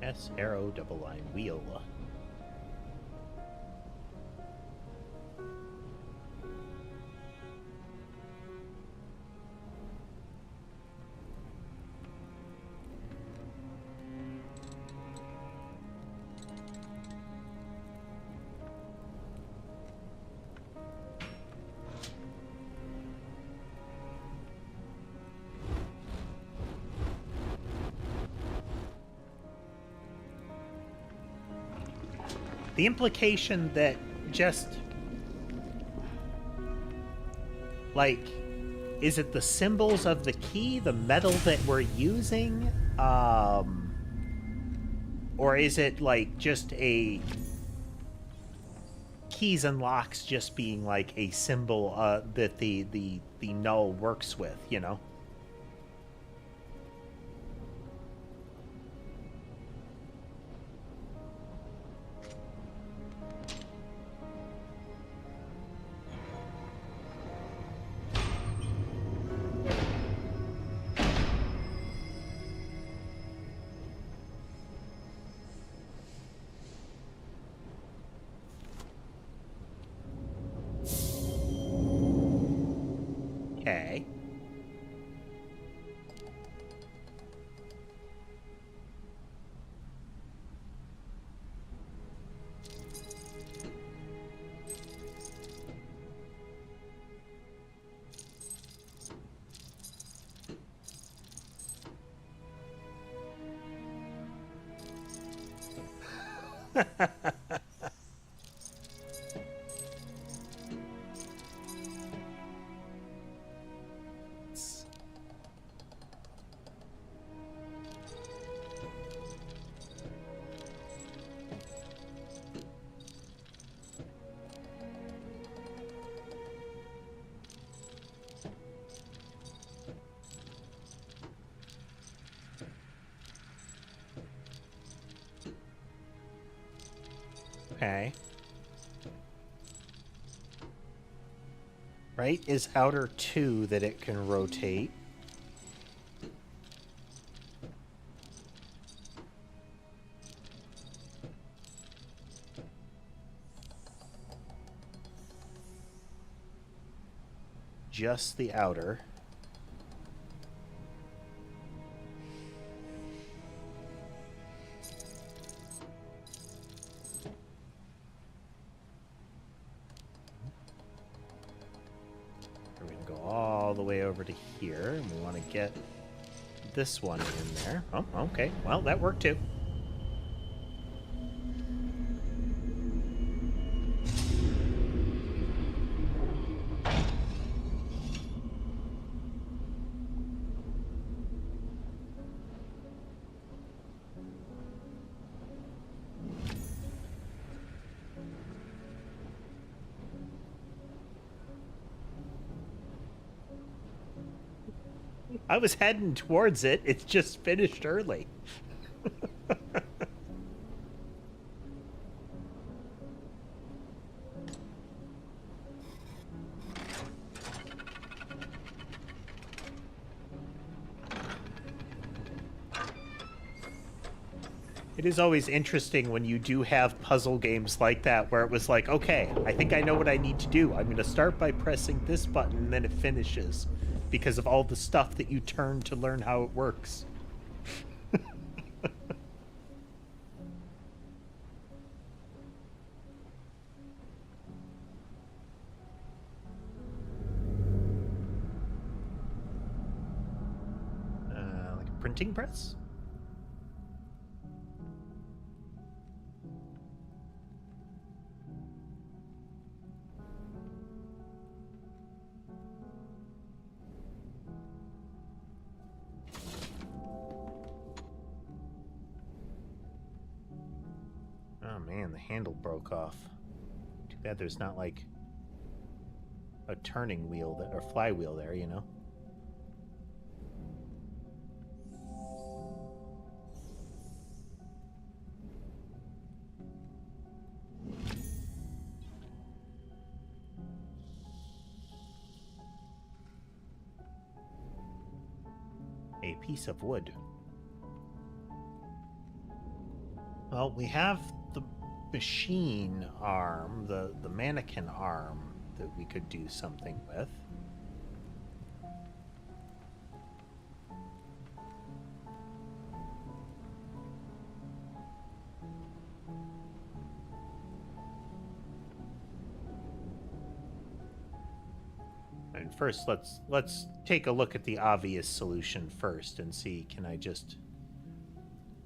S arrow double line wheel. The implication that just, like, is it the symbols of the key, the metal that we're using? Or is it, like, just a keys and locks just being, like, a symbol that the null works with, you know? Okay. Okay. Right is outer 2 that it can rotate. Just the outer. way over to here, and we want to get this one in there. Oh, okay. Well, that worked too. I was heading towards it. It's just finished early. It is always interesting when you do have puzzle games like that where it was like, okay, I think I know what I need to do. I'm going to start by pressing this button and then it finishes because of all the stuff that you turn to learn how it works. Like a printing press? Oh man, the handle broke off. Too bad there's not like a turning wheel that, or flywheel there, you know? A piece of wood. Well, we have the machine arm, the mannequin arm that we could do something with. And first, let's take a look at the obvious solution first and see, can I just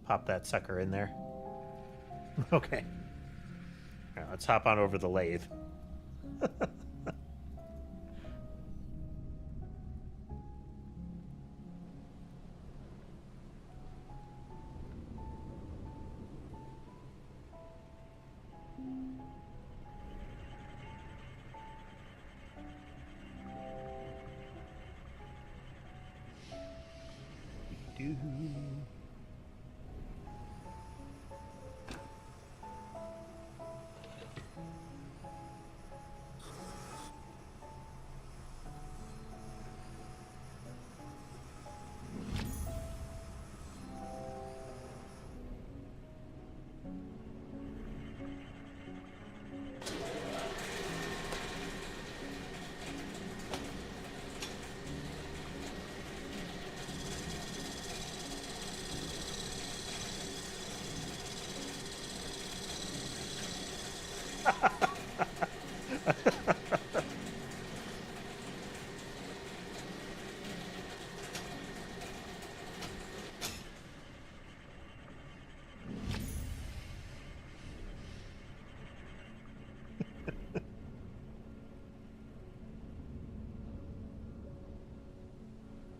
pop that sucker in there? Okay. All right, let's hop on over the lathe. Do.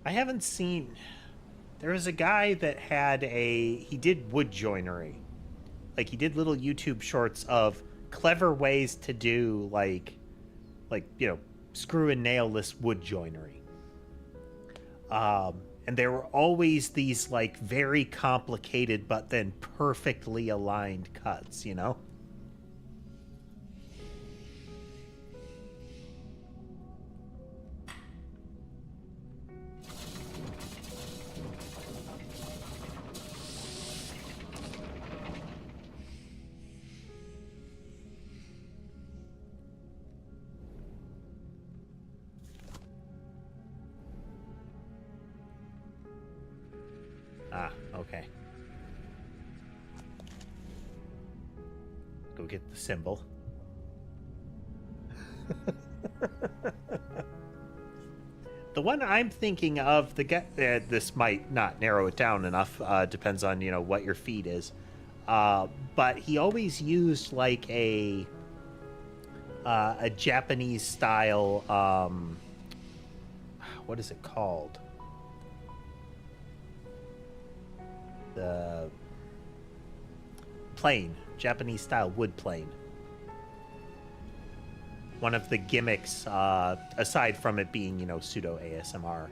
I haven't seen... There was a guy that had he did wood joinery. Like, he did little YouTube shorts of clever ways to do, like, you know, screw and nail-less wood joinery. And there were always these, like, very complicated but then perfectly aligned cuts, you know? Ah, okay. Go get the symbol. The one I'm thinking of, the guy, this might not narrow it down enough. Depends on what your feed is. But he always used like a Japanese style. What is it called? The plane, Japanese style wood plane. One of the gimmicks, aside from it being, pseudo ASMR,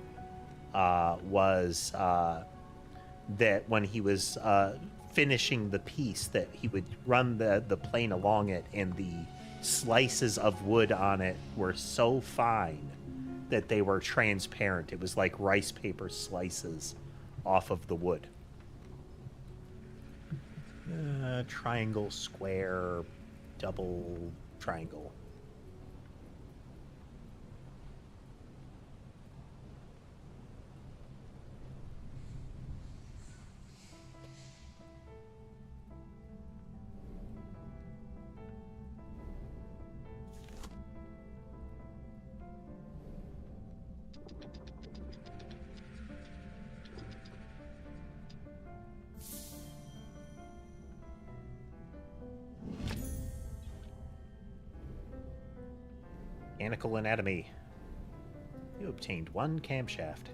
was that when he was finishing the piece, that he would run the plane along it, and the slices of wood on it were so fine that they were transparent. It was like rice paper slices off of the wood. Triangle, square, double, triangle. Mechanical anatomy. You obtained 1 camshaft.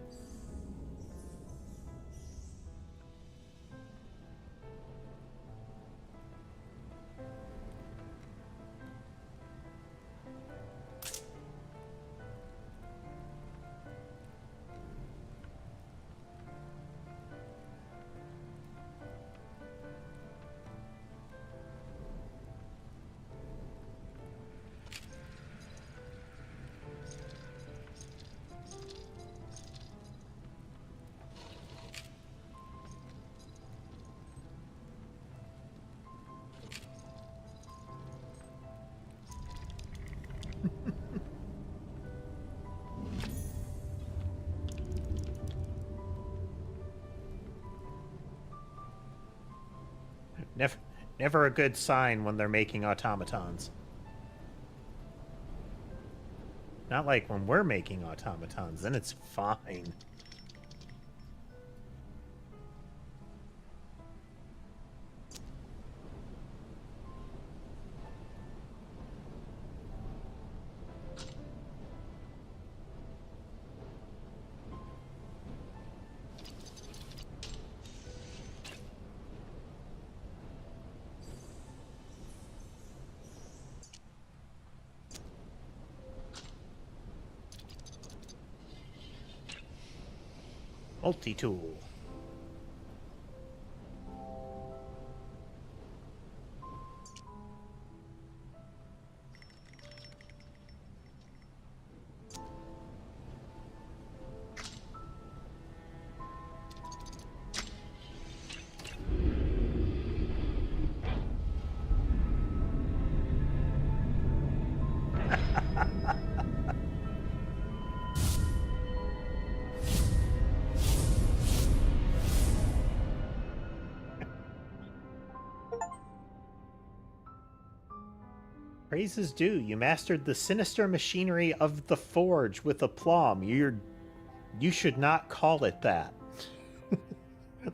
Never a good sign when they're making automatons. Not like when we're making automatons, then it's fine. Multi-tool. Praise is due. You mastered the sinister machinery of the forge with aplomb. You should not call it that.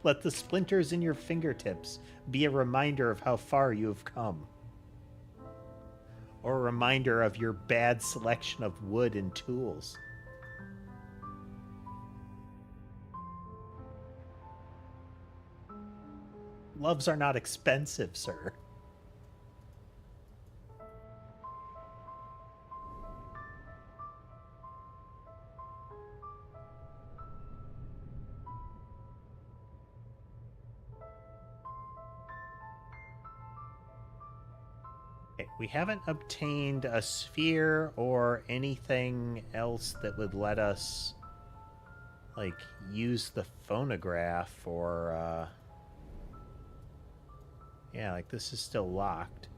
Let the splinters in your fingertips be a reminder of how far you have come. Or a reminder of your bad selection of wood and tools. Loves are not expensive, sir. Okay, we haven't obtained a sphere or anything else that would let us, like, use the phonograph or, yeah, like, this is still locked.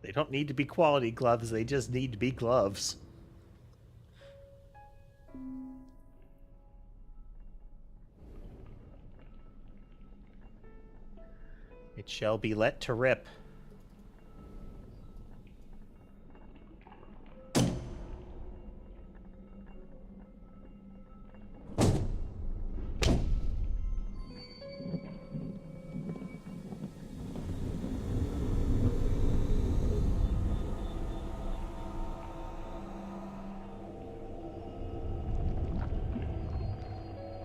They don't need to be quality gloves, they just need to be gloves. It shall be let to rip.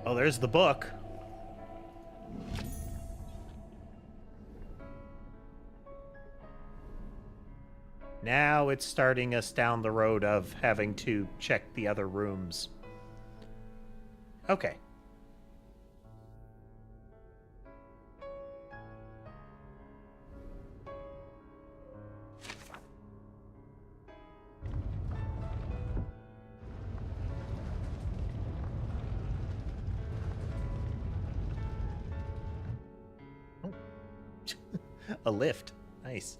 Oh, there's the book. Now it's starting us down the road of having to check the other rooms. Okay. A lift. Nice.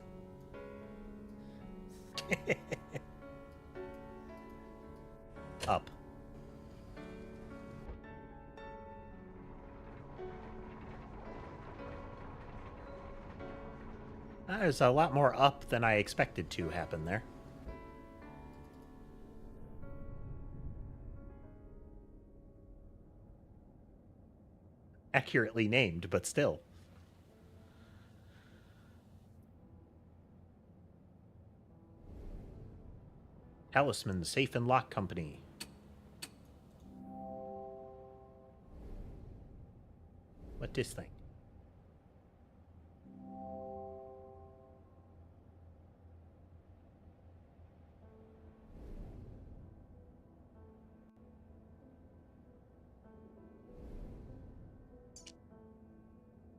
Up. There's a lot more up than I expected to happen there. Accurately named, but still. Talisman Safe and Lock Company. What this thing?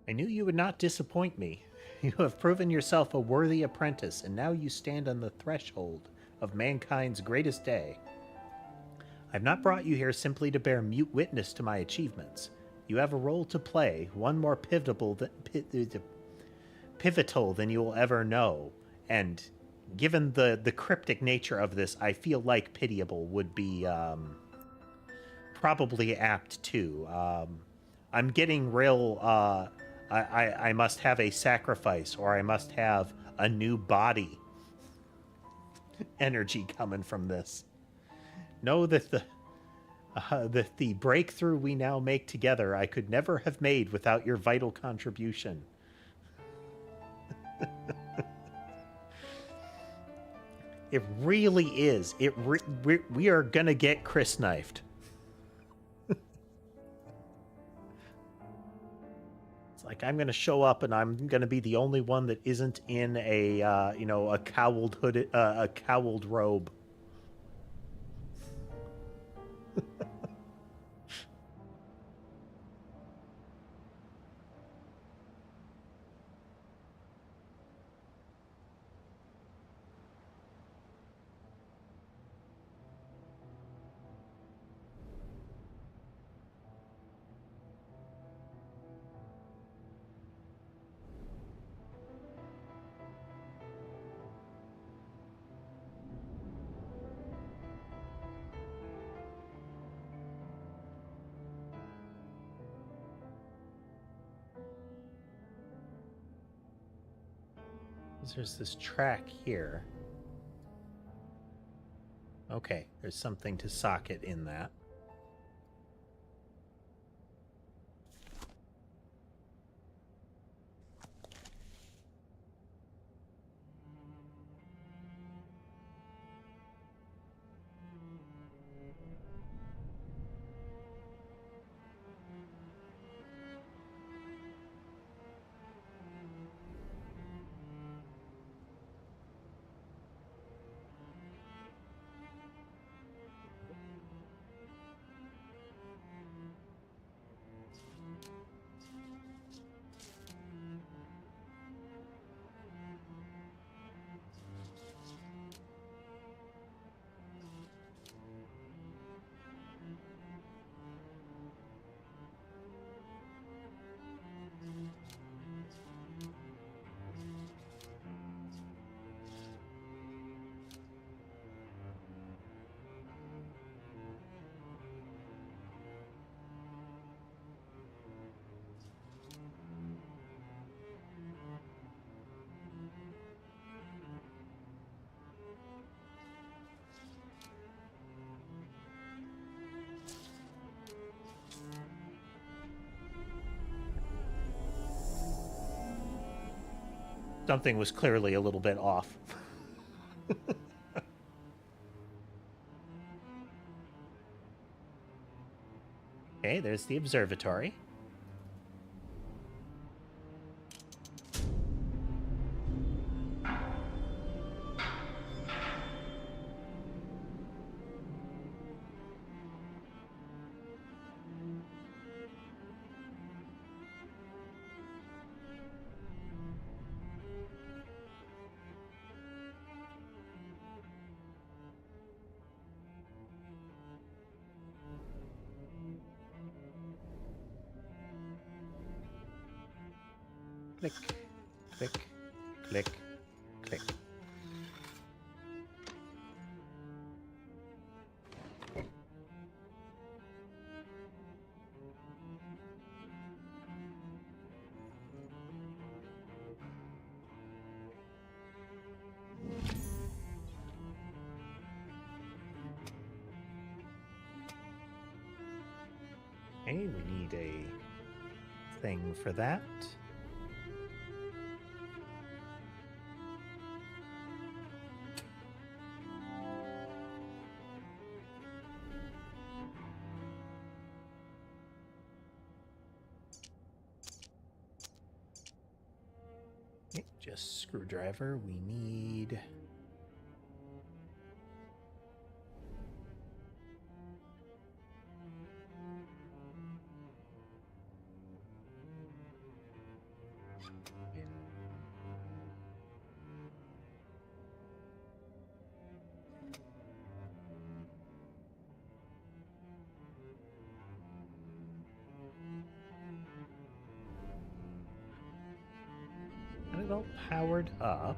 I knew you would not disappoint me. You have proven yourself a worthy apprentice, and now you stand on the threshold of mankind's greatest day. I've not brought you here simply to bear mute witness to my achievements. You have a role to play, one more pivotal than you will ever know. And given the cryptic nature of this, I feel like pitiable would be probably apt too. I'm getting real. I must have a sacrifice, or I must have a new body energy coming from this. Know that the breakthrough we now make together I could never have made without your vital contribution. It really is. We are gonna get Chris knifed. It's like I'm gonna show up and I'm gonna be the only one that isn't in a a cowled hooded a cowled robe. There's this track here. Okay, there's something to socket in that. Something was clearly a little bit off. Okay, there's the observatory. Click, click, click, click. Okay, we need a thing for that. Okay, just screwdriver. We need... Got it all powered up.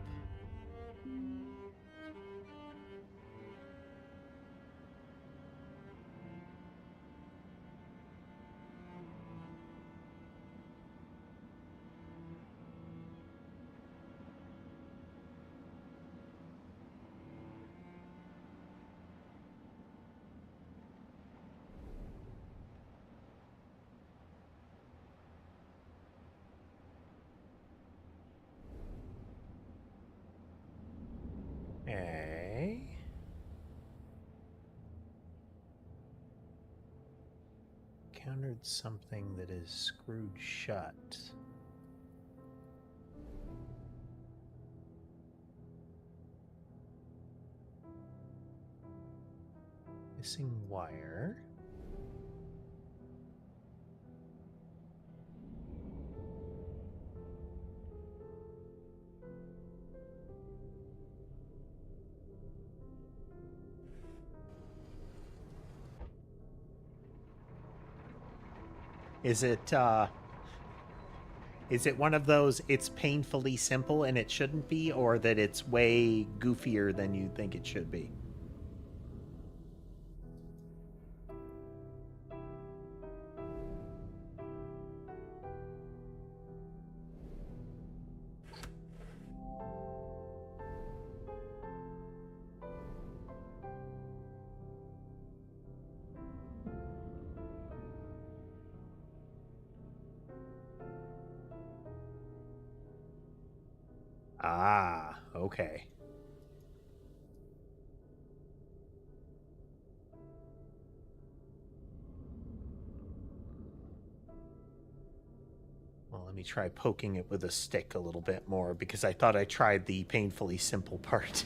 Okay. Encountered something that is screwed shut. Missing wire. Is it one of those it's painfully simple and it shouldn't be, or that it's way goofier than you think it should be? Ah, okay. Well, let me try poking it with a stick a little bit more, because I thought I tried the painfully simple part.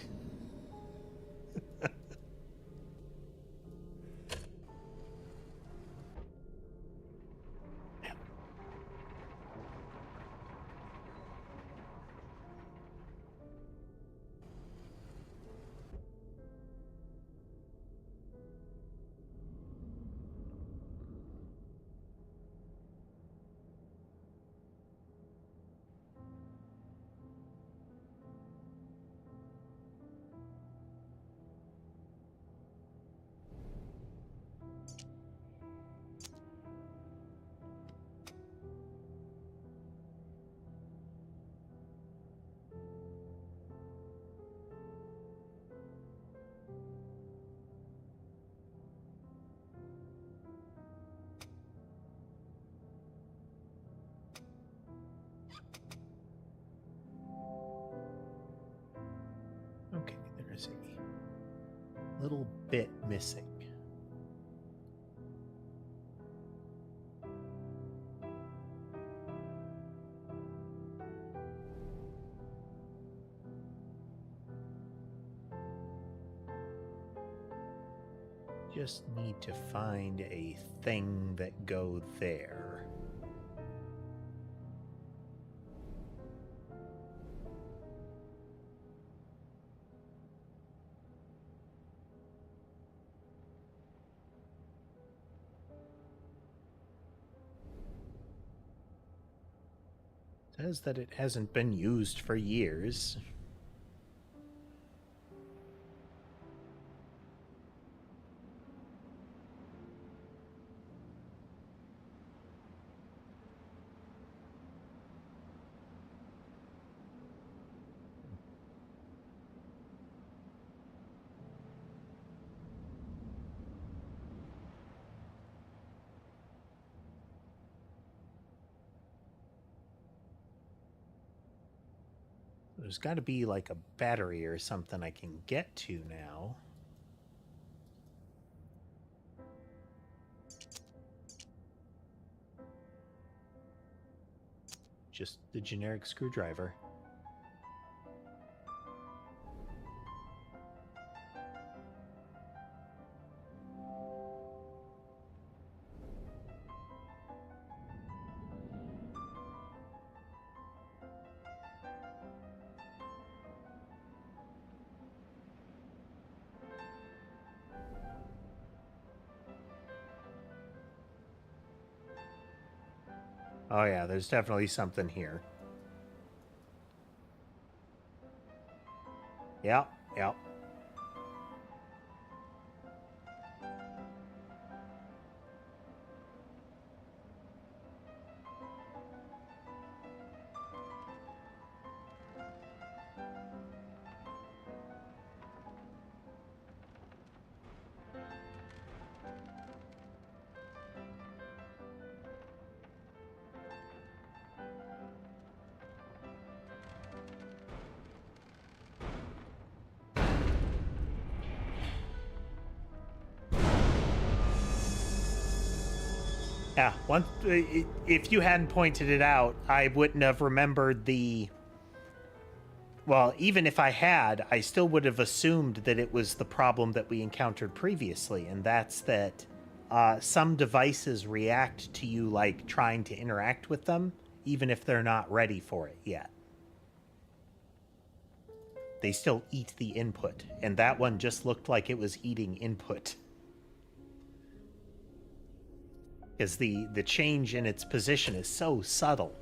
little bit missing. Just need to find a thing that go there. Says that it hasn't been used for years. There's got to be like a battery or something I can get to now. Just the generic screwdriver. Oh yeah, there's definitely something here. Yep, yep. Yeah, if you hadn't pointed it out, I wouldn't have remembered the... Well, even if I had, I still would have assumed that it was the problem that we encountered previously, and that's that some devices react to you like trying to interact with them, even if they're not ready for it yet. They still eat the input, and that one just looked like it was eating input. Because the change in its position is so subtle.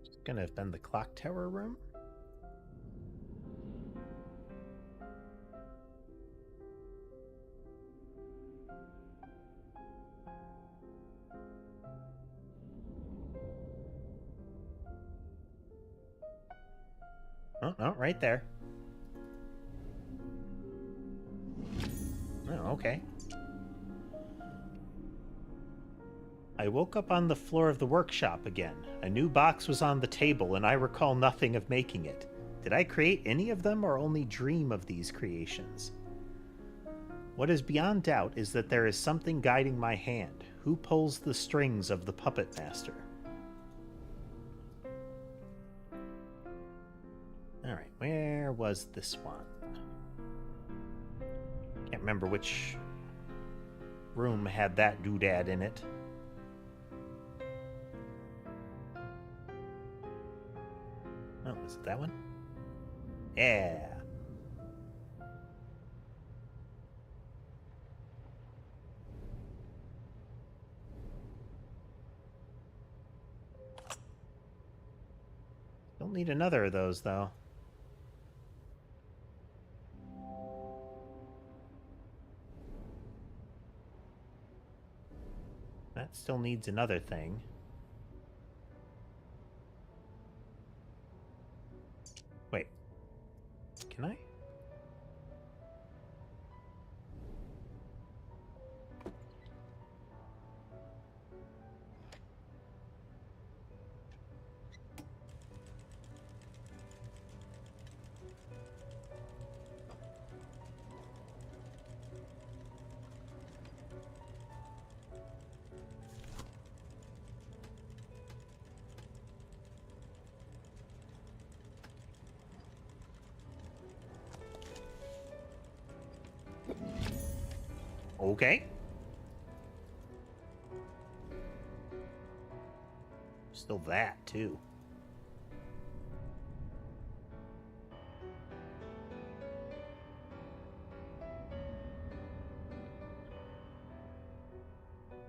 It's gonna have been the clock tower room. Oh, no, right there. Oh, okay. I woke up on the floor of the workshop again. A new box was on the table, and I recall nothing of making it. Did I create any of them, or only dream of these creations? What is beyond doubt is that there is something guiding my hand. Who pulls the strings of the puppet master? Alright, where was this one? Can't remember which room had that doodad in it. Oh, was it that one? Yeah. Don't need another of those, though. That still needs another thing. Wait. Can I? Okay. Still that, too.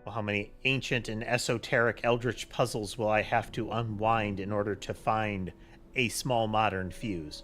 Well, how many ancient and esoteric eldritch puzzles will I have to unwind in order to find a small modern fuse?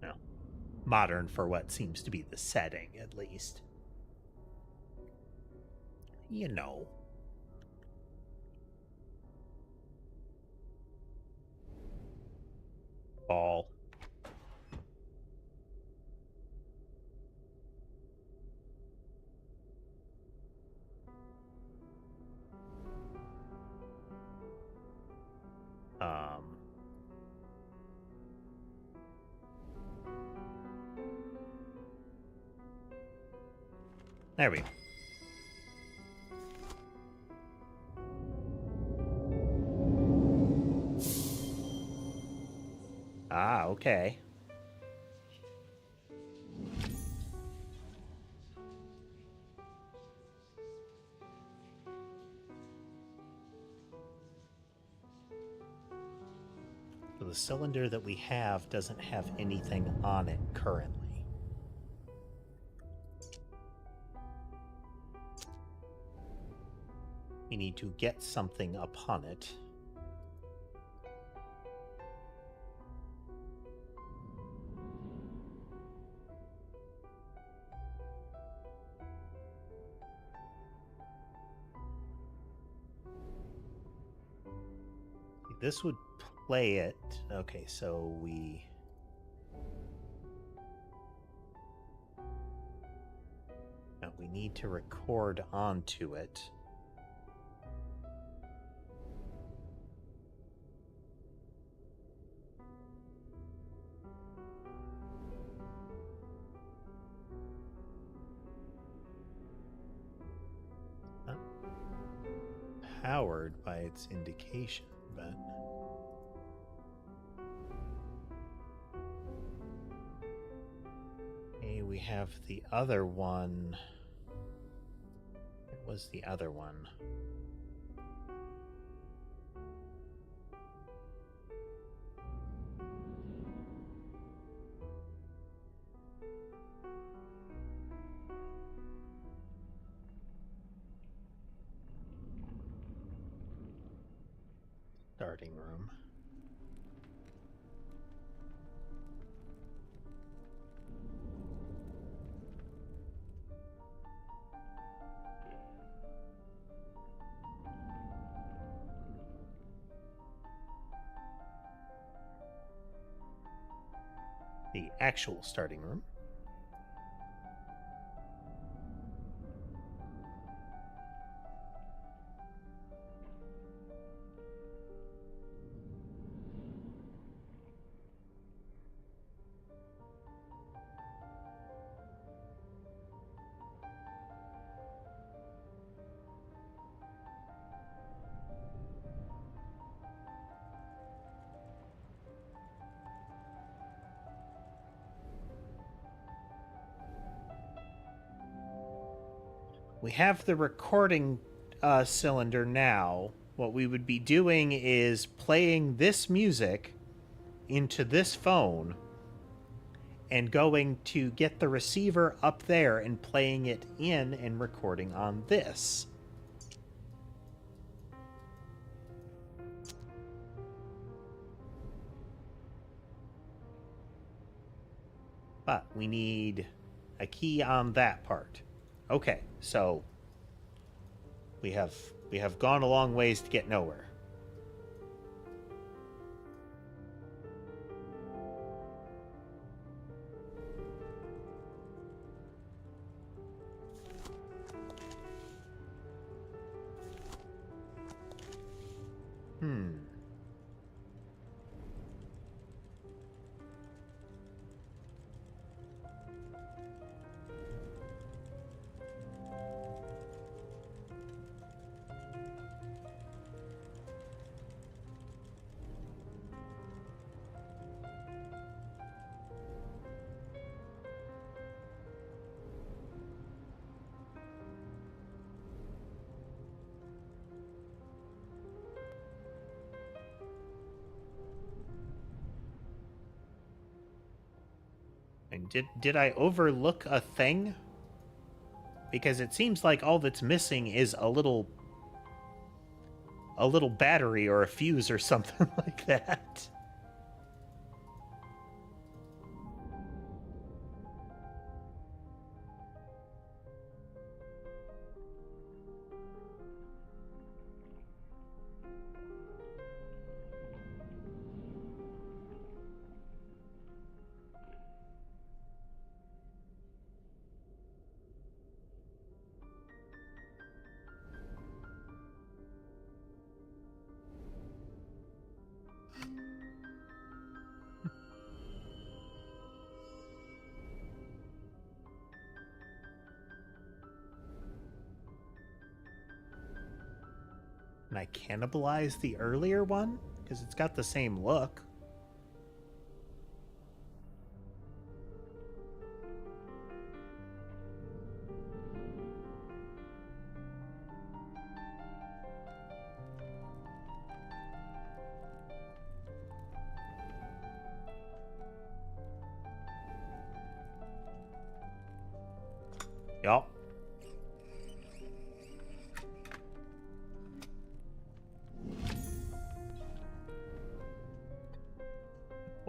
No. Modern for what seems to be the setting, at least. You know. Ball. There we go. Ah, okay. So the cylinder that we have doesn't have anything on it currently. We need to get something upon it. This would play it. Okay, so we... No, we need to record onto it. Not powered by its indication, but... Okay, we have the other one. What was the other one? Starting room. The actual starting room. We have the recording cylinder now. What we would be doing is playing this music into this phone and going to get the receiver up there and playing it in and recording on this. But we need a key on that part. Okay, so we have gone a long ways to get nowhere. And did I overlook a thing? Because it seems like all that's missing is a little battery or a fuse or something like that. Can I cannibalize the earlier one? Because it's got the same look. Yup.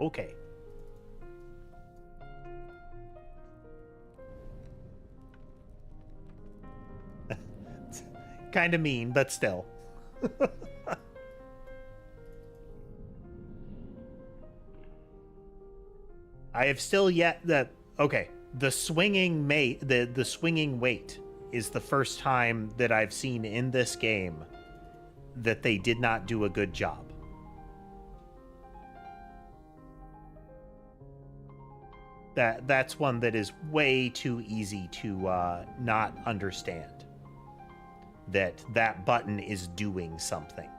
Okay. Kind of mean, but still. I have still yet that okay. The swinging the swinging weight is the first time that I've seen in this game that they did not do a good job. That's one that is way too easy to not understand. That button is doing something.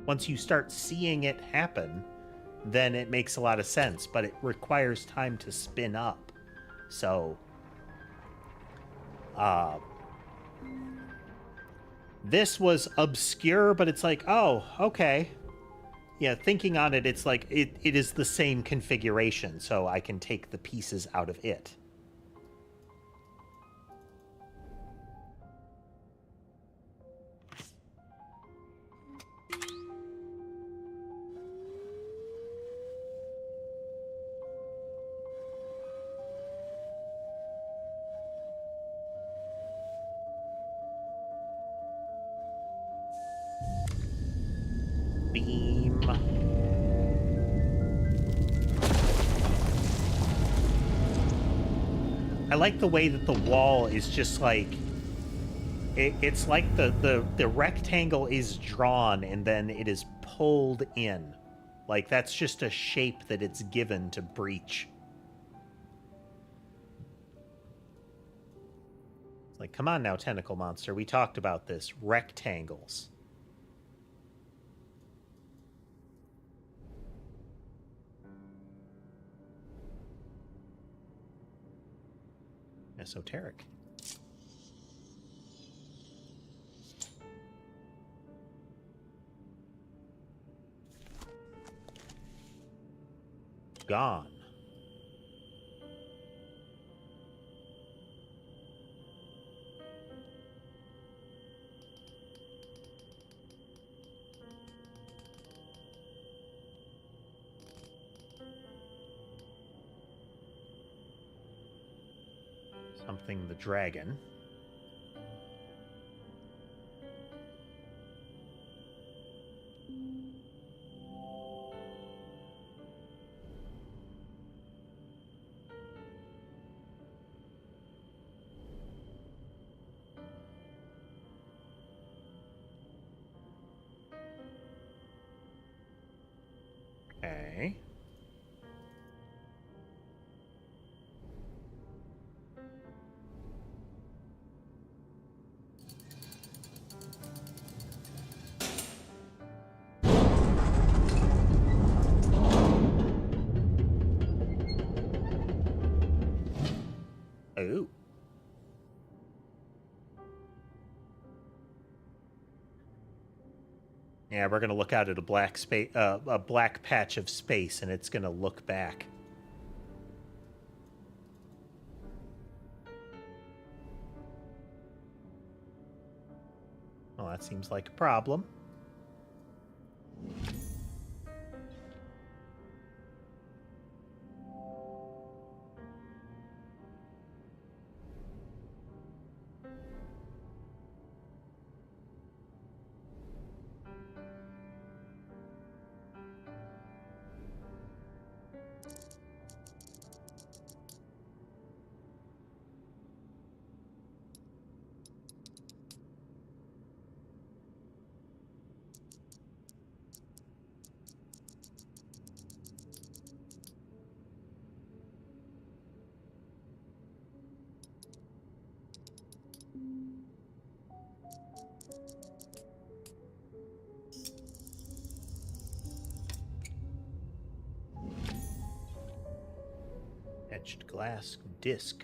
Once you start seeing it happen, then it makes a lot of sense, but it requires time to spin up. So, this was obscure, but it's like, oh, okay. Yeah, thinking on it, it's like, it is the same configuration, so I can take the pieces out of it. Beam. I like the way that the wall is just like it's like the rectangle is drawn and then it is pulled in. Like that's just a shape that it's given to breach. It's like, come on now, tentacle monster. We talked about this. Rectangles. Esoteric. gone. Something the dragon. Okay. Oh. Yeah, we're gonna look out at a black space, a black patch of space, and it's gonna look back. Well, that seems like a problem. Etched glass disc.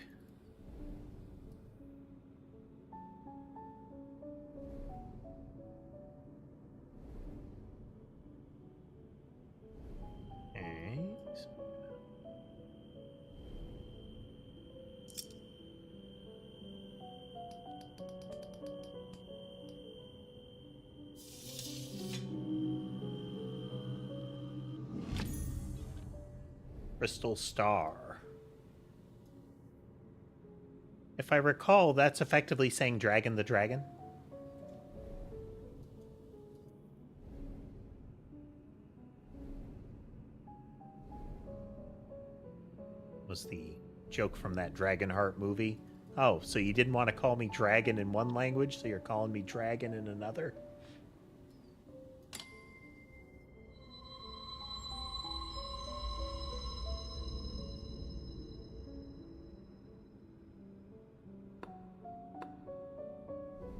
Okay. Crystal star. If I recall, that's effectively saying Dragon the Dragon. Was the joke from that Dragonheart movie. Oh, so you didn't want to call me Dragon in one language, so you're calling me Dragon in another?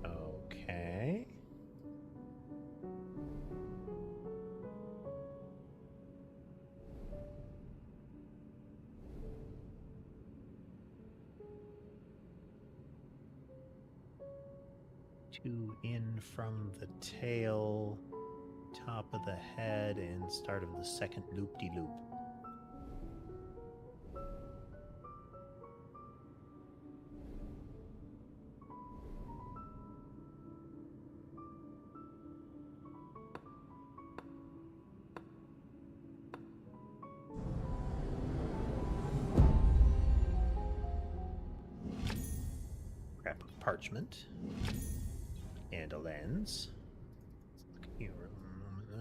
Okay. Two in from the tail, top of the head, and start of the second loop-de-loop. Scrap of parchment. And a lens.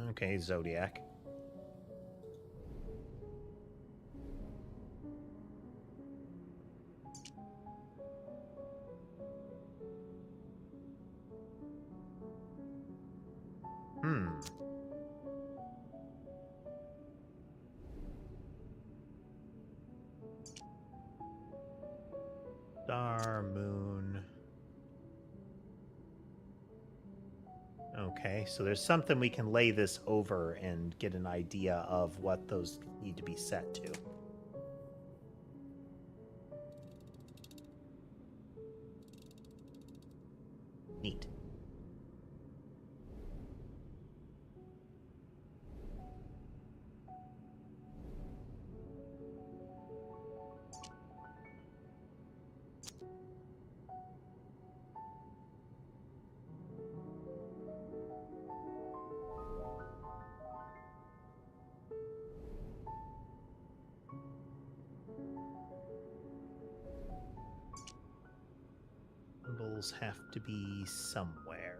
Okay, Zodiac. Star, moon. Okay, so there's something we can lay this over and get an idea of what those need to be set to. Neat. symbols have to be somewhere.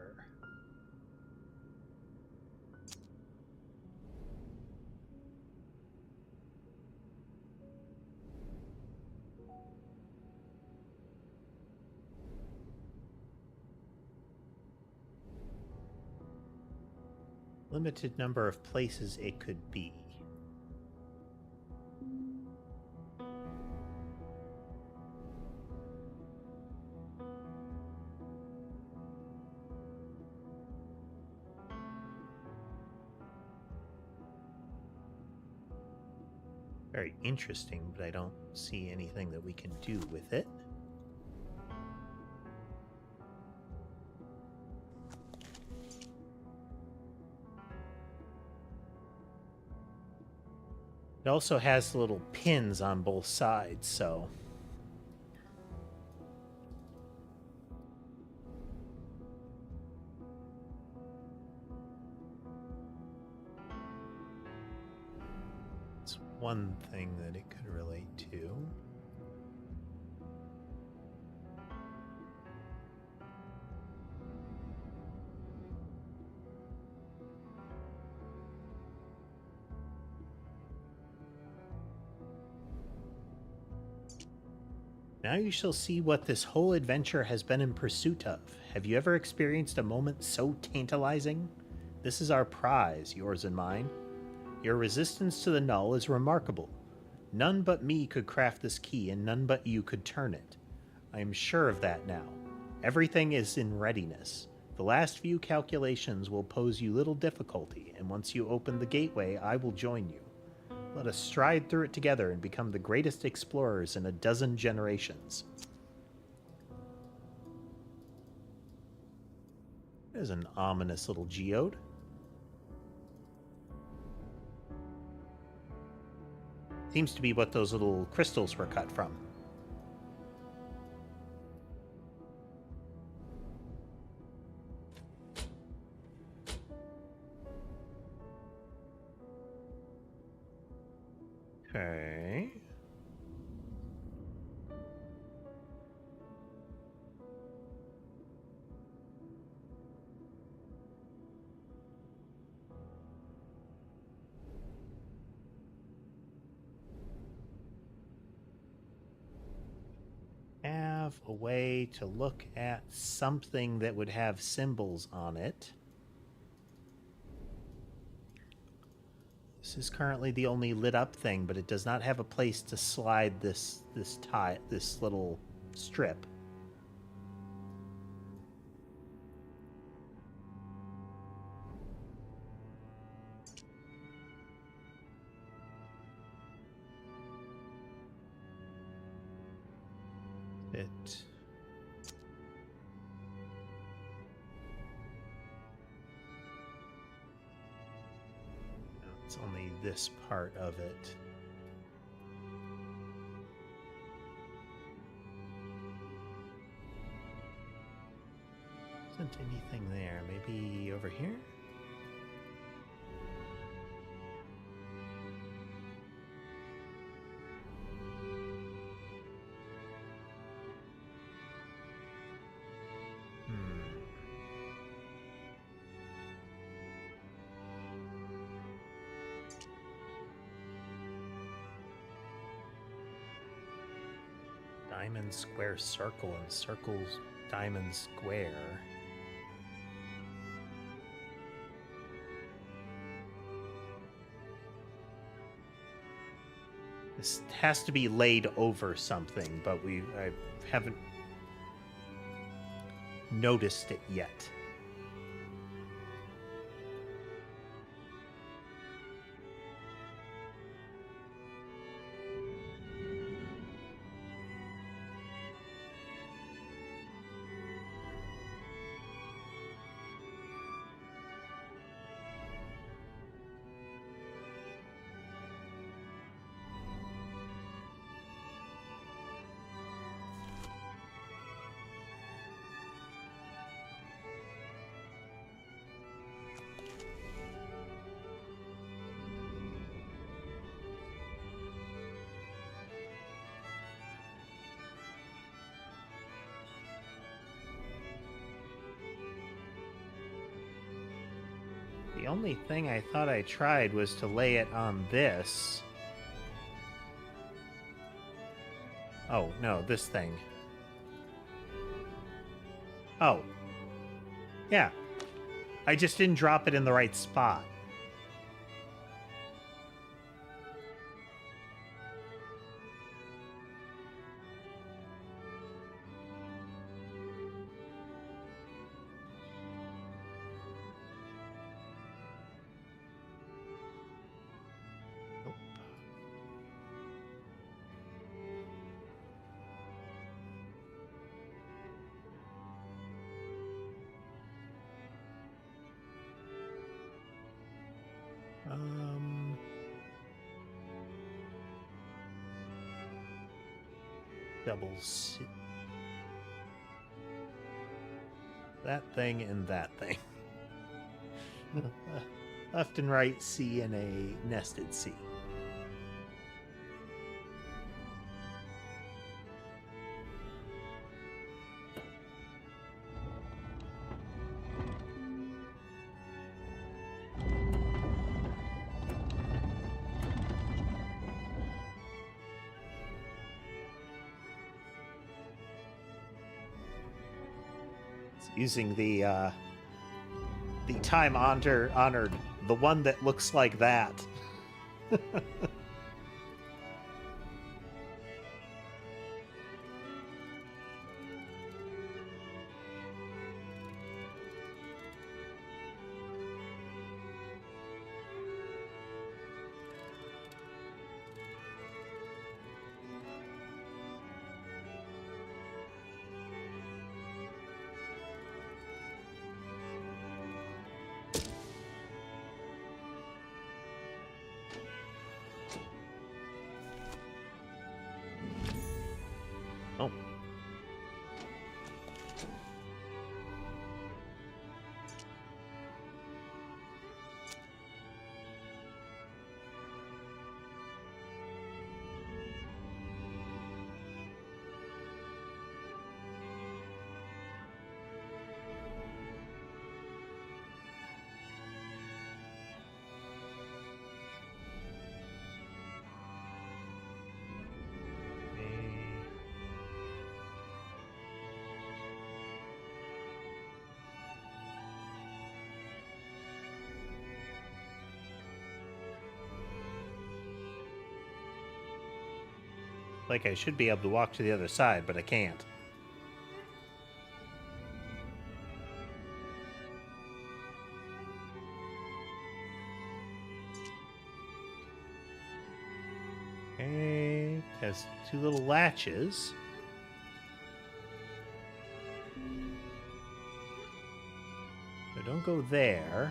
Limited number of places it could be. Very interesting, but I don't see anything that we can do with it. It also has little pins on both sides, so... it's one thing that it could relate to. Now you shall see what this whole adventure has been in pursuit of. Have you ever experienced a moment so tantalizing? This is our prize, yours and mine. Your resistance to the null is remarkable. None but me could craft this key, and none but you could turn it. I am sure of that now. Everything is in readiness. The last few calculations will pose you little difficulty, and once you open the gateway, I will join you. Let us stride through it together and become the greatest explorers in a dozen generations. There's an ominous little geode. Seems to be what those little crystals were cut from. Okay. Have a way to look at something that would have symbols on it. This is currently the only lit up thing, but it does not have a place to slide this little strip. It's only this part of it. Isn't anything there? Maybe over here? Diamond, square, circle, and circles, diamond, square. This has to be laid over something, but I haven't noticed it yet. The only thing I thought I tried was to lay it on this. Oh, no, this thing. Oh. Yeah. I just didn't drop it in the right spot. Doubles. That thing and that thing. Left and right C and a nested C. Using the time honored, the one that looks like that. Oh. Like I should be able to walk to the other side, but I can't. Okay, it has two little latches. So don't go there.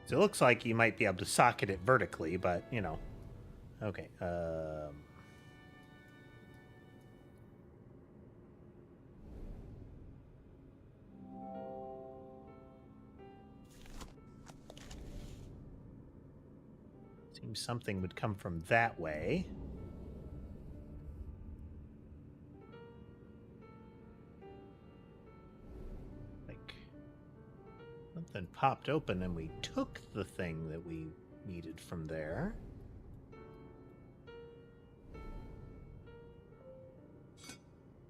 So it looks like you might be able to socket it vertically, but, you know. Okay. Seems something would come from that way. Something popped open and we took the thing that we needed from there.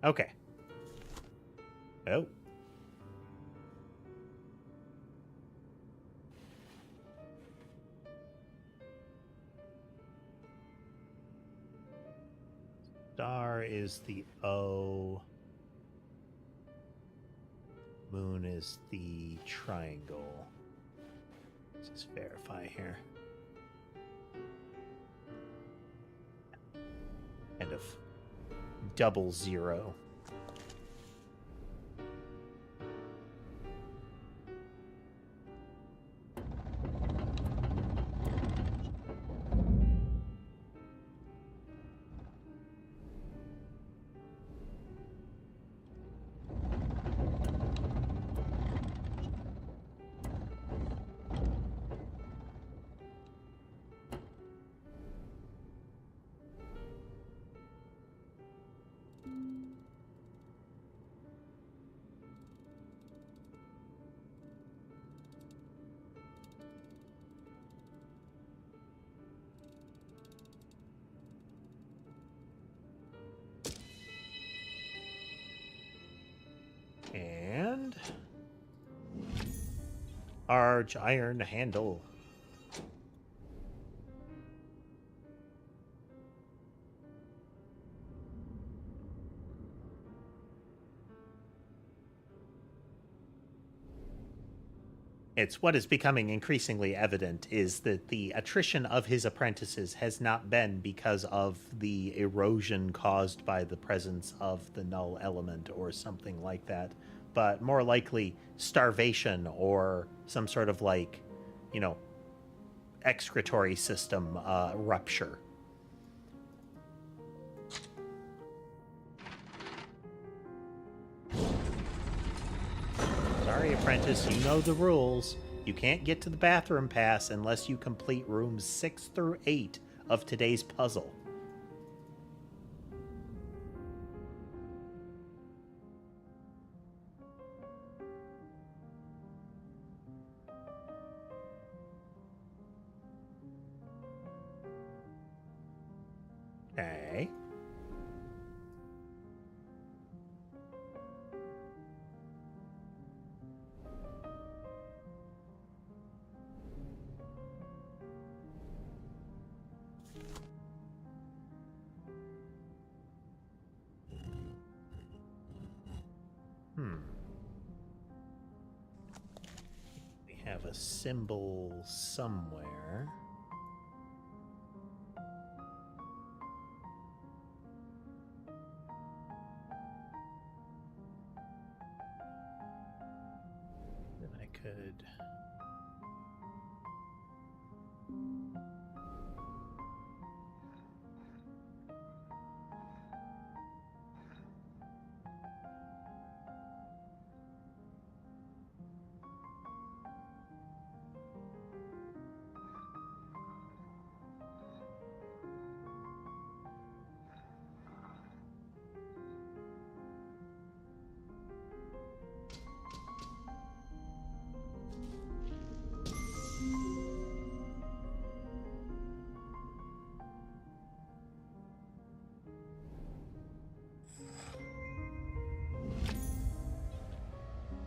Okay. Oh. Star is the O. Moon is the triangle. Let's just verify here. Kind of double zero. Large iron handle. It's what is becoming increasingly evident is that the attrition of his apprentices has not been because of the erosion caused by the presence of the null element or something like that, but more likely starvation or some sort of like, you know, excretory system rupture. Sorry, apprentice, you know the rules. You can't get to the bathroom pass unless you complete rooms 6 through 8 of today's puzzle. Okay. We have a symbol somewhere. Then I could...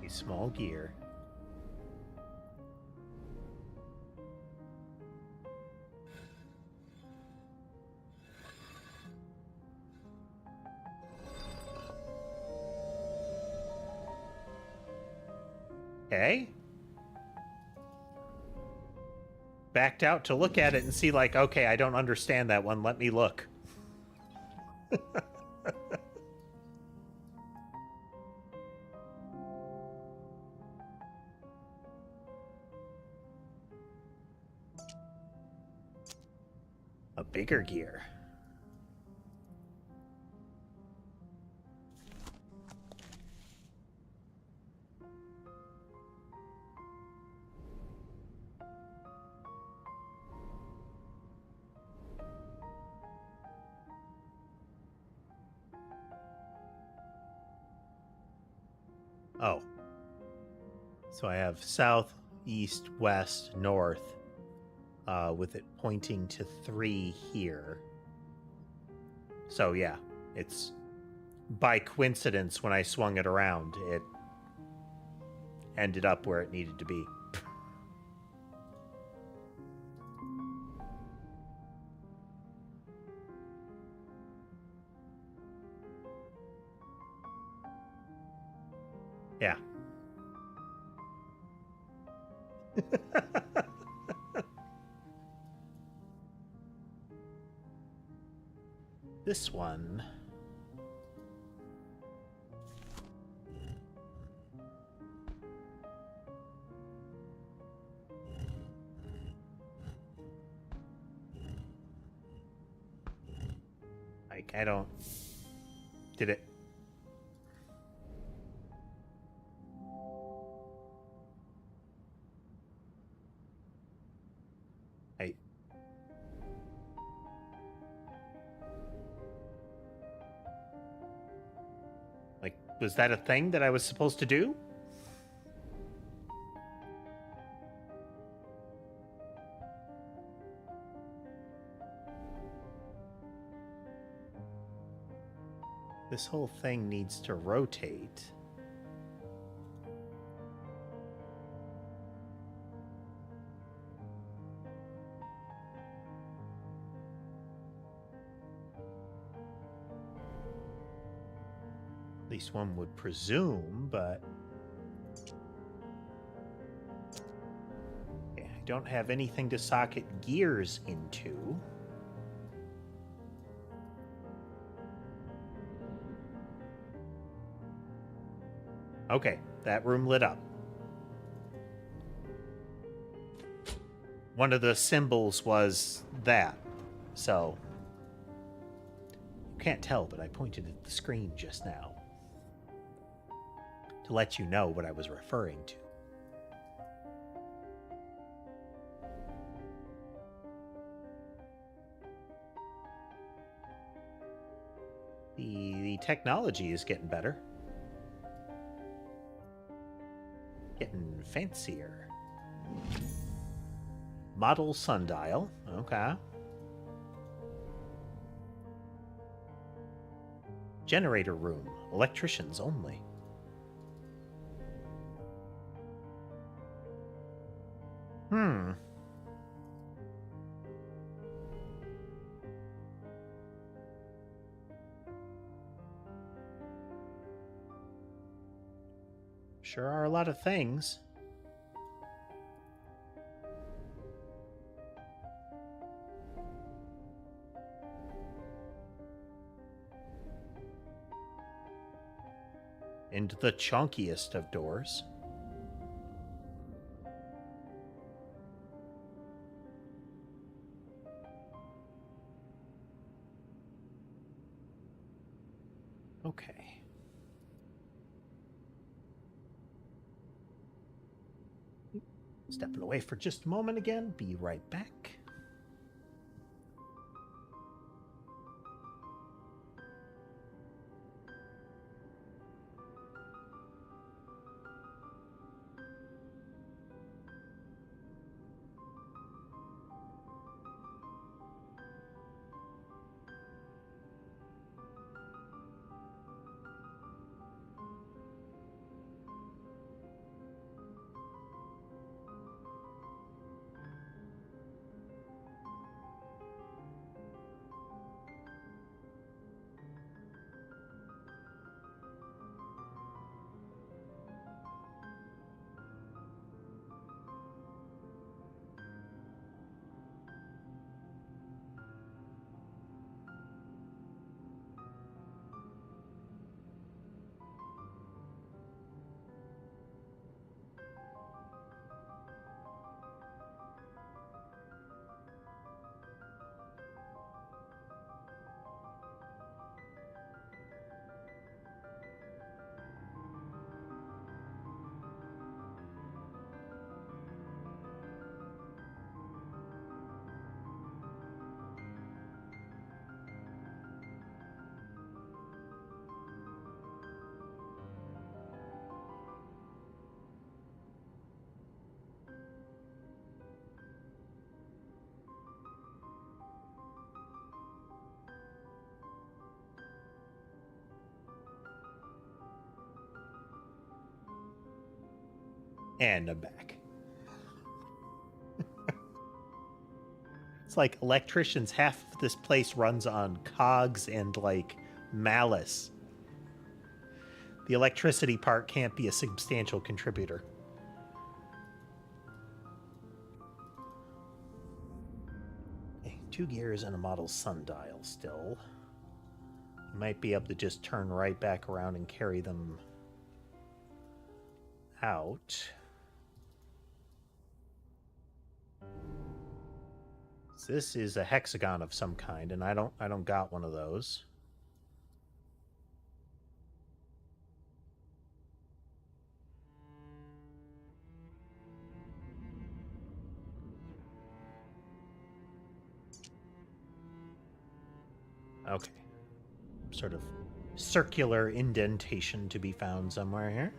a small gear. Okay. Backed out to look at it and see, like, okay, I don't understand that one. Let me look. A bigger gear. Oh. So I have south, east, west, north, with it pointing to 3 here. So yeah, it's by coincidence when I swung it around, it ended up where it needed to be. Yeah. This one. Like, I don't... Did it... I... Like, was that a thing that I was supposed to do? This whole thing needs to rotate. At least one would presume, but... Okay, I don't have anything to socket gears into. Okay, that room lit up. One of the symbols was that, so... You can't tell, but I pointed at the screen just now to let you know what I was referring to. The technology is getting better. Getting fancier. Model sundial. Okay. Generator room. Electricians only. Sure are a lot of things. And the chunkiest of doors. Okay. Stepping away for just a moment again. Be right back. And I'm back. It's like electricians, half of this place runs on cogs and, like, malice. The electricity part can't be a substantial contributor. Okay, 2 gears and a model sundial still. You might be able to just turn right back around and carry them out. This is a hexagon of some kind, and I don't got one of those. Okay. Sort of circular indentation to be found somewhere here.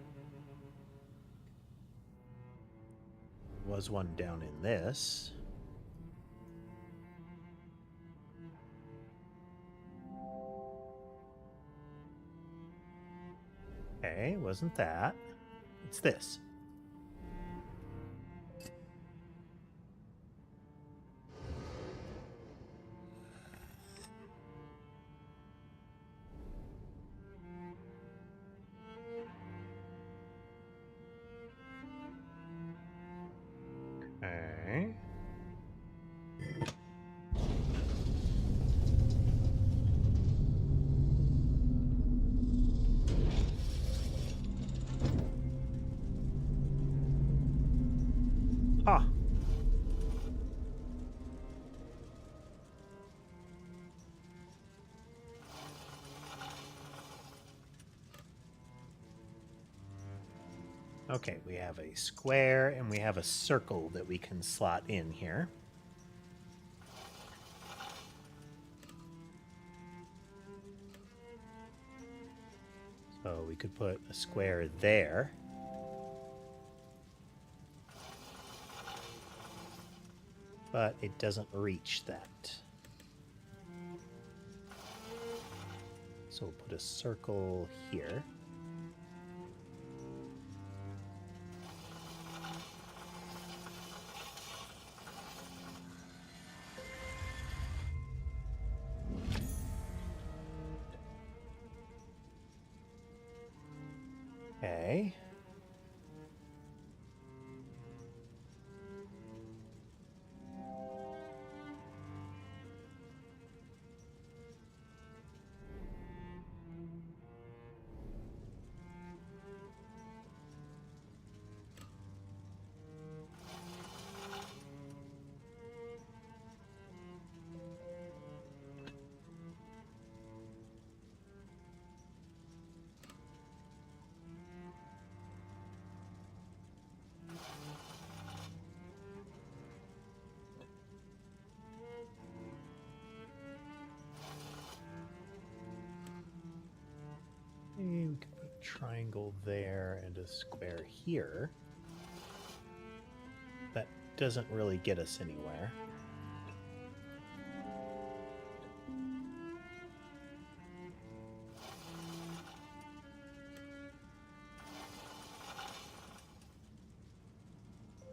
Was one down in this. Okay, wasn't that. It's this. Okay. Huh. Okay, we have a square and we have a circle that we can slot in here. So we could put a square there. But it doesn't reach that. So we'll put a circle here. Okay. We can put a triangle there and a square here. That doesn't really get us anywhere.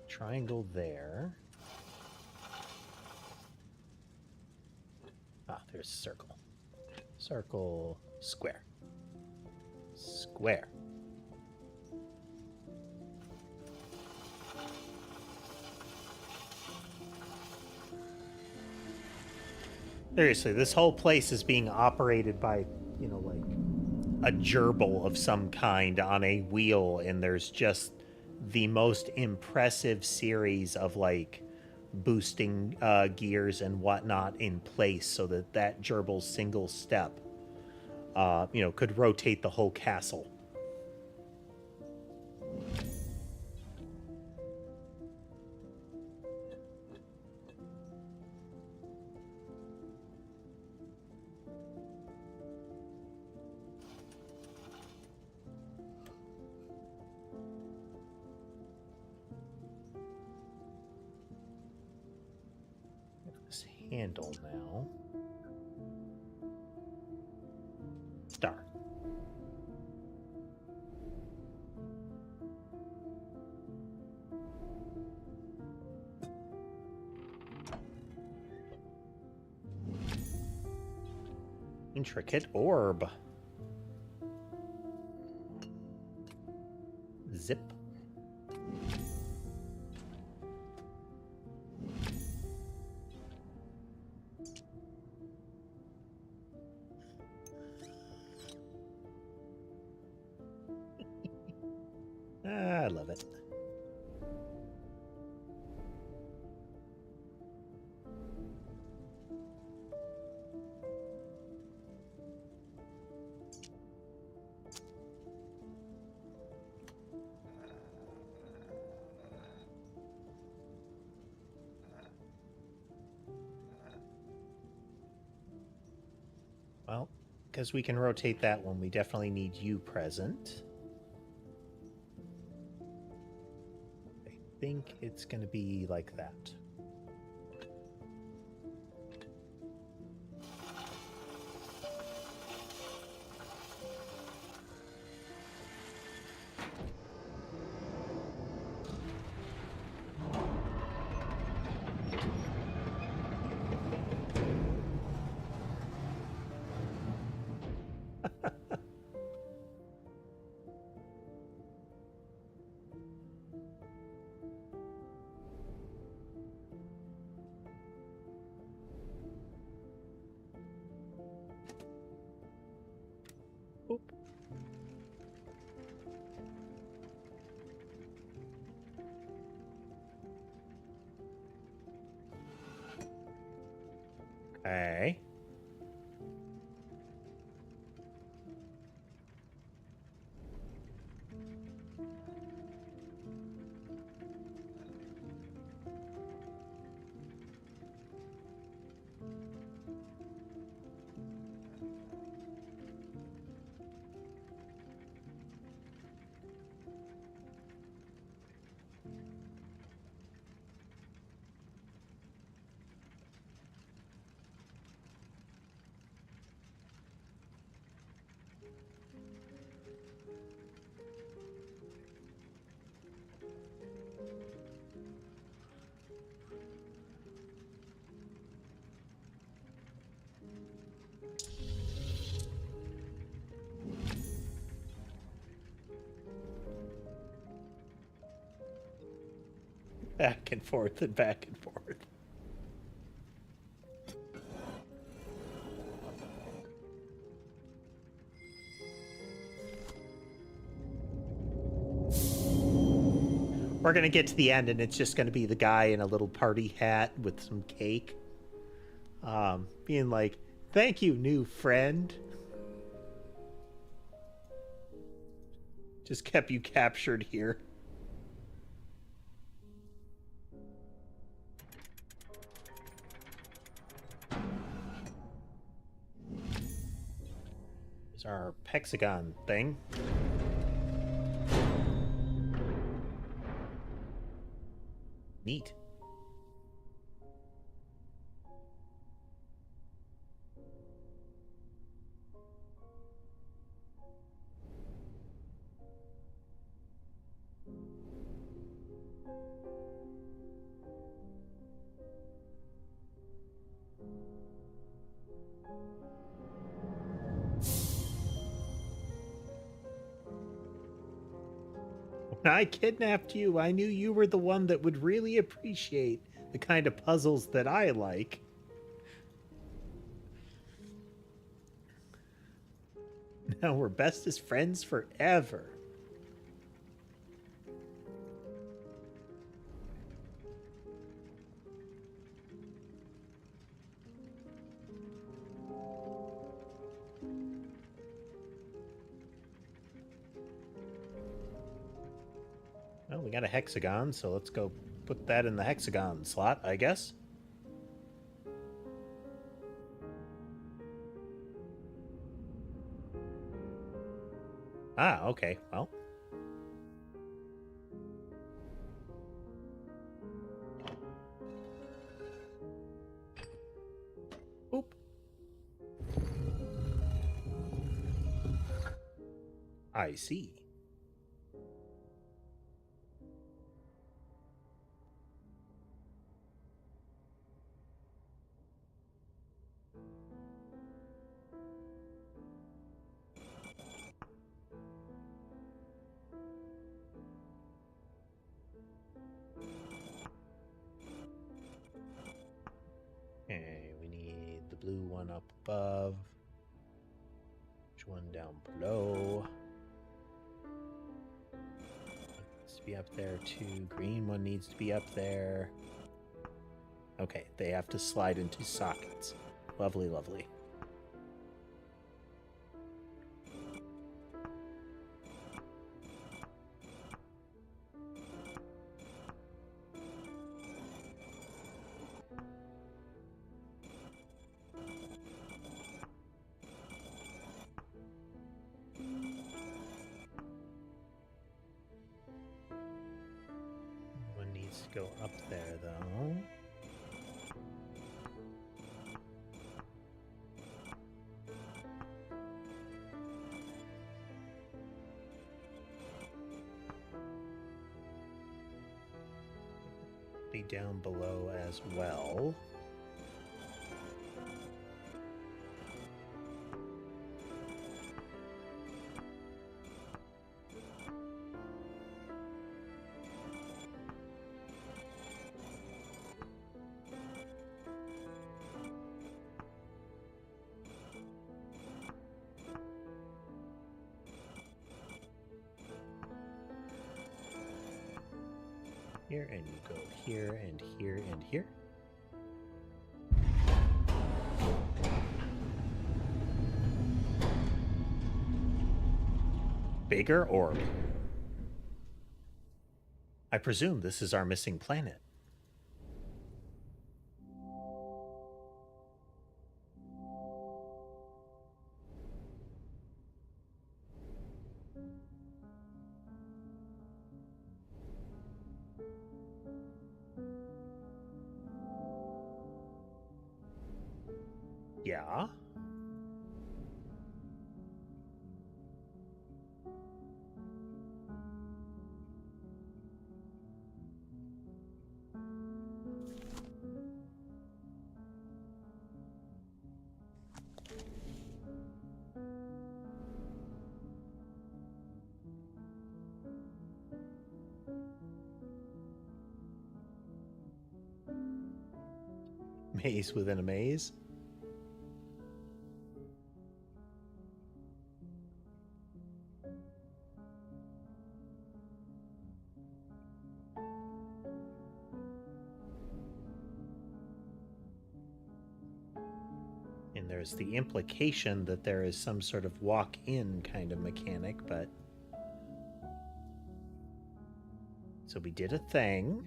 Triangle there. Ah, there's circle. Circle, square. Square. Seriously, this whole place is being operated by, you know, like a gerbil of some kind on a wheel, and there's just the most impressive series of like boosting gears and whatnot in place so that that gerbil's single step, you know, could rotate the whole castle. This handle now. Star. Intricate orb. Zip. I love it. Well, because we can rotate that one, we definitely need you present. I think it's going to be like that. Back and forth and back and forth. We're going to get to the end, and it's just going to be the guy in a little party hat with some cake. Being like, thank you, new friend. Just kept you captured here. Here's our hexagon thing. Neat. When I kidnapped you, I knew you were the one that would really appreciate the kind of puzzles that I like. Now we're bestest friends forever. Well, we got a hexagon, so let's go put that in the hexagon slot, I guess. Ah, okay, well. Oop. I see. Okay, we need the blue one up above. Which one down below? Needs to be up there too. Green one needs to be up there. Okay, they have to slide into sockets. Lovely, lovely. One needs to go up there, though. Be down below as well. Here, and you go here and here and here. Bigger orb. I presume this is our missing planet. Yeah. Maze within a maze. And there's the implication that there is some sort of walk-in kind of mechanic, but... So we did a thing.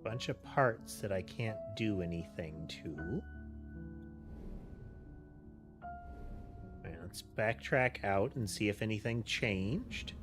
Bunch of parts that I can't do anything to. All right, let's backtrack out and see if anything changed.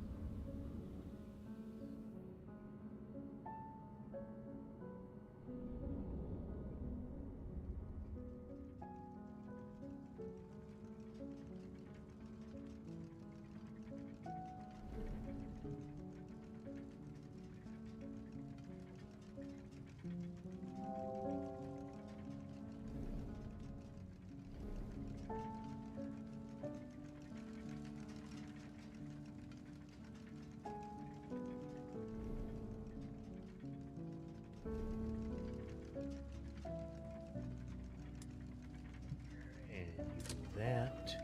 That.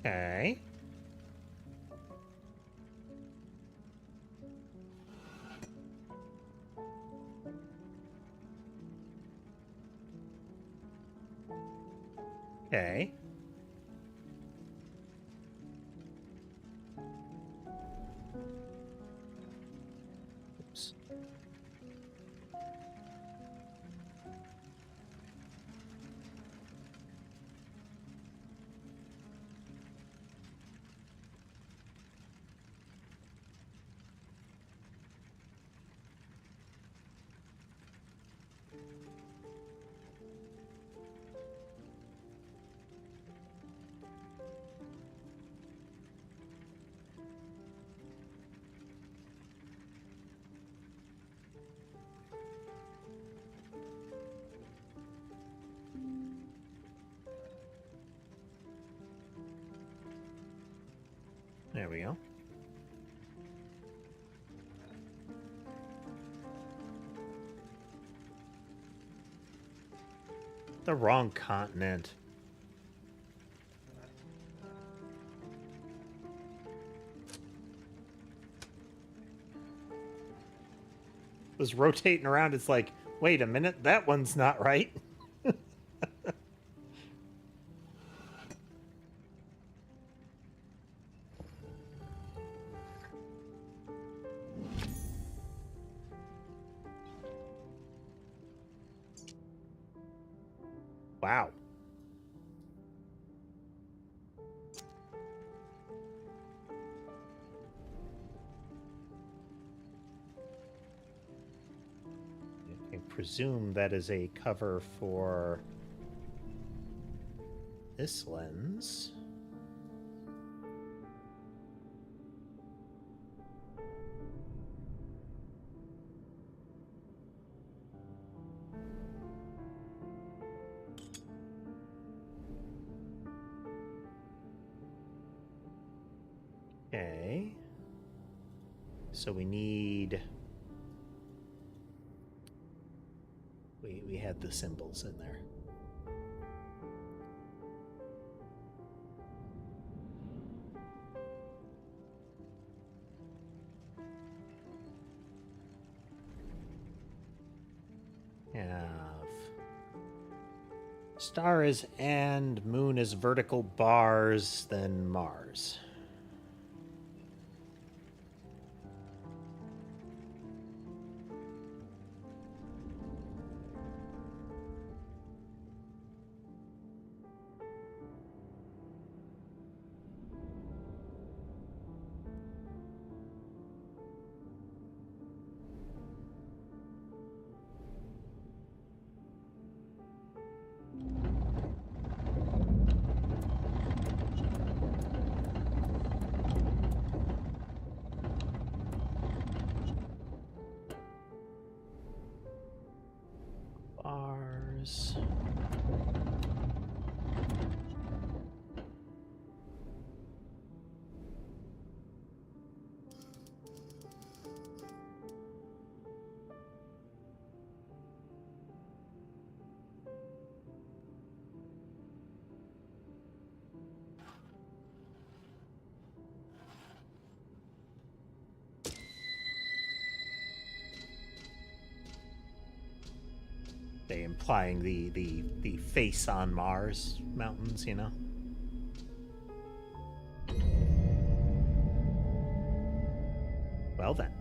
Okay. Okay. Oops. There we go. The wrong continent. Was rotating around. It's like, wait a minute, that one's not right. Wow. I presume that is a cover for this lens. Okay. So we need... We had the symbols in there. Have star is and moon is vertical bars, then Mars. Mars. They implying the face on Mars mountains, you know? Well then.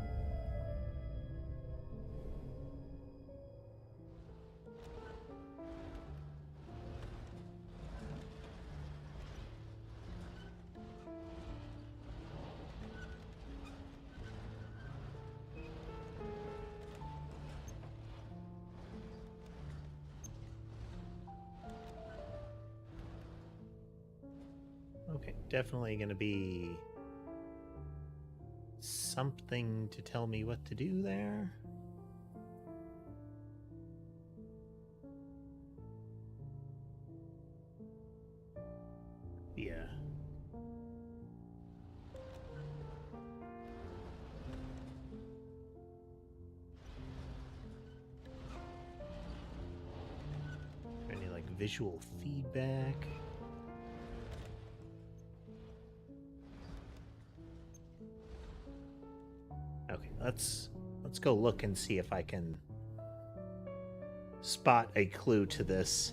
Okay, definitely gonna be something to tell me what to do there. Yeah. Any like visual feedback? Okay, let's go look and see if I can spot a clue to this.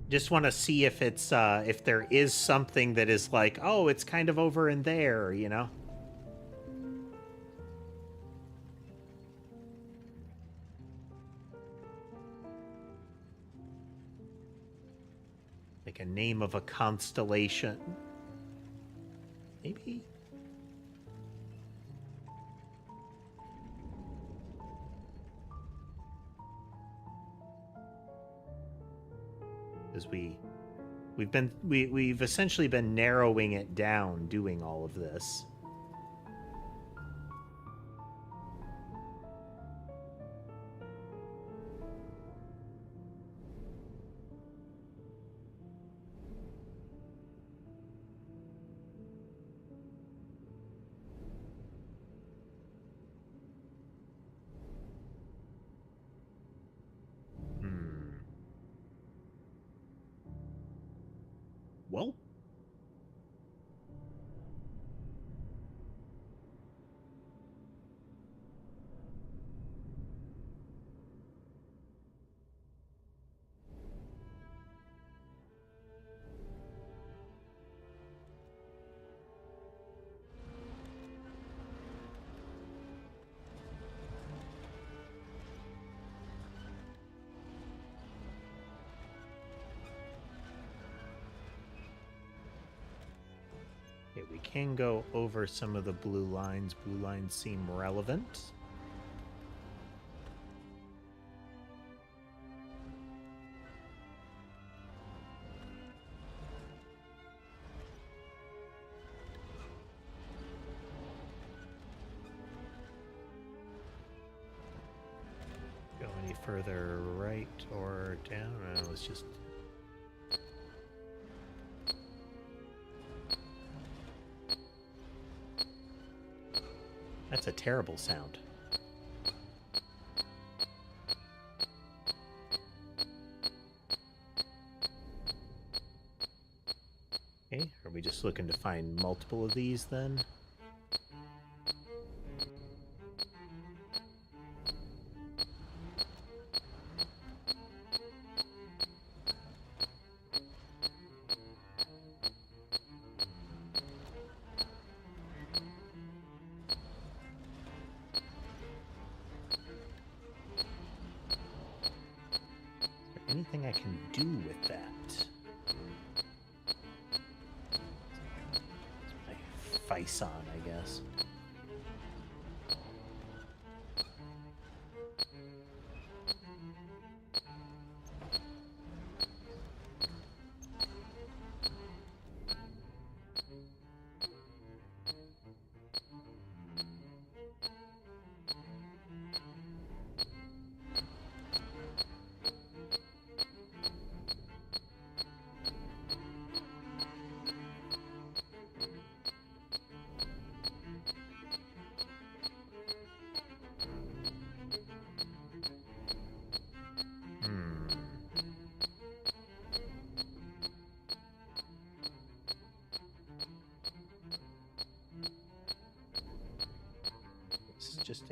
Just want to see if it's if there is something that is like, oh, it's kind of over in there, you know? Like a name of a constellation. Maybe? Because we've essentially been narrowing it down doing all of this. Well, okay, we can go over some of the blue lines. Blue lines seem relevant. Go any further right or down? No, let's just... That's a terrible sound. Okay, are we just looking to find multiple of these then? Anything I can do with that? My face on, I guess.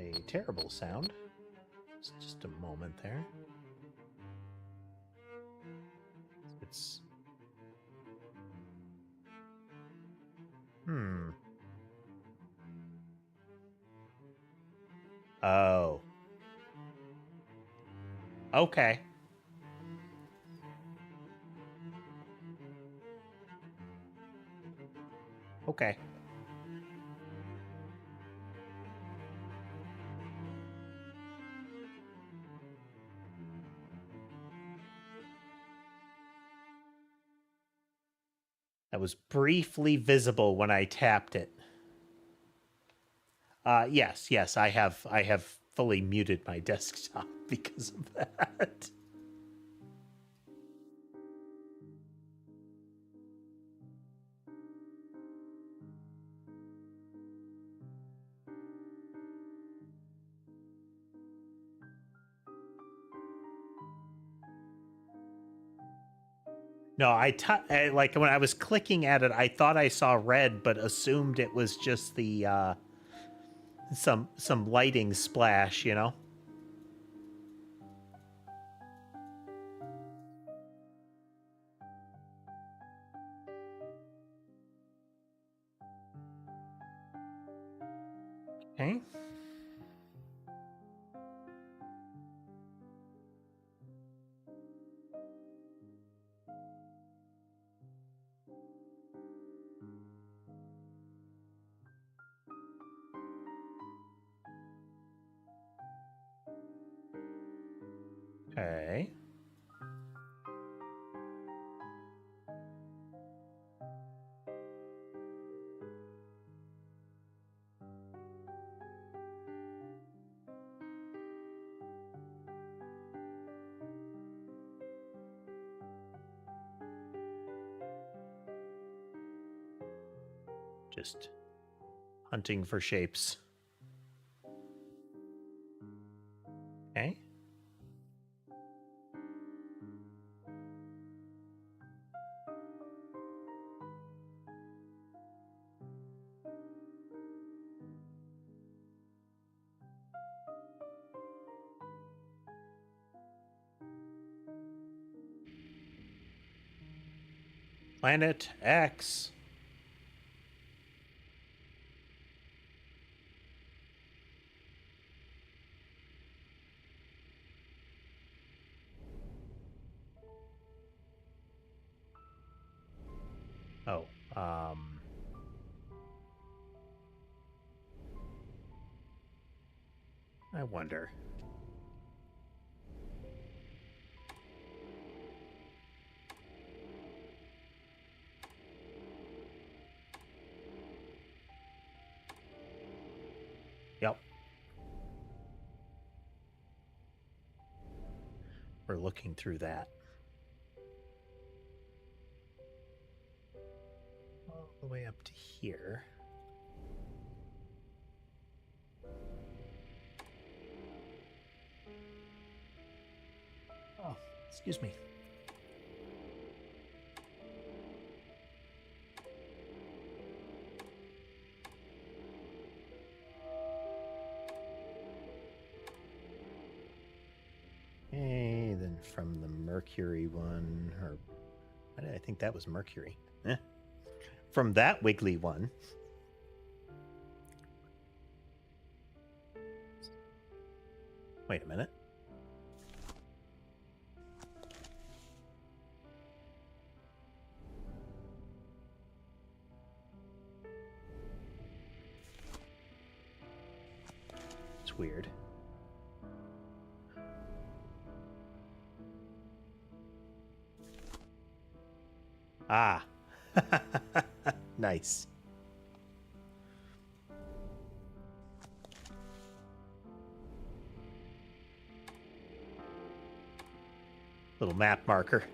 a terrible sound. Just a moment there. It's... Oh. Okay. Okay. That was briefly visible when I tapped it. Yes, I have fully muted my desktop because of that. No, like when I was clicking at it, I thought I saw red, but assumed it was just the some lighting splash, you know. Okay. Okay. Just hunting for shapes. Okay. Planet X. Oh, I wonder. Yep. We're looking through that. All the way up to here. Oh, excuse me. Okay, then from the Mercury one, or I think that was Mercury. From that wiggly one. Wait a minute. It's weird. Ah. Nice. Little map marker.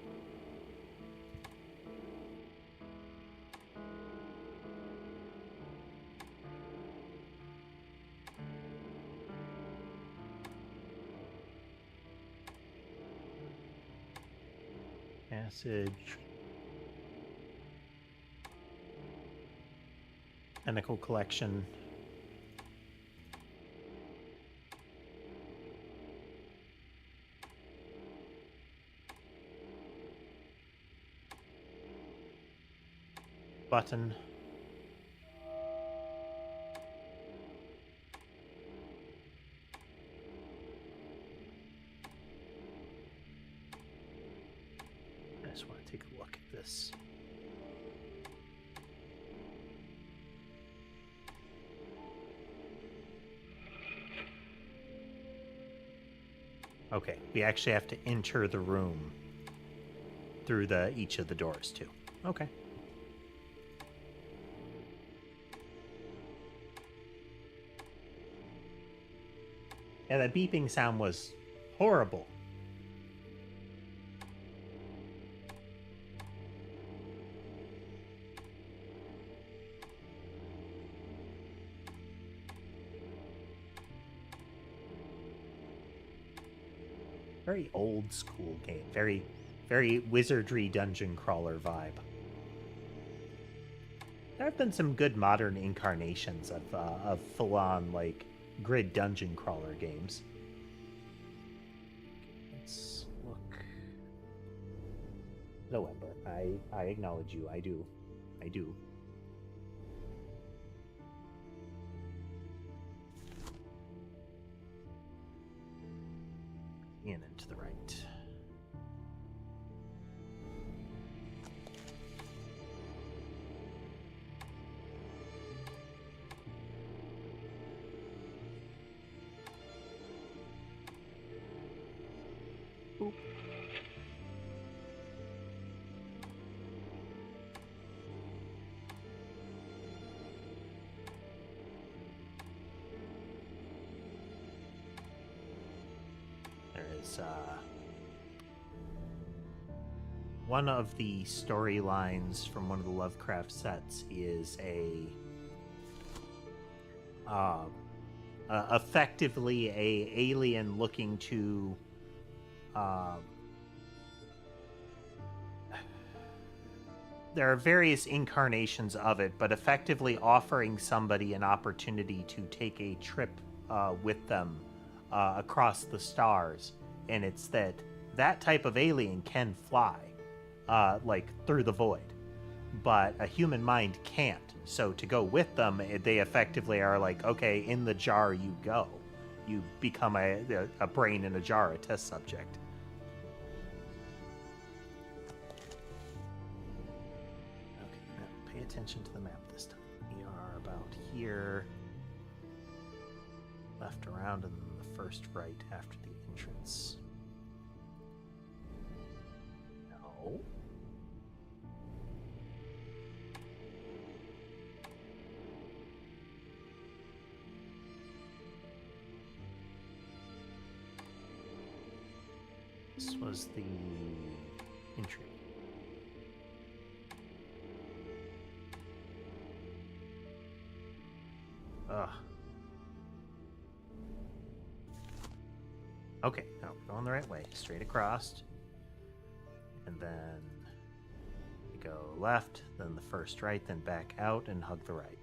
Passage. Tentacle collection. button. I just want to take a look at this. Okay, we actually have to enter the room through each of the doors too. Okay. Yeah, that beeping sound was horrible. Very old school game. Very, very wizardry dungeon crawler vibe. There have been some good modern incarnations of full-on, like, grid dungeon crawler games. Let's look. November. I acknowledge you. I do. I do. In and to the right. Boop. There is one of the storylines from one of the Lovecraft sets is effectively a alien looking to there are various incarnations of it, but effectively offering somebody an opportunity to take a trip with them across the stars. And it's that type of alien can fly, like through the void, but a human mind can't. So to go with them, they effectively are like, okay, in the jar you go. You become a brain in a jar, a test subject. Okay, now pay attention to the map this time. We are about here, left around, and then the first right after the entrance. No. This was the entry. Ugh. Okay, no, we're going the right way. Straight across. And then we go left, then the first right, then back out and hug the right.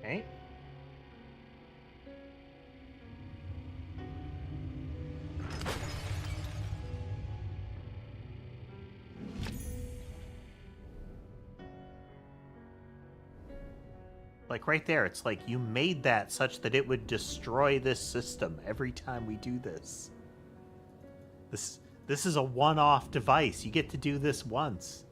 Okay. Like right there, it's like you made that such that it would destroy this system every time we do this. This is a one-off device. You get to do this once.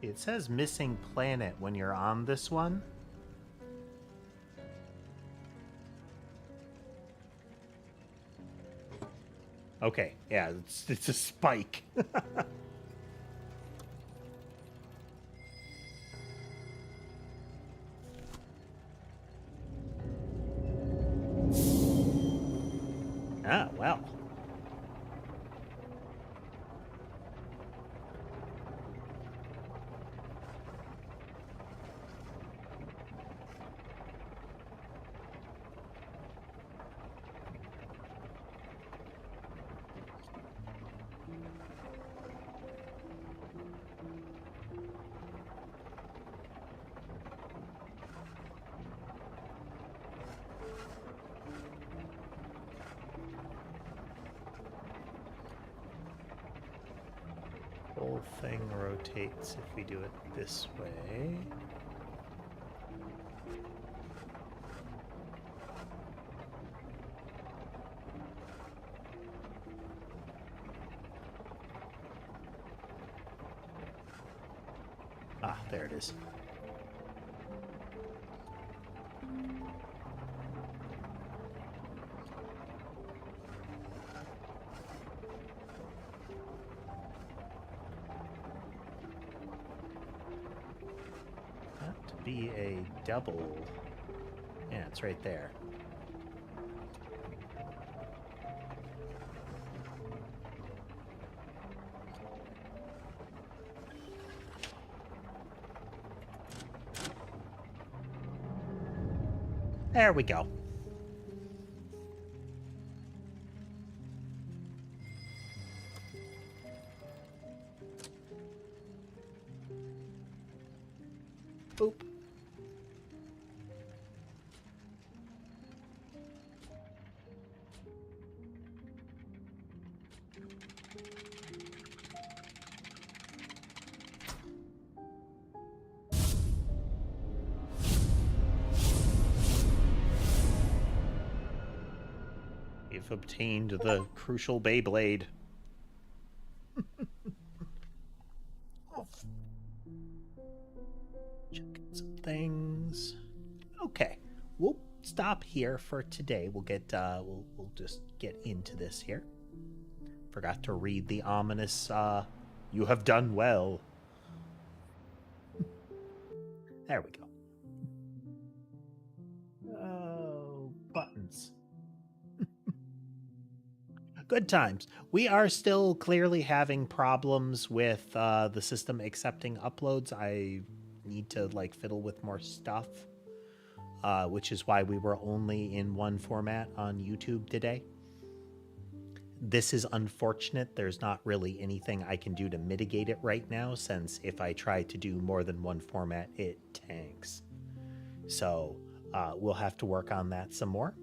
It says missing planet when you're on this one. Okay, yeah, it's a spike. Ah, well. Whole thing rotates if we do it this way. Ah, there it is. Be a double. Yeah, it's right there. There we go. Boop. We've obtained the crucial Beyblade. Check some things. Okay, we'll stop here for today. We'll get we'll just get into this here. Forgot to read the ominous "You have done well." There we go. Oh, buttons. Good times. We are still clearly having problems with the system accepting uploads. I need to like fiddle with more stuff, which is why we were only in one format on YouTube today. This is unfortunate. There's not really anything I can do to mitigate it right now, since if I try to do more than one format, it tanks. So we'll have to work on that some more.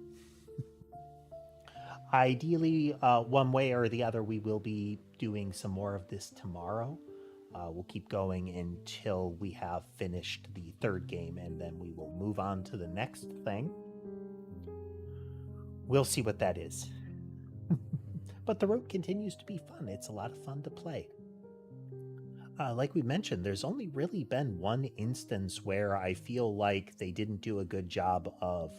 Ideally, one way or the other, we will be doing some more of this tomorrow. We'll keep going until we have finished the third game, and then we will move on to the next thing. We'll see what that is. But the road continues to be fun. It's a lot of fun to play. Like we mentioned, there's only really been one instance where I feel like they didn't do a good job of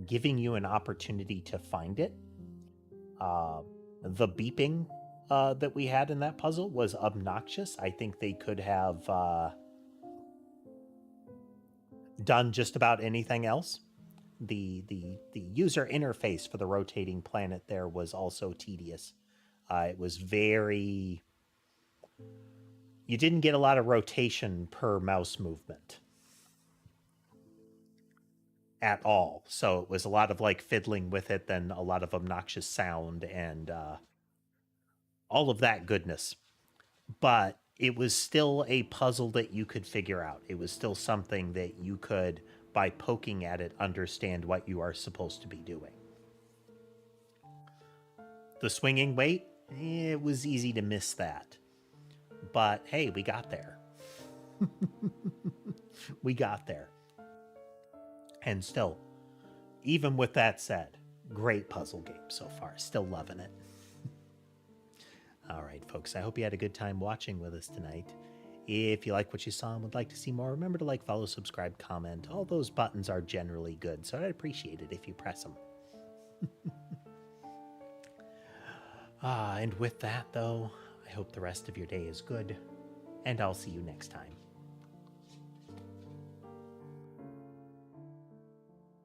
giving you an opportunity to find it. The beeping that we had in that puzzle was obnoxious. I think they could have done just about anything else. The user interface for the rotating planet there was also tedious. It was very... You didn't get a lot of rotation per mouse movement at all. So it was a lot of like fiddling with it, then a lot of obnoxious sound and all of that goodness. But it was still a puzzle that you could figure out. It was still something that you could, by poking at it, understand what you are supposed to be doing. The swinging weight, it was easy to miss that. But hey, we got there. We got there. And still, even with that said, great puzzle game so far. Still loving it. All right, folks, I hope you had a good time watching with us tonight. If you like what you saw and would like to see more, remember to like, follow, subscribe, comment. All those buttons are generally good, so I'd appreciate it if you press them. And with that, though, I hope the rest of your day is good, and I'll see you next time.